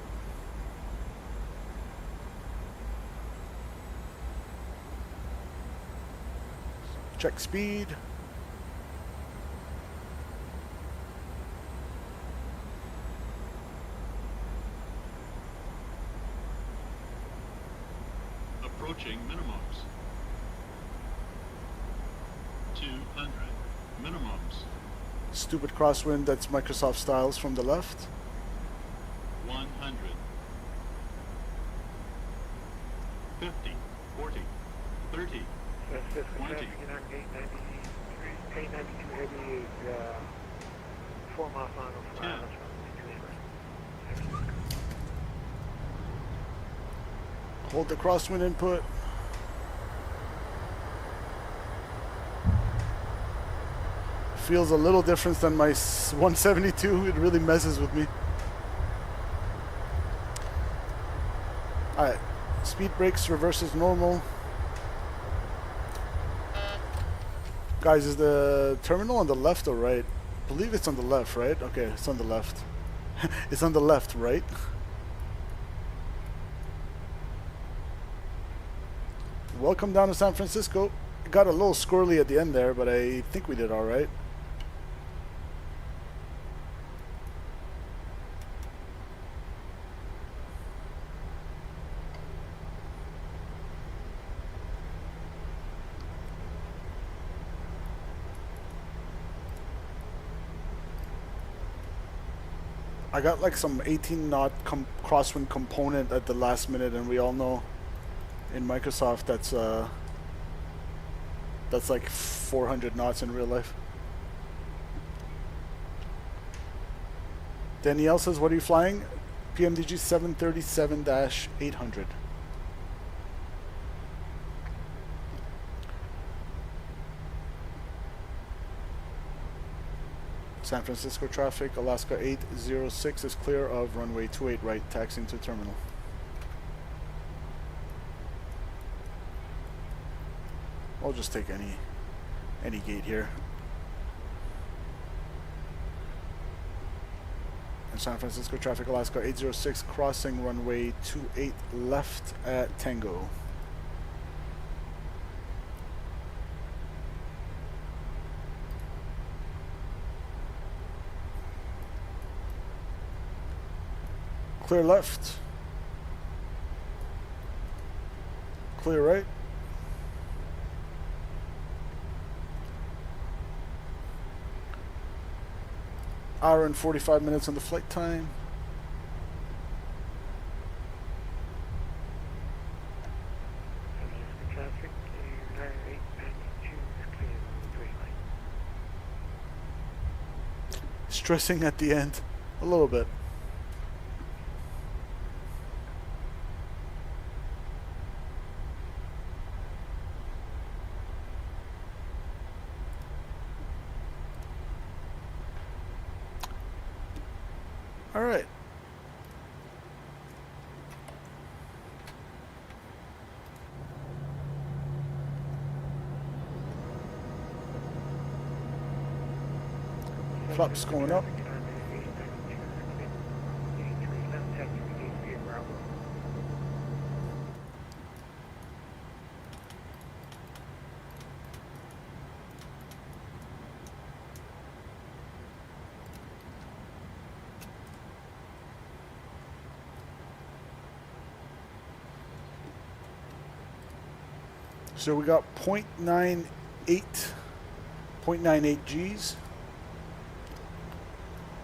Check speed. Approaching minimums. 200 minimums. Stupid crosswind, that's Microsoft styles from the left. 100. 50, 40, 30, 20. 892 heavy is 4 miles final for ILS runway 28. Hold the crosswind input. Feels a little different than my 172. It really messes with me. Alright, speed brakes, reverses normal. Guys, is the terminal on the left or right? I believe it's on the left, right? Okay, it's on the left. It's on the left, right? Welcome down to San Francisco. Got a little squirrely at the end there, but I think we did all right. I got like some 18 knot crosswind component at the last minute, and we all know in Microsoft that's like 400 knots in real life. Danielle says, what are you flying? PMDG 737-800. San Francisco traffic, Alaska 806 is clear of runway 28 right, taxiing to terminal. I'll just take any gate here. And San Francisco traffic, Alaska 806 crossing runway 28 left at Tango. Clear left. Clear right. Hour and 45 minutes on the flight time. Traffic, 9892 is clear on the 3 line. Stressing at the end a little bit. All right. Flaps going up. So we got 0.98 Gs,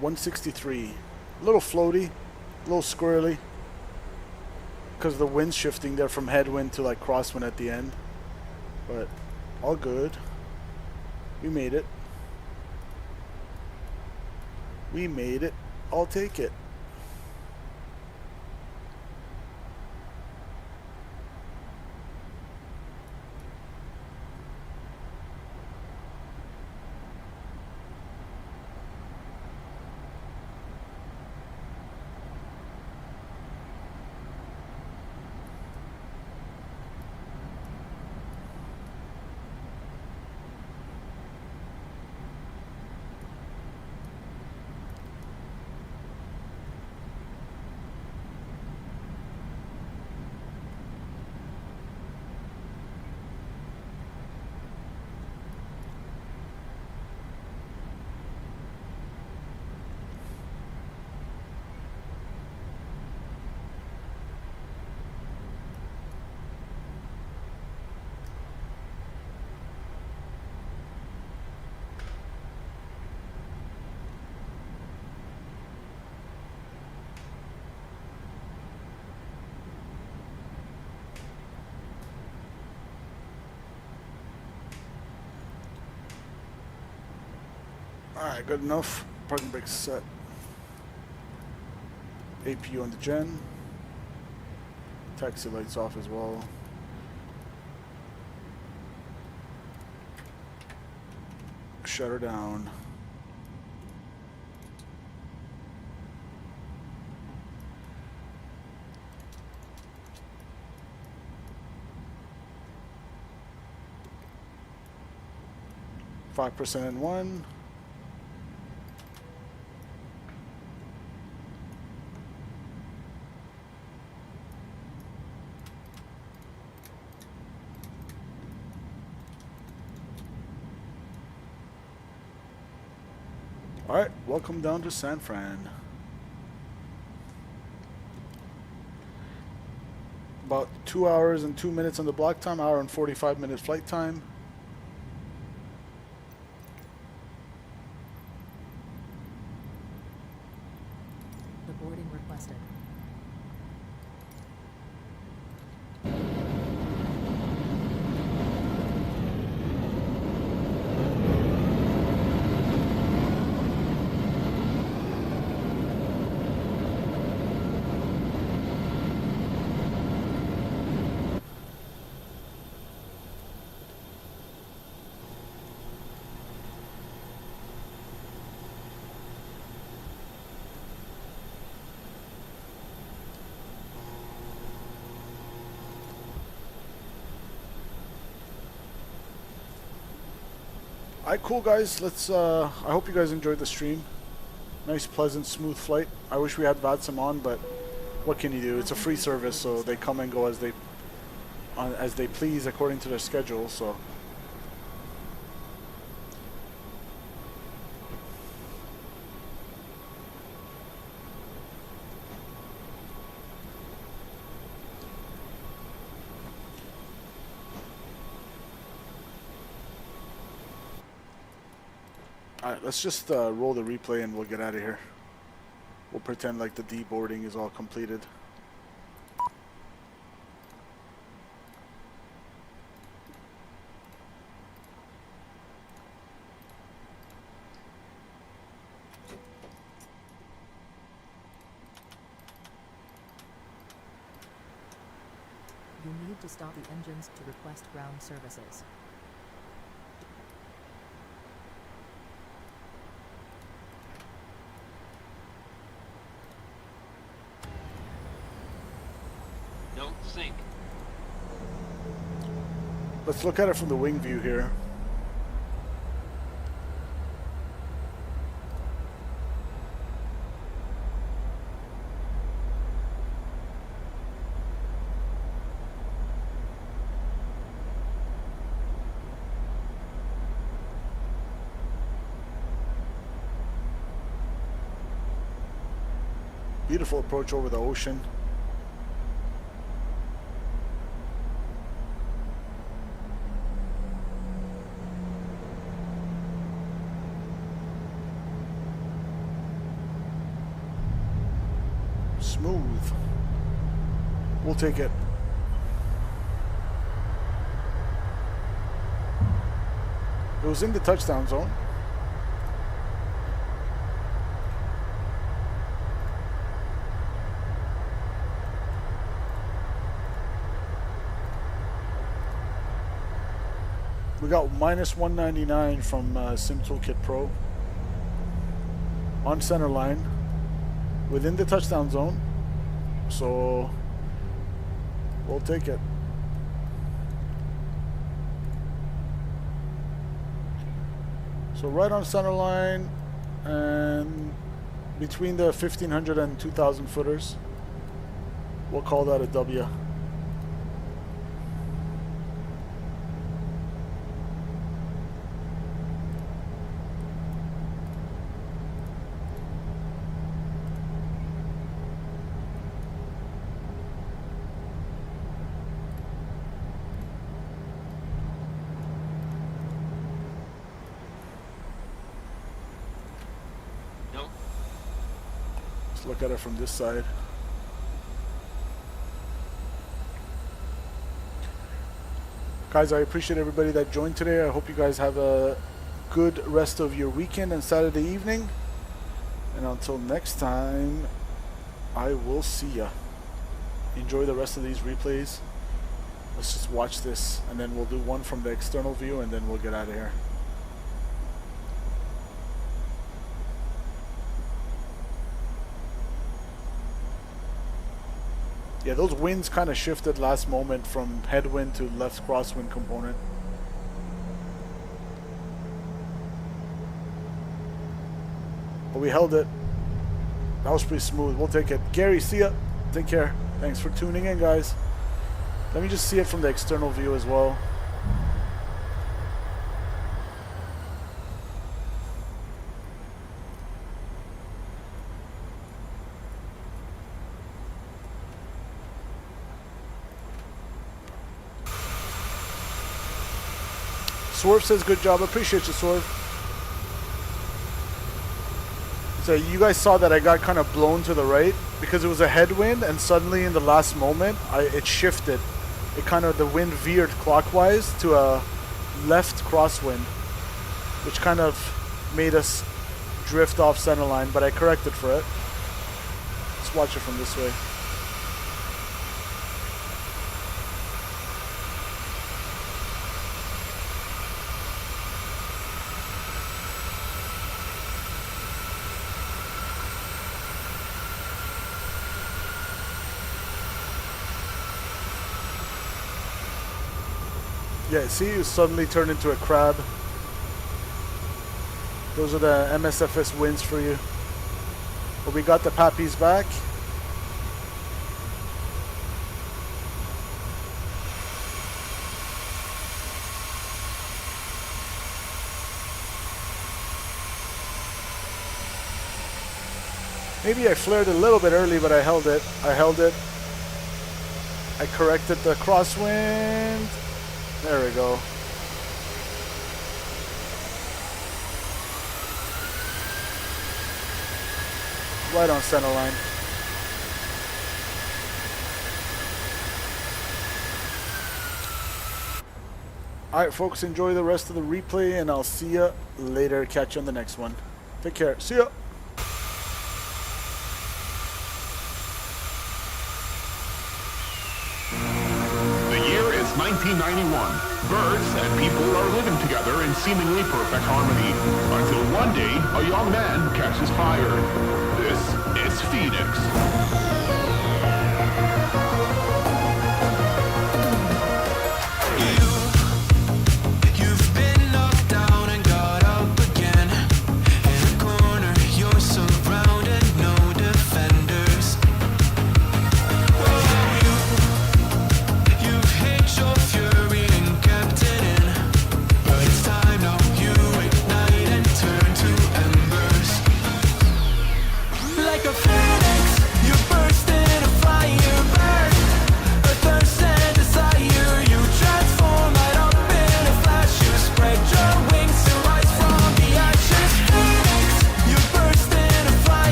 163. A little floaty, a little squirrely, because the wind's shifting there from headwind to like crosswind at the end. But all good. We made it. We made it. I'll take it. Alright, good enough. Parking brake set. APU on the gen. Taxi lights off as well. Shutter down. %5 in one. Alright, welcome down to San Fran. About 2 hours and 2 minutes on the block time, hour and 45 minute flight time. The boarding requested. Alright, cool guys, let's I hope you guys enjoyed the stream. Nice, pleasant, smooth flight. I wish we had VATSIM on, but what can you do? It's a free service, so they come and go as they please according to their schedule, so alright, let's just roll the replay and we'll get out of here. We'll pretend like the deboarding is all completed. You need to stop the engines to request ground services. Don't sink. Let's look at it from the wing view here. Beautiful approach over the ocean. Smooth. We'll take it. It was in the touchdown zone. We got -199 from Sim Toolkit Pro on center line within the touchdown zone, so we'll take it. So right on center line and between the 1500 and 2000 footers, we'll call that a W. Look at it from this side. Guys, I appreciate everybody that joined today. I hope you guys have a good rest of your weekend and Saturday evening. And until next time, I will see ya. Enjoy the rest of these replays. Let's just watch this, and then we'll do one from the external view, and then we'll get out of here. Yeah, those winds kind of shifted last moment from headwind to left crosswind component. But we held it. That was pretty smooth. We'll take it. Gary, see ya. Take care. Thanks for tuning in, guys. Let me just see it from the external view as well. Swerve says good job. Appreciate you, Swerve. So you guys saw that I got kind of blown to the right because it was a headwind, and suddenly in the last moment it shifted. It kind of, the wind veered clockwise to a left crosswind, which kind of made us drift off center line, but I corrected for it. Let's watch it from this way. Yeah, see, you suddenly turn into a crab. Those are the MSFS winds for you. But we got the pappies back. Maybe I flared a little bit early, but I held it. I corrected the crosswind. There we go. Right on center line. Alright folks, enjoy the rest of the replay, and I'll see ya later. Catch you on the next one. Take care. See ya. The year is 1991. Birds and people are living together in seemingly perfect harmony, until one day a young man catches fire. This is Phoenix.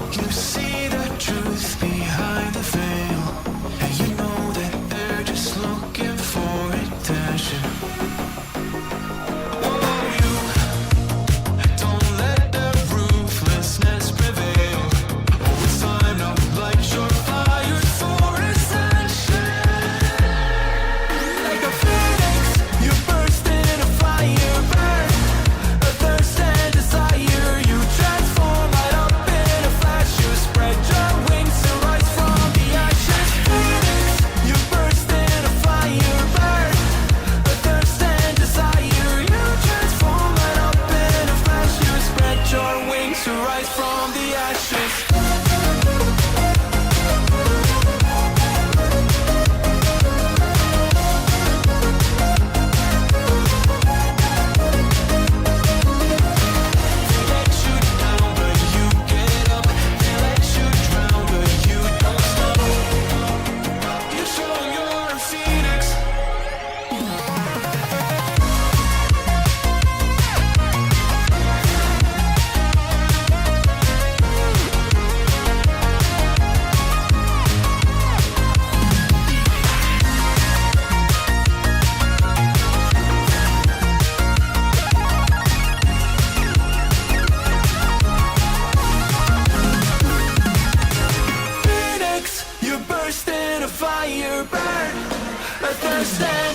You see the truth behind fire burn, my first